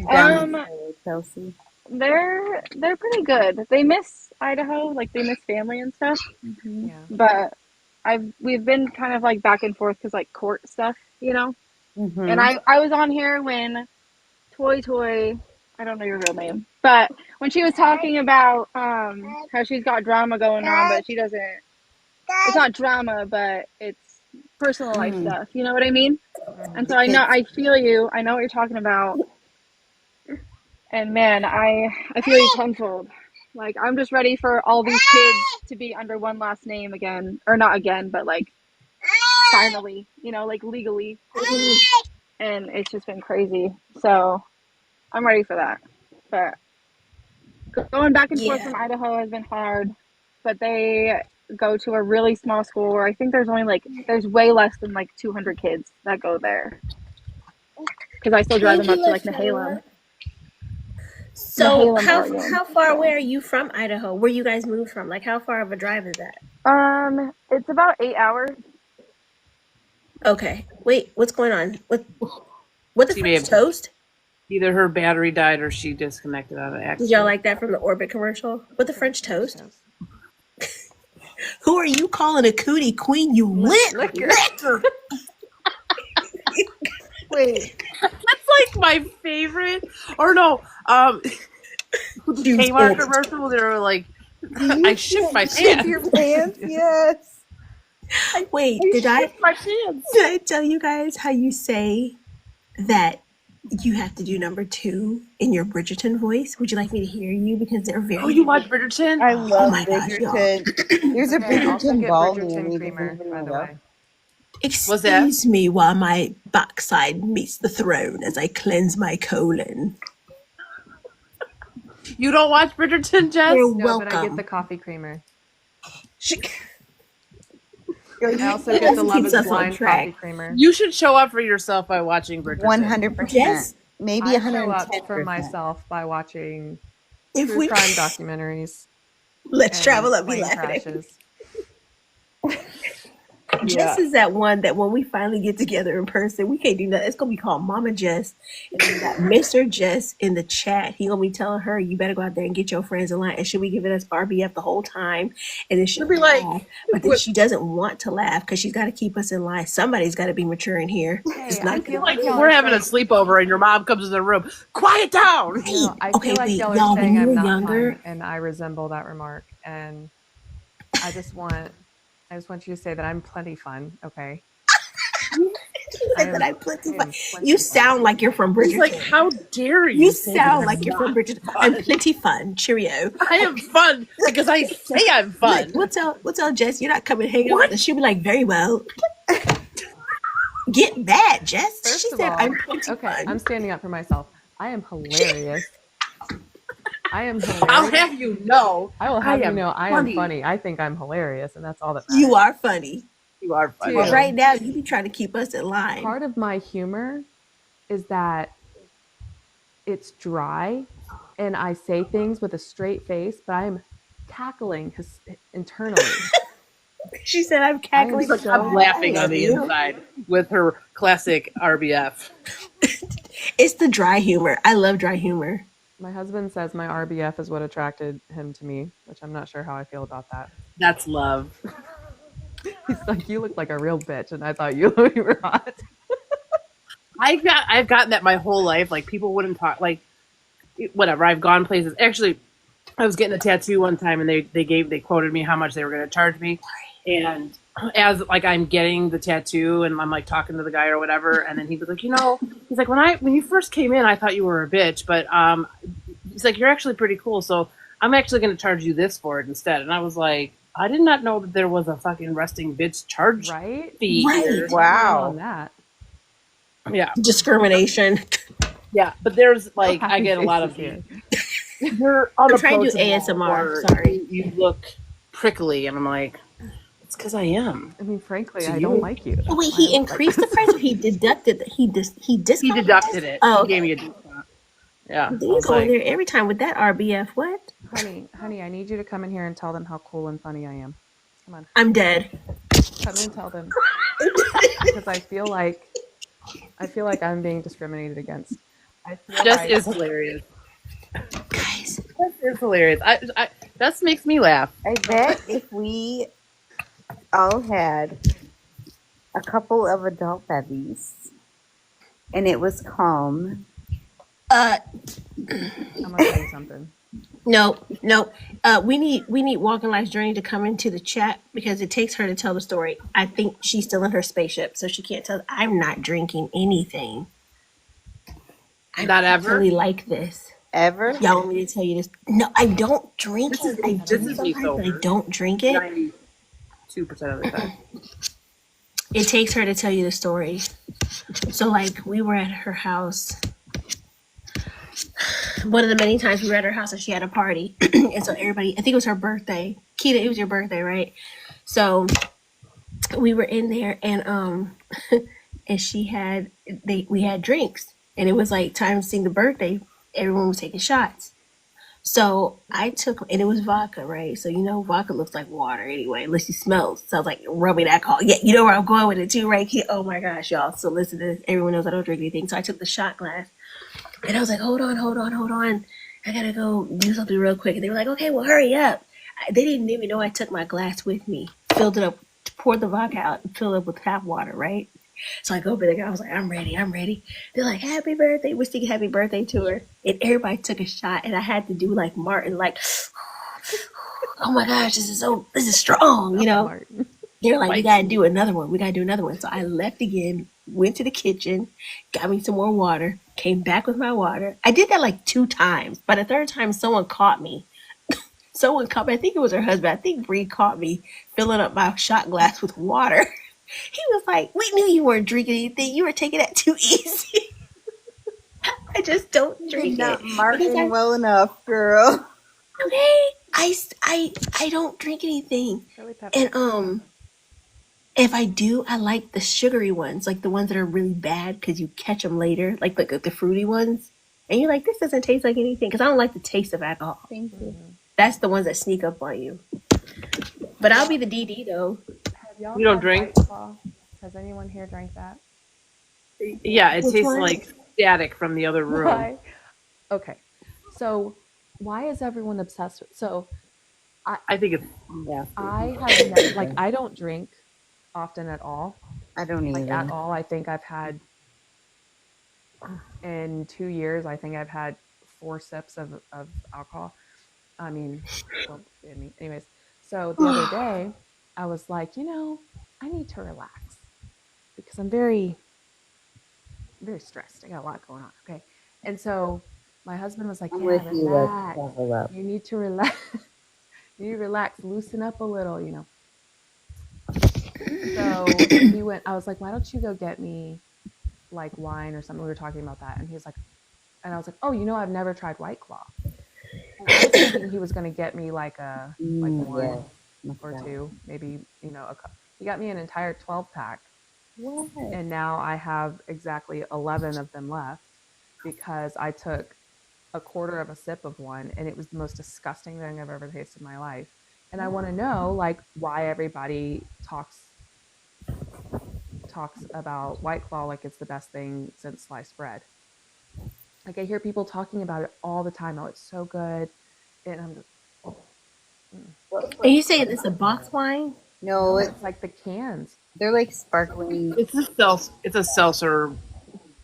Down Chelsea. They're pretty good. They miss Idaho, like they miss family and stuff. Yeah. But we've been kind of like back and forth because like court stuff, you know. Mm-hmm. And I was on here when Toy, I don't know your real name, but when she was talking about how she's got drama going on, but she doesn't. It's not drama, but it's personal life stuff. You know what I mean? And so I feel you. I know what you're talking about. And man, I feel you tenfold. Like I'm just ready for all these kids to be under one last name again, or not again, but like finally, you know, like legally. And it's just been crazy. So I'm ready for that. But going back and forth Yeah. from Idaho has been hard. But they go to a really small school where I think there's way less than like 200 kids that go there. Because I still drive them up to like Nehalem. So Nehalem, Oregon. how far away are you from Idaho? Where you guys moved from? Like how far of a drive is that? It's about 8 hours. Okay. Wait, what's going on? What the She may French have- toast? Either her battery died or she disconnected out of accident. Did y'all like that from the Orbit commercial? What the French toast? Who are you calling a cootie queen? You liquor. Wait, That's like my favorite. Or no, the Kmart commercial. They were like, I shit my shit pants. your pants? Yes. Wait, did I My pants. tell you guys how you say that you have to do number 2 in your Bridgerton voice? Would you like me to hear you? Because they're very. Oh, you watch Bridgerton? I love my gosh, Bridgerton. There's a Okay, also Bridgerton get ball Bridgerton near creamer, by the way. What's that? Excuse me while my backside meets the throne as I cleanse my colon. You don't watch Bridgerton, Jess? You're No, but I get welcome. the coffee creamer. You I also get the Love keeps is us on Blind track. coffee creamer. You should show up for yourself by watching Bridgerton. 100%. Yes. Maybe I show up 110%. for myself by watching If true we crime documentaries. let's and travel up, be plane laughing at. crashes. Jess is that one that when we finally get together in person, we can't do that. It's gonna be called Mama Jess. And then we got Mr. Jess in the chat. He gonna be telling her, you better go out there and get your friends in line. And she'll be giving us RBF the whole time. And then she'll be like, laugh. But then she doesn't want to laugh because she's gotta keep us in line. Somebody's gotta be mature in here. It's I not feel like y'all we're are having a saying- sleepover and your mom comes in the room. Quiet down. I Okay, feel like wait, y'all y'all, are when saying you I'm were not younger- fun, and I resemble that remark. And I just want you to say that I'm plenty fun. Okay. said that I'm plenty I fun. am plenty You fun. sound like you're from He's Bridgerton. like, how dare you? You say that sound I'm like you're from not Bridgerton. fun? I'm plenty fun. Cheerio. I am fun because I say I'm fun. Look, we'll tell Jess you're not coming hang out with us. She'll be like, very well. Get mad, Jess. First She of said all, I'm plenty okay, fun. I'm standing up for myself. I am hilarious. I am hilarious. I'll have you know. I will have you am know I am funny. I think I'm hilarious, and that's all that matters. You are funny. You are funny. Two. But right now, you be trying to keep us in line. Part of my humor is that it's dry, and I say things with a straight face, but I'm cackling internally. She said I'm cackling. so- I'm laughing I on love the you. inside with her classic RBF. It's the dry humor. I love dry humor. My husband says my RBF is what attracted him to me, which I'm not sure how I feel about that. That's love. He's like, you look like a real bitch, and I thought you were hot. I've gotten that my whole life. Like people wouldn't talk. Like whatever. I've gone places. Actually, I was getting a tattoo one time, and they quoted me how much they were going to charge me, and as like I'm getting the tattoo, and I'm like talking to the guy or whatever, and then he was like, he's like, when you first came in, I thought you were a bitch, but he's like, you're actually pretty cool, so I'm actually going to charge you this for it instead. And I was like, I did not know that there was a fucking resting bitch charge Right? fee Right. here. Wow. On that. Yeah, Discrimination. yeah, but there's like Happy I get a lot of faces you're I'm trying to do unapproachable, ASMR, or sorry. you look prickly, and I'm like, it's because I am. I mean, frankly, To I you. don't like you. Oh, wait, That's he why I was increased the price or he deducted he He discounted? deducted it. Oh, He gave me a discount. Yeah, I You was go in like, there every time with that RBF. What? honey, I need you to come in here and tell them how cool and funny I am. Come on, I'm dead. come in and tell them. Because I feel like I'm being discriminated against. I feel Jess like is hilarious. Guys, Jess is hilarious. Jess makes me laugh. I bet if we all had a couple of adult bevies and it was calm, uh, I'm gonna tell you something. no. We need Walking Life's Journey to come into the chat because it takes her to tell the story. I think she's still in her spaceship, so she can't tell. I'm not drinking anything. I'm Not ever? really like this. ever. Y'all want me to tell you this? No, I don't drink it. I this do is me sometimes, but I sober. don't drink it. 92% of the time. It takes her to tell you the story. So, like, we were at her house. One of the many times we were at her house and she had a party. And so everybody, I think it was her birthday. Keita, it was your birthday, right? So we were in there and and we had drinks. And it was like time to sing the birthday. Everyone was taking shots. So I took, and it was vodka, right? So vodka looks like water anyway, unless you smell. So I was like, rubbing alcohol. Yeah, you know where I'm going with it too, right? Oh my gosh, y'all. So listen to this. Everyone knows I don't drink anything. So I took the shot glass, and I was like, hold on. I gotta go do something real quick. And they were like, okay, well, hurry up. They didn't even know I took my glass with me, filled it up, poured the vodka out, and filled it up with tap water, right? So I go over there, I was like, I'm ready. They're like, happy birthday. We're singing happy birthday to her. And everybody took a shot, and I had to do like Martin, like, oh my gosh, this is strong, Martin. They're like, we gotta do another one. So I left again, went to the kitchen, got me some more water, came back with my water. I did that like 2 times. By the 3rd time, someone caught me. I think it was her husband. I think Bree caught me filling up my shot glass with water. He was like, we knew you weren't drinking anything. You were taking that too easy. I just don't drink Not it. marketing Because well enough, girl. I don't drink anything. Chili pepper. And if I do, I like the sugary ones, like the ones that are really bad because you catch them later, like the fruity ones. And you're like, this doesn't taste like anything because I don't like the taste of alcohol. Thank you. That's the ones that sneak up on you. But I'll be the DD though. Y'all You don't had drink? White Claw? Has anyone here drank that? Yeah, it Which tastes one? like static from the other room. Why? Okay. So why is everyone obsessed with I think it's I have like I don't drink often at all. I don't Like at either. all. I think I've had in 2 years, I think I've had 4 sips of alcohol. I mean, well, anyways. So the other day, I was like, I need to relax because I'm very stressed. I got a lot going on. Okay. And so my husband was like, I'm yeah, with you. Let's relax. level up. You need to relax. You need to relax, loosen up a little. So I was like, why don't you go get me like wine or something? We were talking about that. And he was like, and I was like, oh, I've never tried White Claw. And I was thinking he was going to get me like one Yeah. or two, maybe, he got me an entire 12 pack. What? And now I have exactly 11 of them left because I took a quarter of a sip of one and it was the most disgusting thing I've ever tasted in my life. And I want to know like why everybody talks about White Claw like it's the best thing since sliced bread. Like I hear people talking about it all the time. Oh, it's so good. And I'm just, And you say it's a box wine? No, it's like the cans. they're like sparkling. It's a seltzer,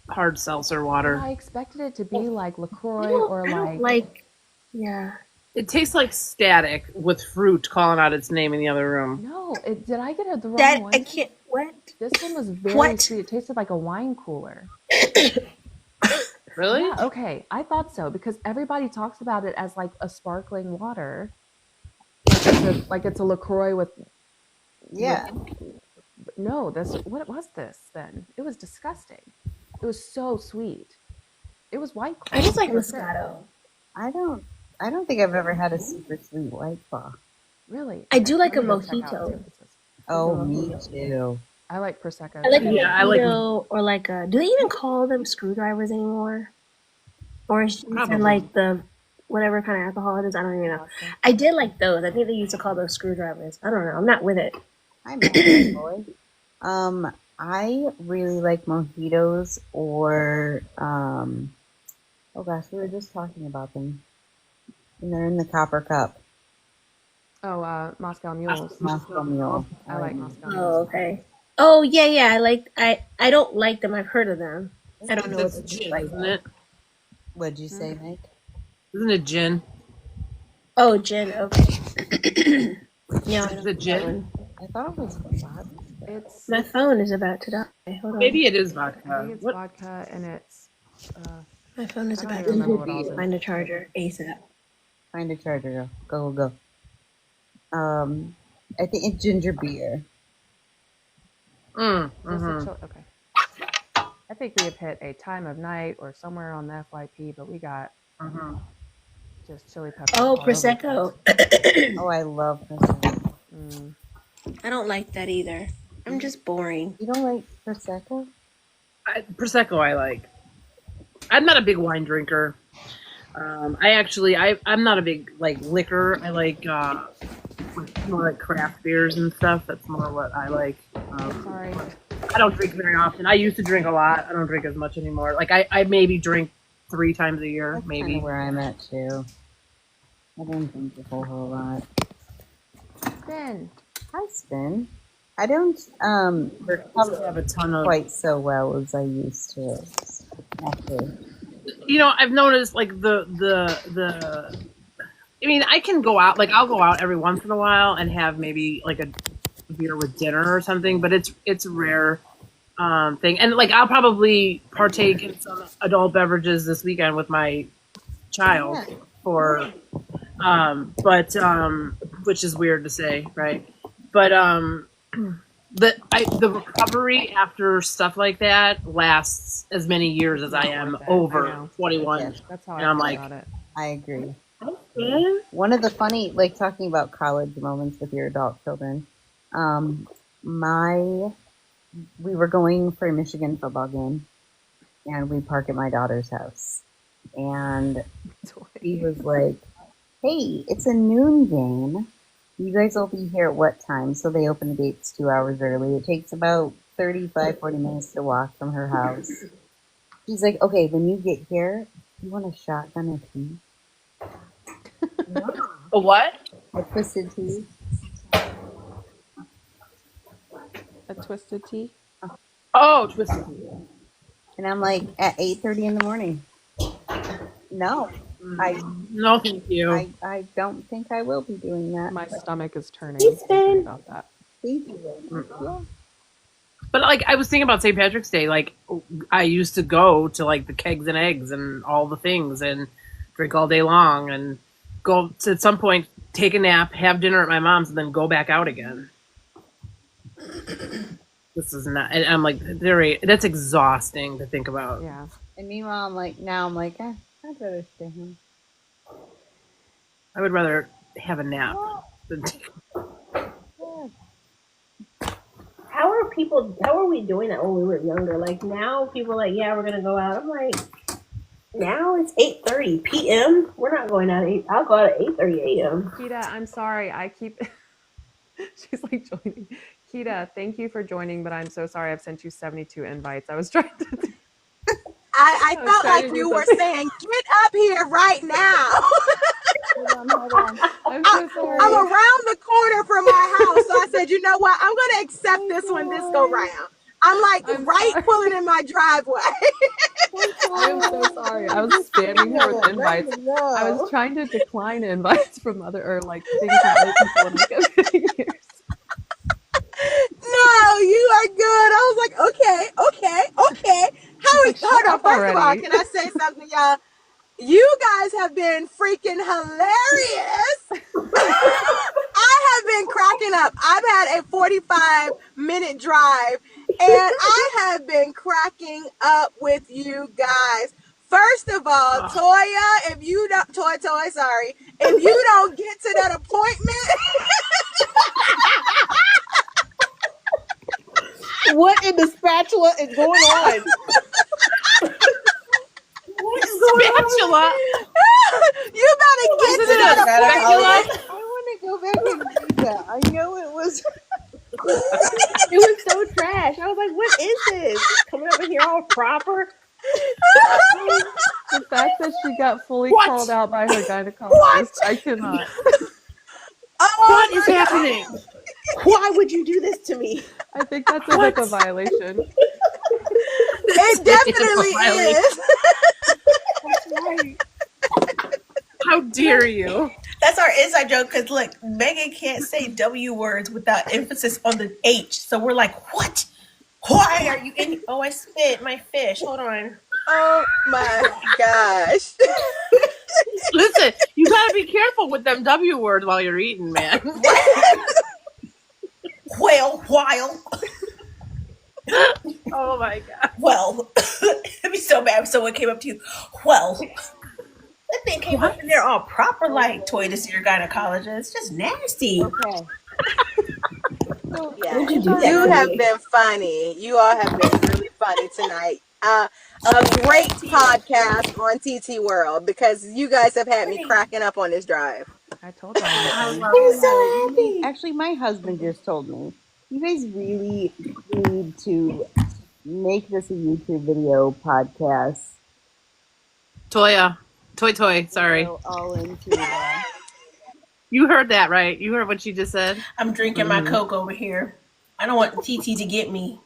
hard seltzer water. I expected it to be like LaCroix I don't like. Yeah. It tastes like static with fruit calling out its name in the other room. No, did I get the wrong That one? I can't. What? This one was very What? sweet. It tasted like a wine cooler. Really? Yeah, okay. I thought so because everybody talks about it as like a sparkling water. Like it's a LaCroix with Yeah. no, what was this then? It was disgusting. It was so sweet. It was White Claw. I just like That's it. Moscato. I don't think I've ever had a super sweet White Claw. Really? I do like I'm a gonna check out mojito. and see what this is. Oh, me too. I like Prosecco. I like too. a I like- mojito or like a. Do they even call them screwdrivers anymore? Or is Probably. it like the whatever kind of alcohol it is? I don't even know. I did like those. I think they used to call those screwdrivers. I don't know. I'm not with it. I'm a boy. I really like mojitos or oh gosh, we were just talking about them. And they're in the copper cup. Oh, Moscow Mules. Moscow Mule. I like Moscow Oh, Mules. okay. Oh yeah, yeah. I don't like them. I've heard of them. I don't know what That's they taste gin, like. isn't it? What'd you say, Mike? Isn't it gin? Oh, gin. Okay. Yeah, I Is it gin? I thought it was vodka. It's my phone is about to die. Hold on. Maybe it is I vodka. think it's What? vodka and it's My phone is I don't about even to remember what else it is. find a charger ASAP. Find a charger. Go. I think it's ginger beer. just a Mhm. chill. Okay. I think we have hit a time of night or somewhere on the FYP, but we got Mhm. just chili peppers. Oh, all over the prosecco. place. Oh, I love prosecco. Mm. I don't like that either. I'm just boring. You don't like prosecco? Prosecco, I like. I'm not a big wine drinker. I'm not a big like liquor. I like more like craft beers and stuff. That's more what I like. Sorry. I don't drink very often. I used to drink a lot. I don't drink as much anymore. Like I maybe drink 3 times a year, That's maybe. kind of where I'm at too. I don't drink a whole lot. Ben. Hi, Spin. I don't I recover have a ton of. quite so well as I used to. After. I've noticed like the. I mean, I can go out. Like I'll go out every once in a while and have maybe like a beer with dinner or something, but it's a rare thing. And like I'll probably partake in some adult beverages this weekend with my child Yeah. for, which is weird to say, right? But the recovery after stuff like that lasts as many years as I am Worth it. I over know. 21. Yes. That's how And I I'm feel like- about it. I agree. Okay. One of the funny, like talking about college moments with your adult children. We were going for a Michigan football game, and we park at my daughter's house, and he was like, "Hey, it's a noon game. You guys will be here at what time? So they open the gates 2 hours early. It takes about 35, 40 minutes to walk from her house. She's like, okay, when you get here, you want a shotgun a tea? A what? A twisted tea? A twisted tea. Oh, twisted. And I'm like, at 8:30 in the morning. No, No, thank you. I don't think I will be doing that. My stomach is turning It's thinking fine. about that. Thank you. Yeah. But like, I was thinking about St. Patrick's Day. Like, I used to go to like the Kegs and Eggs and all the things and drink all day long and go to, at some point, take a nap, have dinner at my mom's, and then go back out again. This is not. And I'm like, that's exhausting to think about. Yeah. And meanwhile, I'm like, I'd rather stay home. I would rather have a nap than. How are we doing that when we were younger? Like now people are like, yeah, we're gonna go out. I'm like, now it's 8:30 p.m. We're not going out at 8. I'll go out at 8:30 a.m. Kita, I'm sorry. I keep. She's like joining. Kita, thank you for joining, but I'm so sorry. I've sent you 72 invites. I was trying to. I was felt trying like to you do were something. saying, get up here right now. Hold on. I'm so sorry. I'm around the corner from our house. So I said, you know what? I'm going to accept this one this go round. I'm like I'm right sorry. pulling in my driveway. I'm so sorry. I was spamming her with invites. I was trying to decline invites from other or like things from other people, and I kept getting yours. No, you are good. I was like, okay. Like, shut Hold on. up First of all, already. can I say something, y'all? You guys have been freaking hilarious. I have been cracking up. I've had a 45-minute drive, and I have been cracking up with you guys. First of all, Toya, if you don't, sorry, if you don't get to that appointment, What in the spatula is going on? Spatula. you better get to Isn't it a that appointment. spatula? I want to go back and read that. I know it was. It was so trash. I was like, what is this? Coming up in here all proper. The fact that she got fully What? called out by her gynecologist, I cannot. Oh, What is happening? Why would you do this to me? I think that's a HIPAA violation. it definitely is. How dare you? That's our inside joke because look, Megan can't say W words without emphasis on the H. So we're like, what? Why are you in? Oh, I spit my fish. Hold on. Oh my gosh. Listen, you gotta be careful with them W words while you're eating, man. Well, while. Oh my god. Well, it'd be so bad if someone came up to you. Well, that thing came up in there all proper like toy to see your gynecologist. It's just nasty. Okay. Yeah. What'd you do that You to have me? been funny. You all have been really funny tonight. A great podcast on TT World because you guys have had me cracking up on this drive. I told you. I'm so happy. Actually, my husband just told me, you guys really need to make this a YouTube video podcast. Toya. Toy. Sorry. Go all into that. You heard that, right? You heard what she just said? drinking my Coke over here. I don't want TT to get me.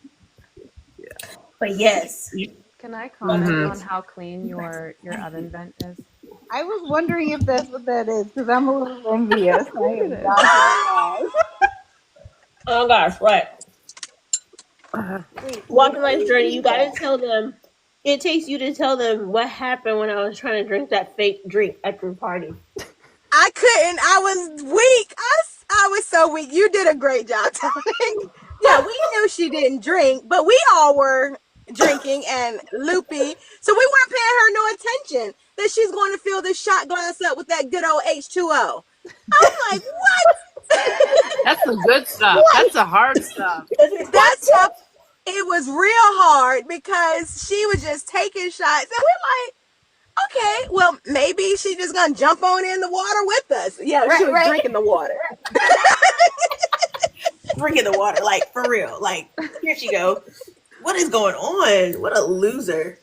But yes. Can I comment Mhm. on how clean your oven vent is? I was wondering if that's what that is because I'm a little envious. I am It is. not gonna lie. Oh gosh, right. Walking Life's Journey, you gotta tell them. It takes you to tell them what happened when I was trying to drink that fake drink at your party. I couldn't. I was weak. I was so weak. You did a great job, Tony. Yeah, we knew she didn't drink, but we all were drinking and loopy. So we weren't paying her no attention that she's going to fill this shot glass up with that good old H2O. I'm like, what? That's the good stuff. That's the hard stuff. That's how it was real hard because she was just taking shots. And we're like, Okay, well, maybe she's just gonna jump on in the water with us. Yeah, she was Right. drinking the water. Drinking the water, like for real. Like here she go. What is going on? What a loser.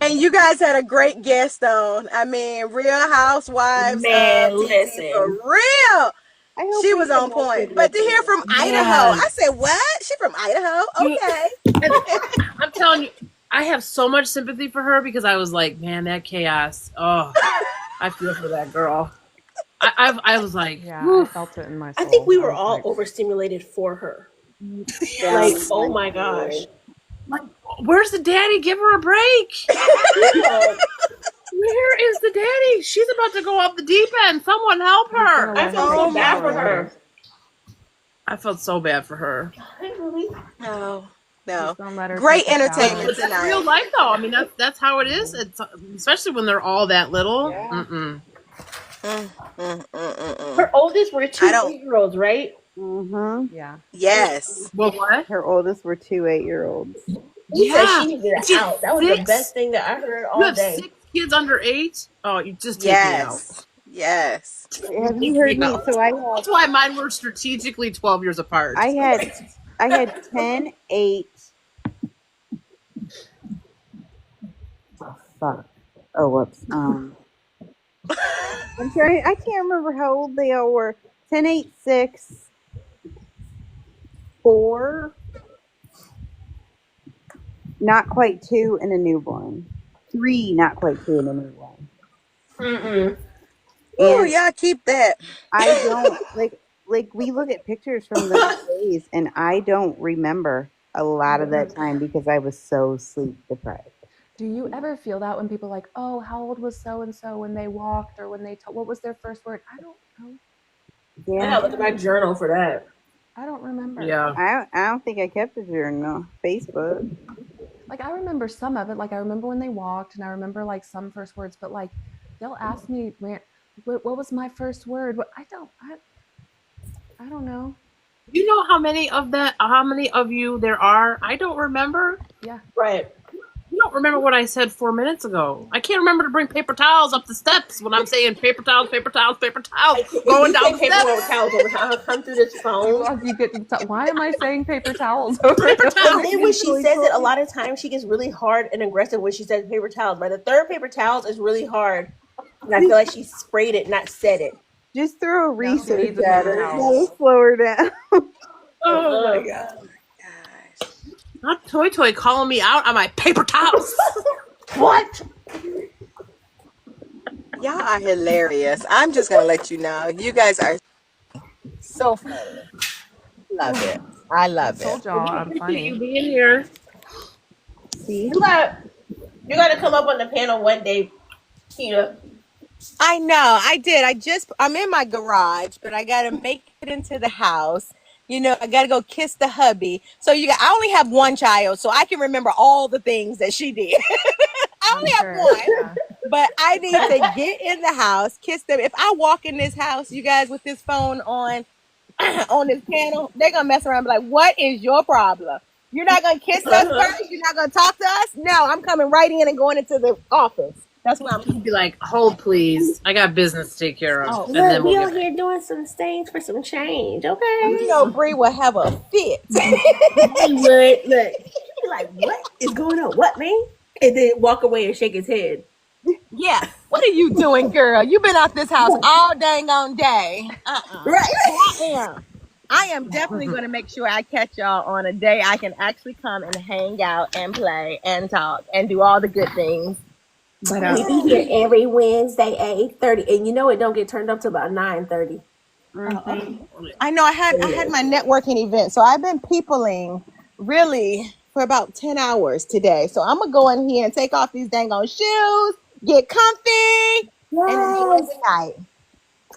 And you guys had a great guest on. I mean, Real Housewives. Man, of DC, listen. for real. I hope She we was on connected point. with But to you. hear from Idaho, Yes. I said, what? She from Idaho? Okay. I'm telling you, I have so much sympathy for her because I was like, man, that chaos. Oh, I feel for that girl. I was like, Yeah, I whew. felt it in my I soul. think we were was all like, overstimulated for her. Yeah. Like, oh my gosh. Where's the daddy? Give her a break. Where is the daddy? She's about to go off the deep end. Someone help her. I felt so bad for her. I felt so bad for her. No. Just don't let her Great take a shower. entertainment It's tonight. real life, though. I mean, that's how it is. It's especially when they're all that little. Yeah. Mm-mm. Her oldest were two I don't- 8-year-olds, right? Mm-hmm. Yeah. Yes. Well, what? Her oldest were 2 8-year-olds. He said Yeah. she needed She out. That was the six? best thing that I heard You all have day. 6 kids under 8? Oh, you just take me out. Yes. Yes. Have you heard me? So I had That's why mine were strategically 12 years apart. I had 10, 8. Oh, fuck. Oh, whoops. I'm trying. I can't remember how old they all were. 10, 8, 6, 4, not quite 2, and a newborn. 3, not quite 2, and a newborn. Mm-mm. Oh, And y'all keep that. I don't like we look at pictures from those days, and I don't remember a lot of that time because I was so sleep deprived. Do you ever feel that when people are like, oh, how old was so and so when they walked or when they what was their first word? I don't know. I Yeah, gotta look at my journal for that. I don't remember. Yeah. I don't think I kept a journal. Facebook. Like I remember some of it. Like I remember when they walked, and I remember like some first words. But like they'll ask me, what was my first word? But I don't know. You know how many of you there are? I don't remember. Yeah. Right. You don't remember what I said 4 minutes ago. I can't remember to bring paper towels up the steps when I'm saying paper towls, paper towels, paper towels. Going down the paper steps. roll towels over time. I'll come through this phone. You get. Why am I saying paper towels? Paper And towels. then when she says it, a lot of times she gets really hard and aggressive when she says paper towels. By the third paper towels is really hard. And I feel like she sprayed it, not said it. Just throw a No, she research needs a at paper her. towel. That'll slow her down. Oh my god. Not Toy Toy calling me out on my paper towels. What? Y'all are hilarious. I'm just gonna let you know. You guys are so funny. Love it. I love Told it. y'all I'm Appreciate you funny. being here. See? You gotta come up on the panel one day, Tina. I know. I did. I'm in my garage, but I gotta make it into the house. You know, I gotta go kiss the hubby. So I only have one child, so I can remember all the things that she did. I only have one. Yeah. But I need to get in the house, kiss them. If I walk in this house, you guys, with this phone on on this panel, they're gonna mess around and be like, what is your problem? You're not gonna kiss us first? You're not gonna talk to us? No, I'm coming right in and going into the office. That's what I'm You'd be like, hold please. I got business to take care of. Oh, and then look, we we'll out get here doing some things for some change, okay? You know, Bree will have a fit. He would. Look, he'd be like, what is going on? What, man? And then walk away and shake his head. Yeah. What are you doing, girl? You've been out this house all dang on day. Right. I am definitely going to make sure I catch y'all on a day I can actually come and hang out and play and talk and do all the good things. But We be here every Wednesday at 8:30, and you know it don't get turned up to about 9:30. I know I had my networking event, so I've been peopling really for about 10 hours today. So I'm gonna go in here and take off these dang on shoes, get comfy, and enjoy the night.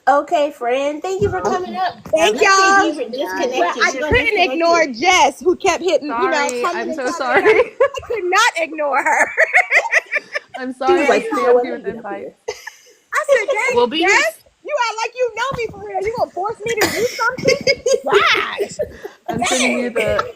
Okay, friend. Thank you for coming up. Thank Let's see y'all. if you were disconnected. Well, I You're couldn't disconnected. ignore Jess, who kept hitting, Sorry, coming I'm and so coming sorry. down. I could not ignore her. I'm She sorry. was I like, "Tina, spammed what you are with you up invites. here?" I said, dang, We'll be here. Jess, you act like you know me for real. You gonna force me to do something? Gosh. I'm sending you the.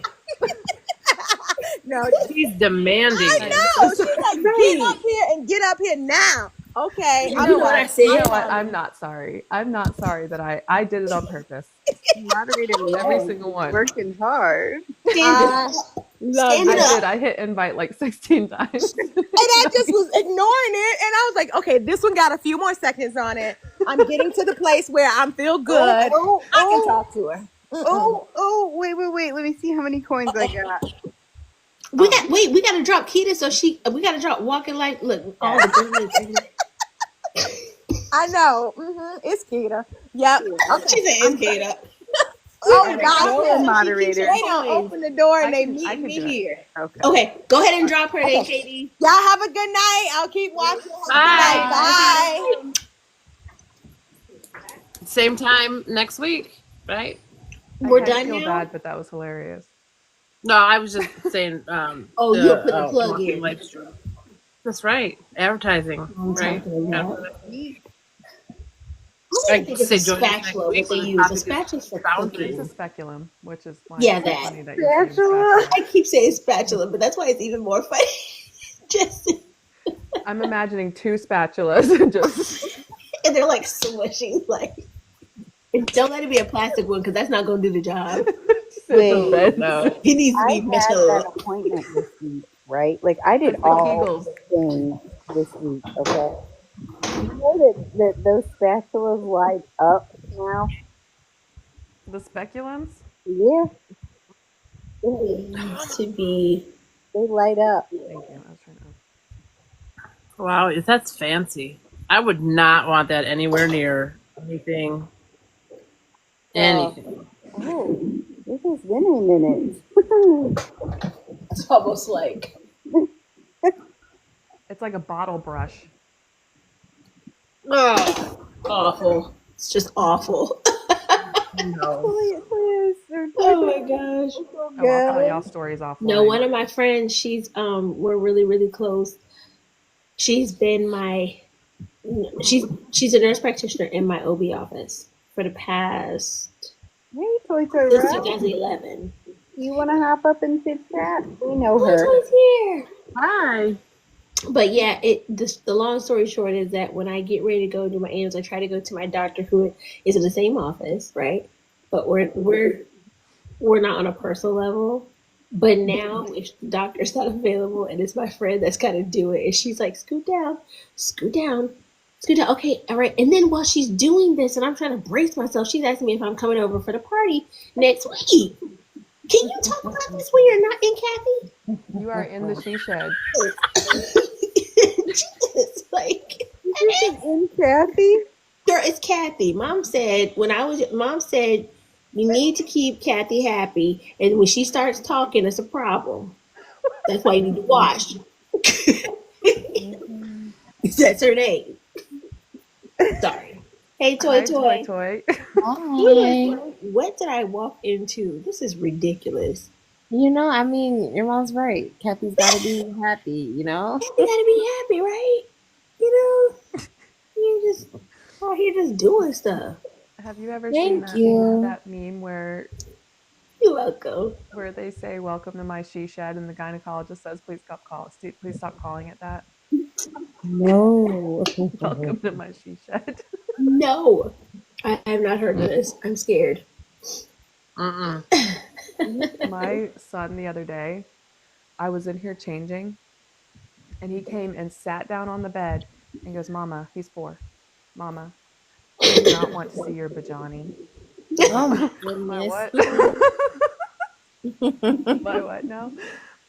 No, She's demanding I it. know. She's like, get up here and get up here now. Okay. You I'm know what sorry. I said? You know what? I'm not sorry. I'm not sorry that I did it on purpose. Moderator was Every single one. working hard. I love Stand it. it I up. did. I hit invite like 16 times. And I just was ignoring it. And I was like, okay, this one got a few more seconds on it. I'm getting to the place where I feel good. Oh, I can oh, talk to her. wait. Let me see how many coins I got. We gotta drop Keita so we gotta drop walking like look all the business. I know. It's Keita. Yep. Okay. She said it's Kata. Oh, Go God. ahead, moderator. They don't open the door and I they can meet me do it. here. Okay. Okay, go ahead and drop her then, Katie. Y'all have a good night. I'll keep watching. Bye. Bye. Same time next week, right? We're I kinda done feel now? bad, but that was hilarious. No, I was just saying. Oh, you'll put the plug walking in. live stream. That's right. Advertising, I'm right? talking about. I I think it's say a join us next spatula week what they when the use. A topic is spatula's for boundaries. It's a cooking. speculum, which is why Yeah, it's so that. funny that you're saying Spatula. spatula. I keep saying spatula, but that's why it's even more funny. Just I'm imagining two spatulas and just and they're like swishing, like And don't let it be a plastic one because that's not gonna do the job. Wait, no, it needs to I be had metal. that appointment this week, right? Like I did like the all Kegels. the things this week. Okay. You know that those spatulas light up now. The speculums? Yeah, It needs to be. they light up. Thank you. I was trying to. Wow, that's fancy. I would not want that anywhere near anything. Anything. Oh, this has been a minute. It's almost like It's like a bottle brush. oh, awful. It's just awful. No. Please, Oh my gosh. Oh, I'll tell y'all stories offline. No, one of my friends, we're really, really close. She's been she's a nurse practitioner in my OB office for the past Hey, Toy since Rat, 2011. you want to hop up and chit chat? We know Oh, her. Toy's here. Hi. But yeah, the long story short is that when I get ready to go do my annuals, I try to go to my doctor who is in the same office, right? But we're not on a personal level. But now if the doctor's not available and it's my friend that's gotta do it, and she's like, scoot down, scoot down, scoot down. Okay, all right. And then while she's doing this and I'm trying to brace myself, she's asking me if I'm coming over for the party next week. Can you talk about this when you're not in, Kathy? You are in the she shed. Jesus, like And Kathy? girl, it's Kathy. Mom said you need to keep Kathy happy, and when she starts talking, it's a problem. That's why you need to watch. That's her name. Sorry. Hey, Hi, Toy. toy. What did I walk into? This is ridiculous. You know, I mean, your mom's right. Kathy's got to be happy, you know? Kathy gotta be happy, right? You know, you just out here just doing stuff. Have you ever seen Thank you. that meme where You're welcome. they say "Welcome to my she shed" and the gynecologist says, "Please stop calling it that." No. Welcome to my she shed. No, I have not heard of this. I'm scared. Mm-mm. My son the other day, I was in here changing, and he came and sat down on the bed and goes, "Mama," he's 4. "Mama, I do not want to see your bajani." Oh my My goodness. what? My what now?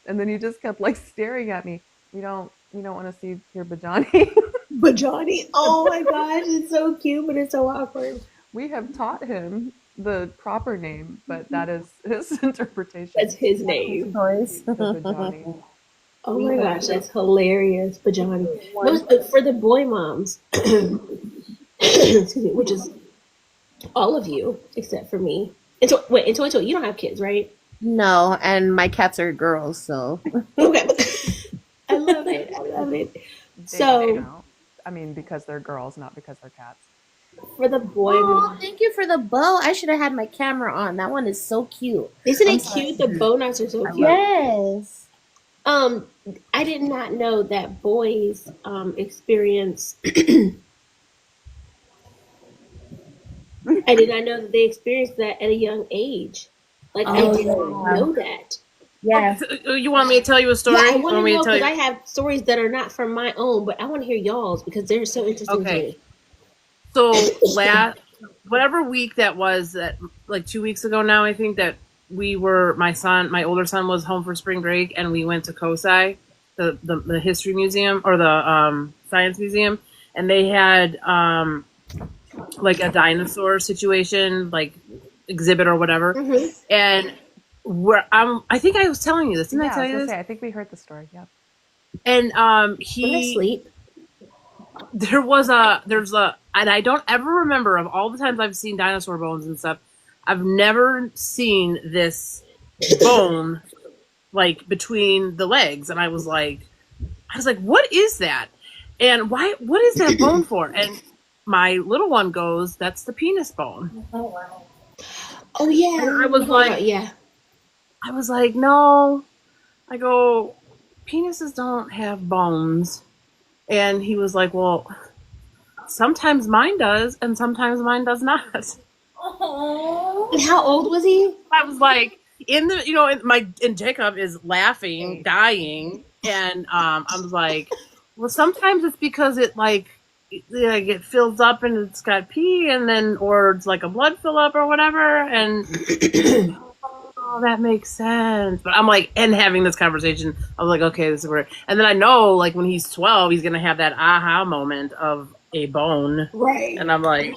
And then he just kept like staring at me. We don't want to see your bajani. But Johnny, oh my gosh, it's so cute, but it's so awkward. We have taught him the proper name, but that is his interpretation. That's his name. Choice. The vagani. Oh my gosh, that's hilarious. But Johnny, no, for the boy moms, excuse me, which is all of you except for me. And so, wait, and Toy, you don't have kids, right? No, and my cats are girls, so. Okay. I love it. I love it. They So, don't. I mean, because they're girls, not because they're cats. for the boy Oh, moms, thank you for the bow. I should have had my camera on. That one is so cute. isn't I'm it sorry. cute? The bow knots are so cute. Yes. Um, I did not know that boys experience. I did not know that they experienced that at a young age. Like I Oh did not yeah. know that. Yeah. You want me to tell you a story? Yeah, I You want to want me to know tell because you? I have stories that are not from my own, but I want to hear y'all's because they're so interesting to Okay. me. So whatever week that was, that like 2 weeks ago now, I think that my older son was home for spring break, and we went to COSI, the history museum or the science museum, and they had like a dinosaur situation, like exhibit or whatever, Mm-hmm. and I think I was telling you this, didn't I Yeah, I tell was you gonna this? say I think we heard the story. Yep. And When I he sleep. there's a, and I don't ever remember, of all the times I've seen dinosaur bones and stuff, I've never seen this bone like between the legs, and I was like, what is that? And what is that bone for? And my little one goes, that's the penis bone. Oh yeah, And I remember talking about yeah. I was like, no. I go, penises don't have bones. And he was like, well, sometimes mine does, and sometimes mine does not. And how old was he? I was like, and Jacob is laughing, dying, and I was like, well, sometimes it's because it fills up and it's got pee, and then or it's like a blood fill up or whatever, and oh, that makes sense. But I'm like, and having this conversation, I was like, okay, this is weird. And then I know, like, when he's 12, he's gonna have that aha moment of a bone, Right. and I'm like,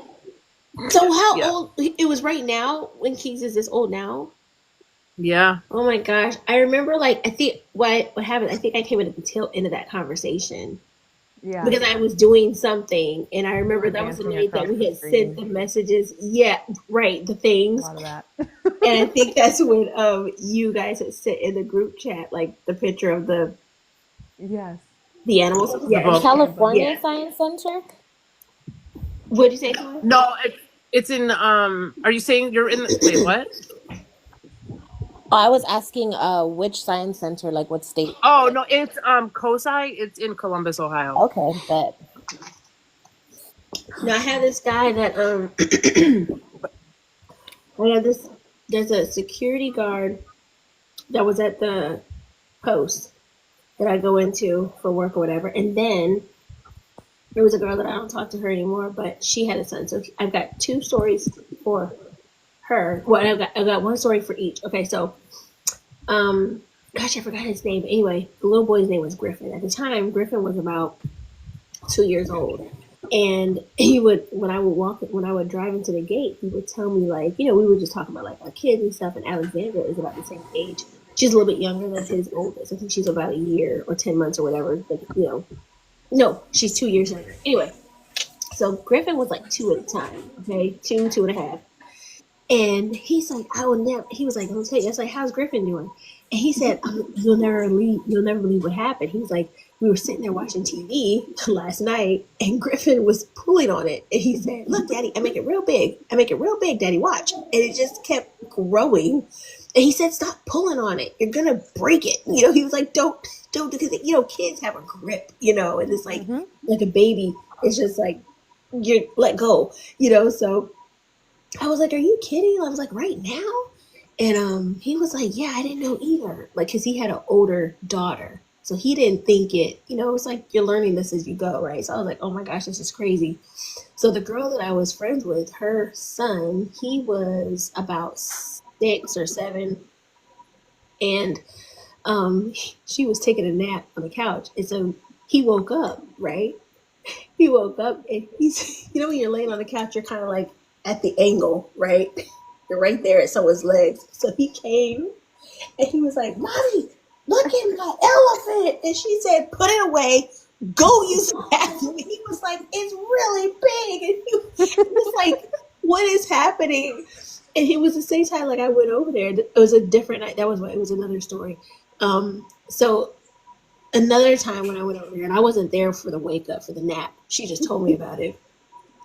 So how yeah. old? It was right now when Keys is this old now. Yeah. Oh my gosh, I remember. Like I think what happened. I think I came in at the tail end of that conversation. Yeah. Because I was doing something, and I remember that was the Dancing night that across we the had sent screen. the messages. Yeah, right, the things. A lot of that. And I think that's when you guys had sent in the group chat like the picture of the Yes. animals. Yeah, book. California Yeah. Science Center? What'd you say, Tyler? No, it's in. Are you saying you're in? Wait, what? Oh, I was asking which science center, like what state? Oh no, it's COSI. It's in Columbus, Ohio. Okay, bet. No, I had this guy that I had this. There's a security guard that was at the post that I go into for work or whatever, and then there was a girl that I don't talk to her anymore, but she had a son. So I've got two stories for her. Well, I've got one story for each. Okay, so gosh, I forgot his name. But anyway, the little boy's name was Griffin. At the time, Griffin was about 2 years old. And he would, when I would drive into the gate, he would tell me, like, we were just talking about like our kids and stuff. And Alexandra is about the same age. She's a little bit younger than his oldest. I think she's about a year or 10 months or whatever. But, no, she's 2 years younger. Anyway, so Griffin was like 2 at the time. Okay, 2.5. And he's like, he was like, I'm gonna tell you. I was like, how's Griffin doing? And he said, you'll never believe what happened. He was like, we were sitting there watching TV last night, and Griffin was pulling on it. And he said, look, Daddy, I make it real big. Daddy, watch. And it just kept growing. And he said, stop pulling on it. You're going to break it. He was like, don't, because, kids have a grip, and it's like, like a baby. It's just like, you let go, so I was like, are you kidding? I was like, right now? And he was like, yeah, I didn't know either. Like, because he had an older daughter. So he didn't think it, it's like you're learning this as you go, right? So I was like, oh my gosh, this is crazy. So the girl that I was friends with, her son, he was about 6 or 7. And she was taking a nap on the couch. And so he woke up, right? He woke up and he's, when you're laying on the couch, you're kind of like at the angle, right? You're right there at someone's legs. So he came and he was like, Mommy, look at my elephant. And she said, put it away. Go use the bathroom. And he was like, it's really big. And he was like, what is happening? And it was the same time, like I went over there. It was a different night. It was another story. So another time when I went over there, and I wasn't there for the wake up, for the nap. She just told me about it.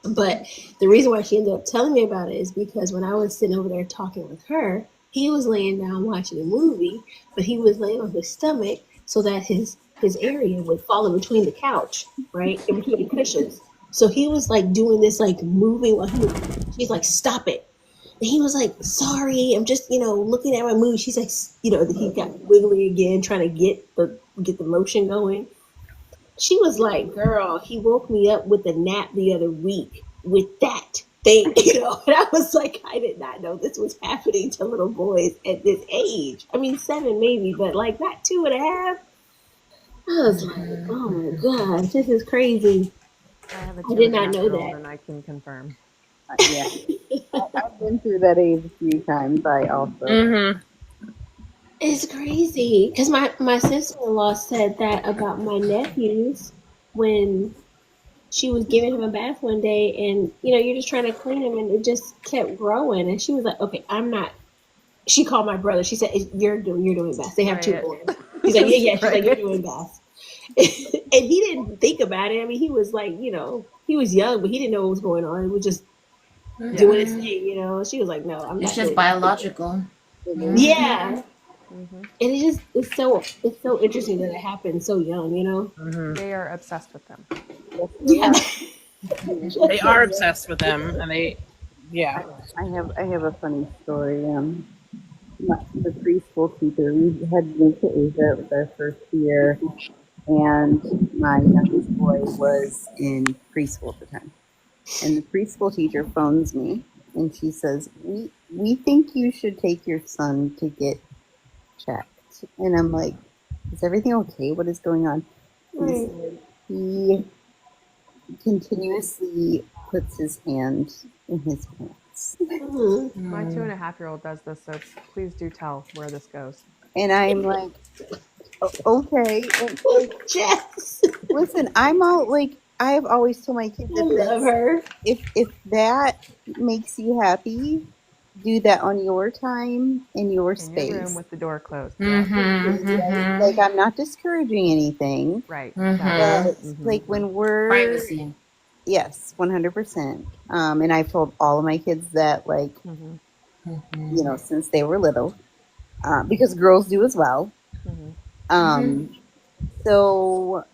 But the reason why she ended up telling me about it is because when I was sitting over there talking with her, he was laying down watching a movie, but he was laying on his stomach. so that his area would fall in between the couch, right, in between the cushions. So he was like doing this, like moving while she's like, stop it. And he was like, sorry, I'm just, looking at my movie. She's like, he got wiggly again, trying to get the motion going. She was like, girl, he woke me up with a nap the other week with that thing, And I was like, I did not know this was happening to little boys at this age. I mean, 7 maybe, but like not 2.5. I was like, oh my gosh, this is crazy. I have a I did not know 2.5-year-old that. and I can confirm. Yeah. I've been through that age a few times. I also. Mm-hmm. It's crazy because my sister-in-law said that about my nephews when she was giving him a bath one day, and you're just trying to clean him, and it just kept growing. And she was like, "Okay, I'm not." She called my brother. She said, "You're doing baths." They have 2 Right. boys. He's like, "Yeah." She's like, Right. "You're doing baths," and he didn't think about it. I mean, he was like, he was young, but he didn't know what was going on. He was just doing his thing, She was like, "No, I'm It's not." just doing biological. Yeah. Mhm. And it's so interesting that it happened so young, They are obsessed with them. Yeah. They are obsessed with them, and yeah. I have a funny story. The preschool teacher, we had moved to Asia. It was our first year, and my youngest boy was in preschool at the time. And the preschool teacher phones me, and she says, "We think you should take your son to get checked." And I'm like, "Is everything okay? What is going on?" Right. He continuously puts his hand in his pants. My 2.5-year-old does this, so please do tell where this goes. And I'm like, okay. And, like, Jess. listen, I'm all like, I've always told my kids, I love her. if that makes you happy, do that on your time in your In space. your room with the door closed. Mm-hmm. Like, I'm not discouraging anything. Right. But like when we're Privacy. yes, 100%. And I've told all of my kids that, like, since they were little, because girls do as well. So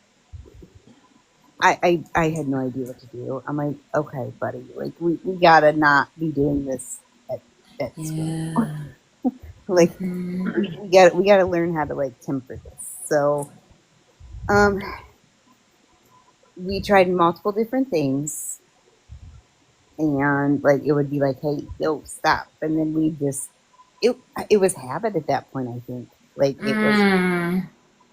I had no idea what to do. I'm like, okay, buddy, like we gotta not be doing this at school. Like we gotta learn how to like temper this. So we tried multiple different things, and like it would be like, hey, yo, stop, and then we just it was habit at that point. I think like it was.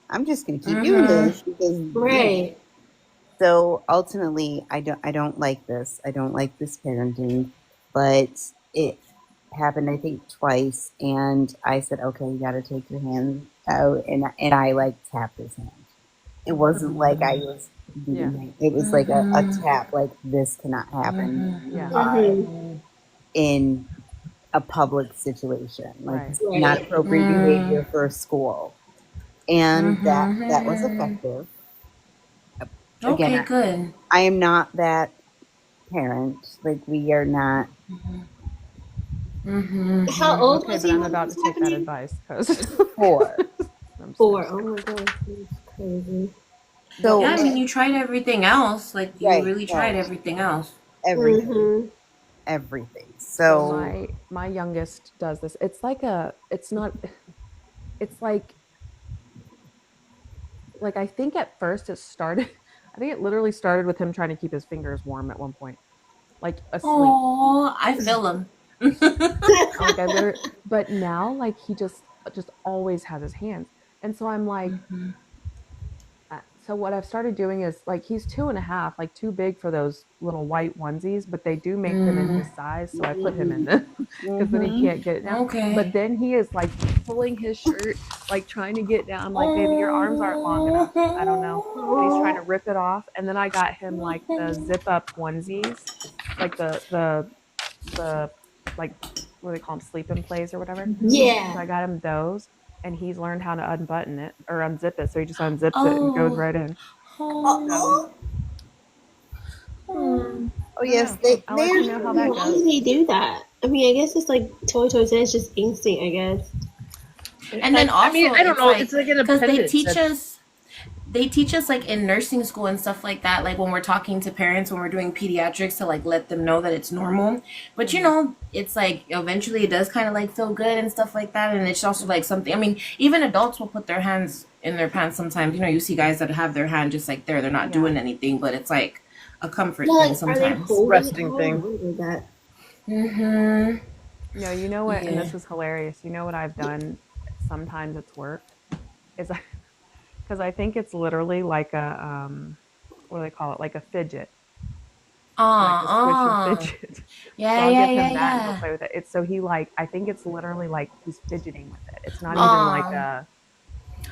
I'm just gonna keep doing this because Right. So ultimately, I don't like this. I don't like this parenting, but it happened, I think, twice, and I said, okay, you got to take your hand out, and I like tapped his hand. It wasn't like I was beating him. It was like a tap, like this cannot happen in a public situation, like it's not appropriate behavior for school, and that was effective. Okay, Again, good. I am not that parent. Like we are not. How old Okay, was but he I'm when about this to was take that happening? advice because 4. 4. Oh my gosh, that's crazy. So Yeah, I mean, you tried everything else. Like, you Right, really tried everything else. everything. Everything. So my youngest does this. It's like I think at first it started. I think it literally started with him trying to keep his fingers warm at one point, like asleep. Oh, I feel him. But now, like he just always has his hands, and so I'm like, so what I've started doing is like he's 2.5, like too big for those little white onesies, but they do make them in his size, so I put him in them because then he can't get it down. Okay. But then he is like pulling his shirt, like trying to get down. I'm like, baby, your arms aren't long enough. I don't know. And he's trying to rip it off, and then I got him like the zip up onesies, like the like what do they call them, sleep and plays or whatever. Yeah. So I got him those. And he's learned how to unbutton it or unzip it. So he just unzips it and goes right in. Oh, yes, I'll let you know how that why goes. do they do that? I mean, I guess it's like Toy says, just instinct, I guess. And then also, I mean, I don't it's know. like It's like an because appendage. they teach us like in nursing school and stuff like that, like when we're talking to parents when we're doing pediatrics to like let them know that it's normal. But you know, it's like eventually it does kind of like feel good and stuff like that, and it's also like something. I mean, even adults will put their hands in their pants sometimes. You know, you see guys that have their hand just like they're not doing anything, but it's like a comfort Yeah, thing like, are they sometimes. holding Resting it? thing. I wonder that. Mm-hmm. No, you know what? And Yeah. this is hilarious. You know what I've done? Sometimes it's worked. Is because I think it's literally like a what do they call it? Like a fidget, like a squishy fidget. So Yeah, I'll yeah, give yeah, him that and he'll yeah. play with it. It's so he like I think it's literally like he's fidgeting with it. It's not even like Aw.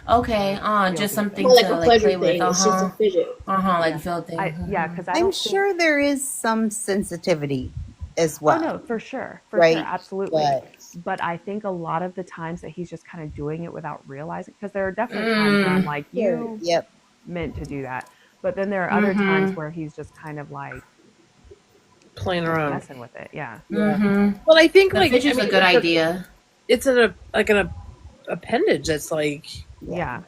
a Okay. feel Just good something thing. More like to a like pleasure play with. thing. It's just a fidget. Like Yeah, a feel thing. yeah, because I I'm don't think. sure there is some sensitivity as Oh well, no, for sure, right? absolutely. But But I think a lot of the times that he's just kind of doing it without realizing, because there are definitely times where I'm like, you yep. meant to do that, but then there are other times where he's just kind of like Playing just around. messing with it. Yeah. Mm-hmm. Well, I think The like fidget's I mean, a good idea. it's like an appendage that's like Yeah.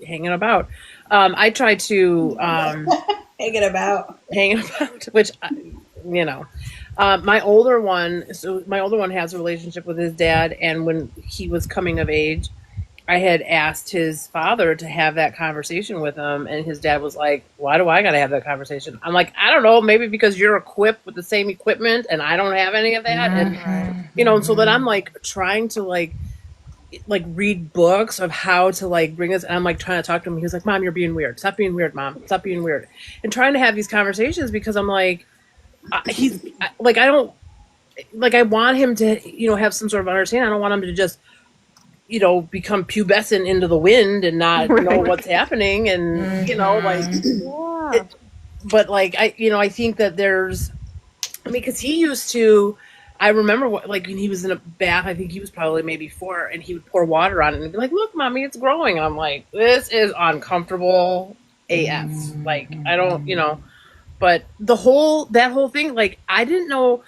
hanging about. I try to Hanging about. which you know. My older one has a relationship with his dad, and when he was coming of age, I had asked his father to have that conversation with him, and his dad was like, "Why do I got to have that conversation?" I'm like, "I don't know, maybe because you're equipped with the same equipment, and I don't have any of that." And Right. you know, and so then I'm like trying to like read books of how to like bring this, and I'm like trying to talk to him. He was like, "Mom, you're being weird. Stop being weird, Mom. Stop being weird," and trying to have these conversations because I'm like. I don't like. I want him to, you know, have some sort of understanding. I don't want him to just, you know, become pubescent into the wind and not know what's happening. And you know, like, Yeah. but like I think that there's, I mean, because he used to. I remember like when he was in a bath. I think he was probably maybe 4, and he would pour water on it and be like, "Look, Mommy, it's growing." And I'm like, "This is uncomfortable AF." Like, I don't, you know. But that whole thing, like, I didn't know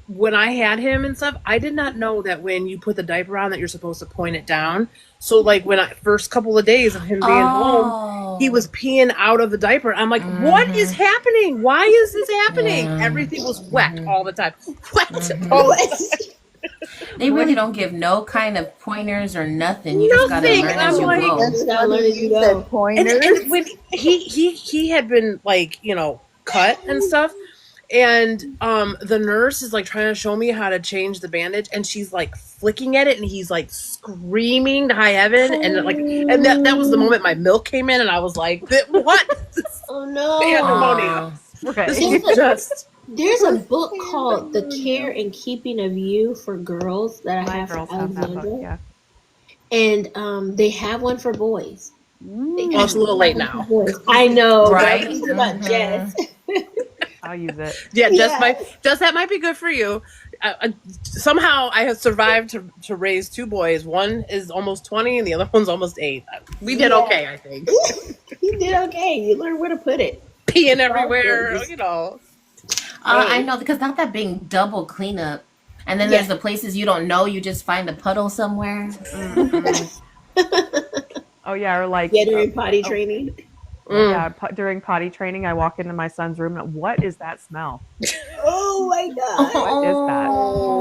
when I had him and stuff, I did not know that when you put the diaper on that you're supposed to point it down. So like when first couple of days of him being home, he was peeing out of the diaper. I'm like, what is happening? Why is this happening? Yeah. Everything was wet all the time. Wet all the time. They really don't give no kind of pointers or nothing. You just gotta Nothing. learn And as I'm you like, go. Just gotta learn as you You said go. pointers. And when he had been like, you know, cut and stuff, and the nurse is like trying to show me how to change the bandage, and she's like flicking at it, and he's like screaming to high heaven, and like, and that was the moment my milk came in, and I was like, what? Oh no. Pandemonium. Right. This is just There's a book called The Care and Keeping of You for girls that I My have for girls have that book. Alexandra. Yeah. And they have one for boys. well, it's a little late now. I know, Right? right? I'm thinking about Jess. I'll use it. Yeah, Yeah. just that might be good for you. Somehow I have survived to raise 2 boys. One is almost 20 and the other one's almost 8. We did okay, I think. You did okay. You learned where to put it. Peeing everywhere, you know. I know, because not that being double cleanup. And then there's the places you don't know, you just find a puddle somewhere. Oh yeah, or like During potty training. yeah, during potty training, I walk into my son's room and what is that smell? Oh my god. What is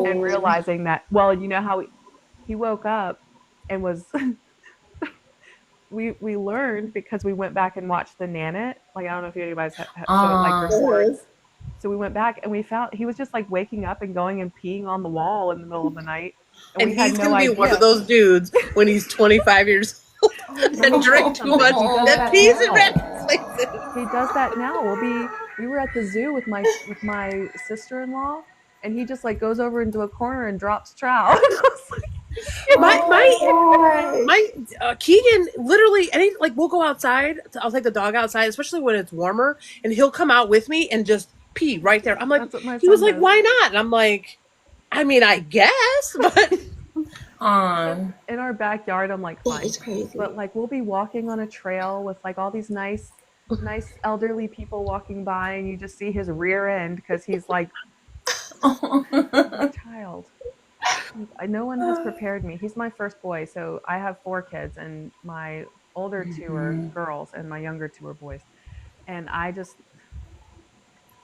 that? And realizing that, well, you know how he woke up and was. We learned because we went back and watched the Nanit. Like I don't know if anybody's so it like records. So we went back and we found he was just like waking up and going and peeing on the wall in the middle of the night. And we had he's no going to be idea. one of those dudes when he's 25 years old and drink too much that pees in random places. He does that now. We were at the zoo with my sister-in-law, and he just like goes over into a corner and drops trout. My Keegan literally, and like we'll go outside. I'll take the dog outside, especially when it's warmer, and he'll come out with me and just pee right there. I'm like, he was like, why not? And I'm like, I mean, I guess, but in our backyard, I'm like, fine. It's crazy. But like we'll be walking on a trail with like all these nice elderly people walking by, and you just see his rear end because he's like a child. No one has prepared me. He's my first boy, so I have 4 kids, and my older 2 are girls, and my younger 2 are boys. And I just,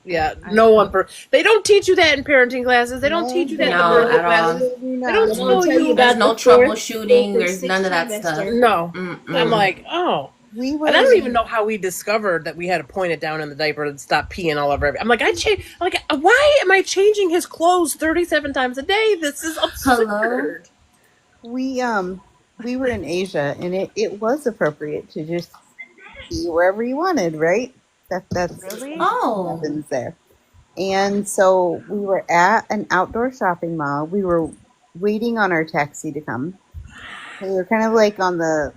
Yeah, I no one. They don't teach you that in parenting classes. They don't teach you that in the No, parenting at all. classes. Absolutely They don't not. tell tell you you. There's about no the fourth troubleshooting. or There's none of that sixth stuff. trimester. No. Mm-mm. I'm like, oh. We were And I don't even know how we discovered that we had to point it down in the diaper and stop peeing all over. I'm like, why am I changing his clothes 37 times a day? This is absurd. we were in Asia, and it was appropriate to just be wherever you wanted, right? That's Really? Oh. happens there. And so we were at an outdoor shopping mall. We were waiting on our taxi to come. We were kind of like on the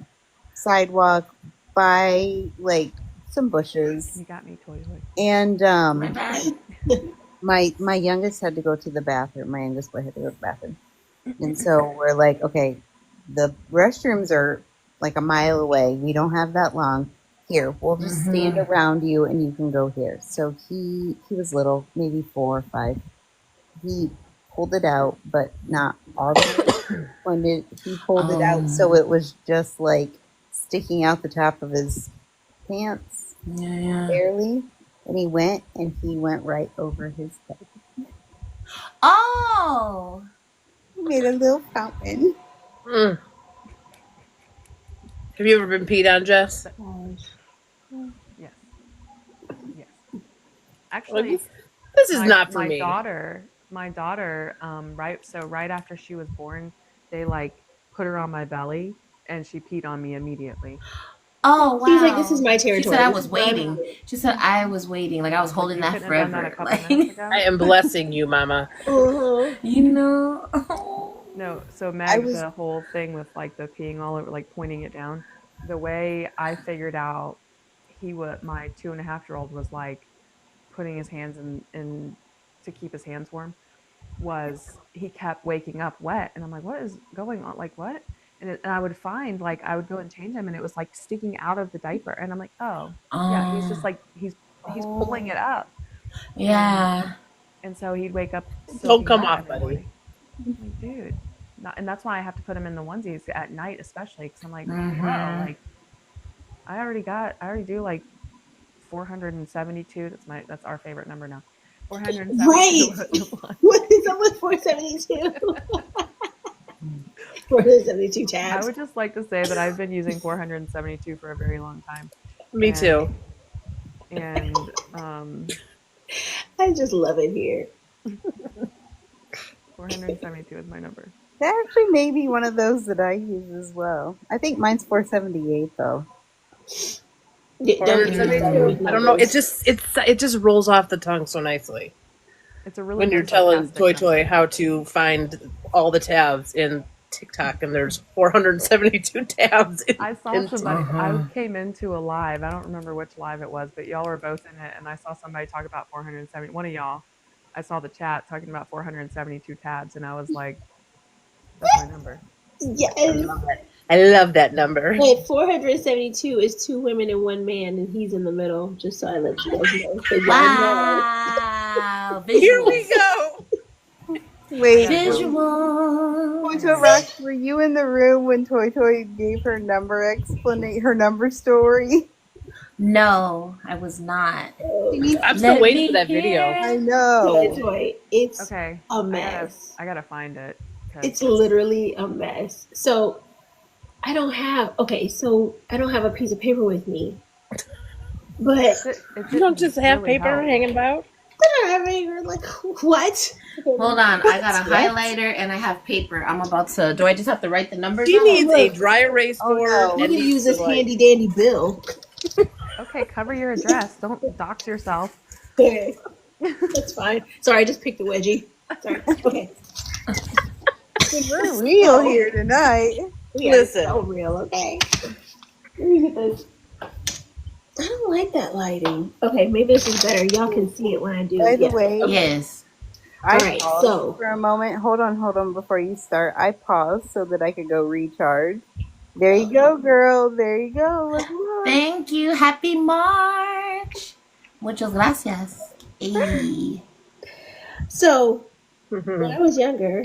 sidewalk by like some bushes. You got me, Toy Toy. And My bad. my youngest had to go to the bathroom. My youngest boy had to go to the bathroom. And so we're like, okay, the restrooms are like a mile away. We don't have that long. Here, we'll just stand around you and you can go here. So he was little, maybe 4 or 5. He pulled it out, but not all the way. When he pulled it out, so it was just like sticking out the top of his pants, barely. And he went right over his head. Oh. He made a little fountain. Mm. Have you ever been peed on, Jess? Yes. Yes. Actually, This is not for my me. daughter, right after she was born, they like put her on my belly, and she peed on me immediately. Oh wow. She's like, this is my territory. She said I This was is mine. waiting. She said I was waiting. Like I was holding You that couldn't have done that a forever. couple minutes ago? I am blessing you, Mama. You know. No, so I Meg, was- the whole thing with like the peeing all over, like pointing it down, the way I figured out my 2.5-year-old was like putting his hands in to keep his hands warm, was he kept waking up wet, and I'm like, what is going on? Like what? And I would find like I would go and change him, and it was like sticking out of the diaper, and I'm like, oh yeah, he's just like he's pulling it up. Yeah. And so he'd wake up. Don't come soaking wet off, every buddy. morning. I'm like, dude. And that's why I have to put him in the onesies at night, especially because I'm like, whoa, like I already do like 472. That's our favorite number now. 472. Right. What is up with 472? 472 I tabs. would just like to say that I've been using 472 for a very long time. Me too. And I just love it here. 472 is my number. That actually may be one of those that I use as well. I think mine's 478 though. Yeah, don't get me started with I don't know. numbers. It just rolls off the tongue so nicely It's a really when you're good telling sarcastic Toy number. Toy how to find all the tabs in TikTok, and there's 472 tabs. I saw somebody. I came into a live. I don't remember which live it was, but y'all were both in it, and I saw somebody talk about 470. One of y'all, I saw the chat talking about 472 tabs, and I was like, "That's my number." Yes. I love that number. Wait, 472 is 2 women and 1 man, and he's in the middle. Just so I let you guys know. So y'all know. Wow. Here we Visuals. go. Wait, Visuals. Toy Toy Rox, were you in the room when Toy Toy gave her number story? No, I was not. I'm still Let waiting me for that video. hear. I know. Toy, it's Okay, a mess. I gotta find it. 'cause It's literally a mess. So I don't have a piece of paper with me. But it You don't just have really paper help. hanging about. I don't have paper. Like, what? Hold on, I got a What? highlighter and I have paper. I'm about to. Do I just have to write the numbers? She down? needs a dry erase Oh, board. no. You and can needs use to, this like- handy dandy bill. Okay, cover your address. Don't dox yourself. Okay. That's fine. Sorry, I just picked a wedgie. Sorry. Okay. We're real here tonight. We Listen. are so real, okay? Let me get this. I don't like that lighting. Okay, maybe this is better. Y'all can see it when I do. By the Yeah. way, Yes. I Alright, paused so- for a moment. Hold on before you start. I paused so that I could go recharge. There you go, girl. There you go. Look at that. Thank you. Happy March. Muchas gracias. Ay. So, when I was younger,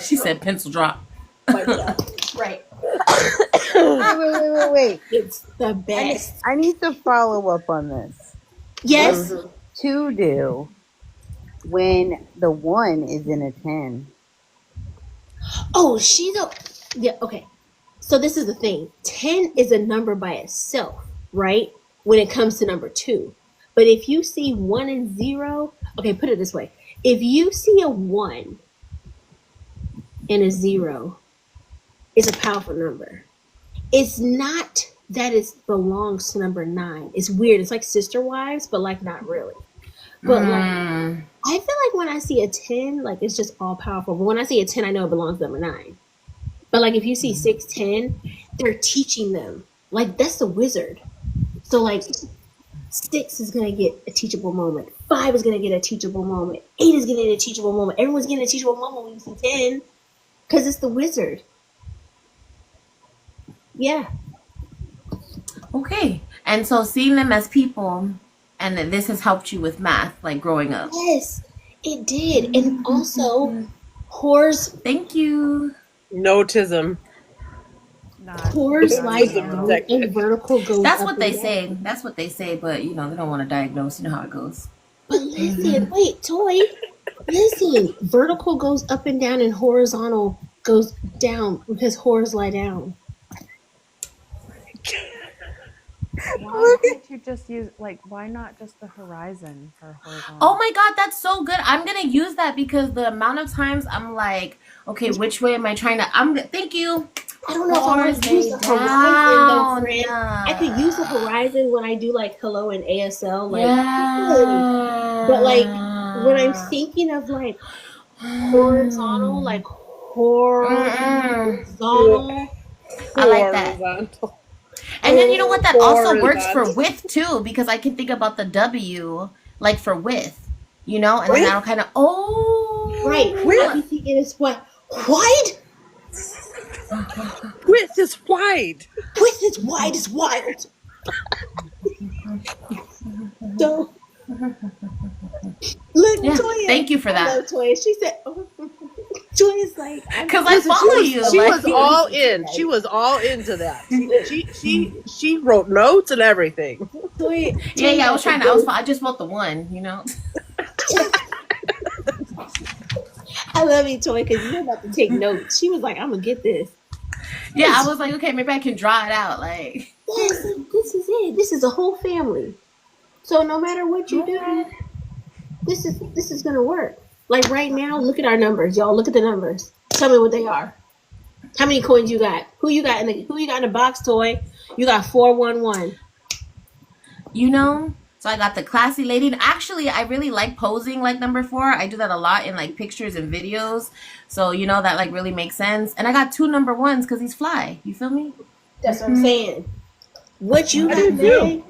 She said pencil drop. Right. Wait. It's the best. I need to follow up on this. Yes. What to do when the 1 is in a 10? Oh, yeah, okay. So this is the thing. 10 is a number by itself, right? When it comes to number 2. But if you see 1 and 0, okay, put it this way. If you see a 1 and a 0, it's a powerful number. It's not that it belongs to number 9. It's weird. It's like sister wives, but like not really. But like, I feel like when I see a 10, like it's just all powerful. But when I see a 10, I know it belongs to number 9. But like if you see 6, 10, they're teaching them. Like that's the wizard. So like 6 is gonna get a teachable moment. 5 is gonna get a teachable moment. 8 is gonna get a teachable moment. Everyone's getting a teachable moment when you see 10. Because it's the wizard. Yeah. Okay. And so seeing them as people, and that this has helped you with math, like growing up. Yes, it did. And also, whores. Thank you. Notism. Whores like and vertical goes That's up what they and say. down. That's what they say, but you know, they don't want to diagnose. You know how it goes. But listen, wait, Toy. Listen, vertical goes up and down and horizontal goes down because whores lie down. Why can't you just use why not just the horizon for horizontal? Oh my god, that's so good. I'm gonna use that because the amount of times I'm like, okay, which way am I trying to? Thank you. I don't know if I want to use the horizon though, friend. I could use the horizon when I do like hello and ASL, like, but like when I'm thinking of like horizontal, like horizontal, I like that. And then you know what? That also works for width too, because I can think about the W like for width, you know, and then that'll kind of right. I be thinking it's what wide. Width is wide. Width is wide is wild. So look, Yeah, Toya. thank you for that. Hello, Toya. She said, Toya's like, because I follow you. She was all in. She was all into that. She wrote notes and everything. Toya, Yeah. I just wrote the 1, you know. I love you, Toy, because you're about to take notes. She was like, I'm gonna get this. Yeah, I was like, okay, maybe I can draw it out. Like, yes, this is it. This is a whole family. So no matter what you do, this is gonna work. Like right now, look at our numbers, y'all. Look at the numbers. Tell me what they are. How many coins you got? Who you got in the box, Toy? You got 411. you know. So I got the classy lady. And actually, I really like posing like number 4. I do that a lot in like pictures and videos. So, you know, that like really makes sense. And I got 2 number 1s because he's fly. You feel me? That's what I'm saying. What you got, man?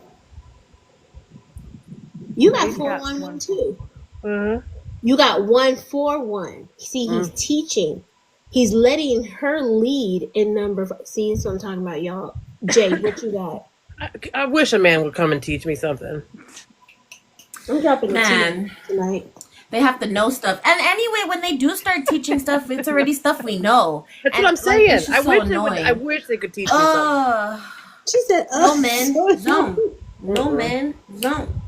You got 411 too. Mm-hmm. You got 141. See, he's teaching. He's letting her lead in number 5. See, that's what I'm talking about, y'all. Jay, what you got? I wish a man would come and teach me something. I'm dropping Man. tonight. They have to know stuff. And anyway, when they do start teaching stuff, it's already stuff we know. That's And, what I'm saying. it's just so I wish they could teach me something. She said, no men, zone. No men, zone.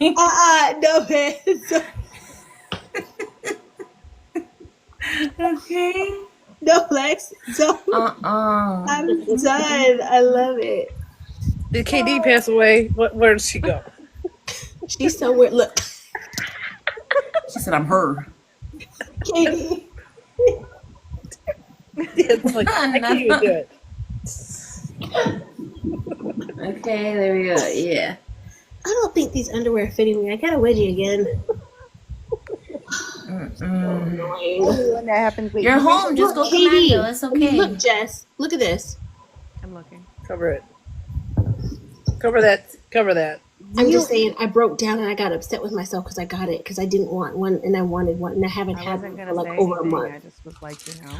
No man. Okay. No Lex. So I'm done. I love it. Did KD pass away? Where did she go? She's somewhere. Look. She said, I'm her. KD. It's like, I can't even do it. Okay, there we go. Yeah. I don't think these underwear are fitting me. I got a wedgie again. When that happens, You're home. Just go commando. It's okay. Look, Jess. Look at this. I'm looking. Cover it. Cover that. Cover that. I'm just saying, I broke down and I got upset with myself because I got it because I didn't want one and I wanted one and I haven't had one for like over a month. I just was like, you know.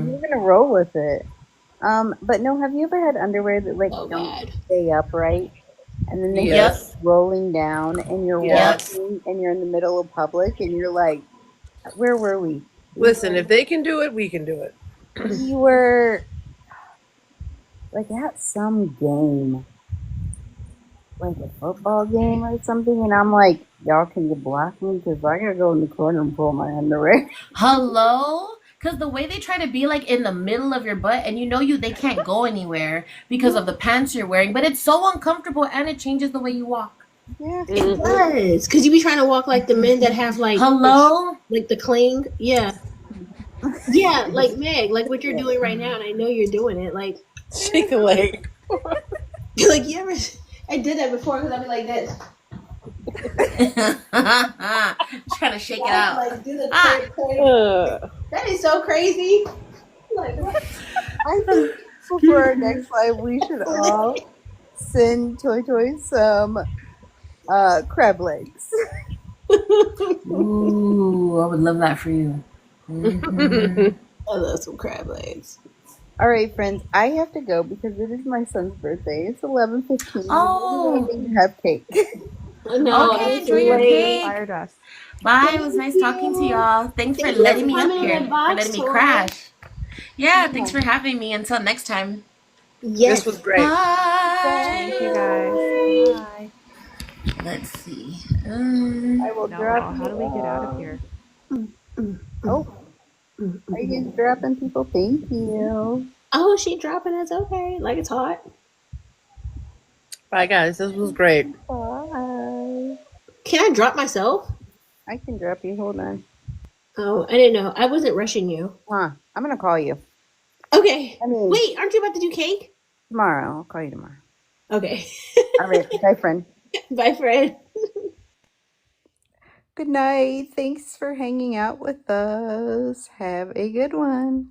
You're gonna roll with it. But no, have you ever had underwear that like don't stay upright, and then they start rolling down, and you're walking, and you're in the middle of public, and you're like, where were we? Listen, if they can do it, we can do it. We were like at some game, like a football game or something, and I'm like, y'all, can you block me? Because I gotta go in the corner and pull my underwear. Hello? Because the way they try to be like in the middle of your butt, and they can't go anywhere because of the pants you're wearing, but it's so uncomfortable and it changes the way you walk. Yeah. It does. Because you be trying to walk like the men that have like Hello? like the cling. Yeah. Yeah, like Meg, like what you're doing right now, and I know you're doing it. Like Shake a leg. like you ever I did that before because I'd be like this. Trying to shake it out. Like do the Ah. That is so crazy. Like what? I think for our next live, we should all send Toy Toy some crab legs. Ooh, I would love that for you. Mhm. I love some crab legs. All right, friends, I have to go because it is my son's birthday. It's 11:15. Oh. We need to have cake. No, Okay, it's enjoy your late. cake. Fired us. Bye. It was nice talking to y'all. Thanks for Thank you letting for me up coming in here. my For box, letting me Tori. crash. Yeah, thanks for having me. Until next time. Yes. This was great. Bye. Thank you guys. Bye. Let's see. I will No, drop. how do we get out of here? Oh, are you guys dropping people? Thank you. Oh, she dropping us. Okay, like it's hot. Bye, guys. This was great. Bye. Can I drop myself? I can drop you. Hold on. Oh, I didn't know. I wasn't rushing you. Huh? I'm gonna call you. Okay. I mean, Wait, aren't you about to do cake? tomorrow. I'll call you tomorrow. Okay. All right. Bye, friend. Bye, Fred. Good night. Thanks for hanging out with us. Have a good one.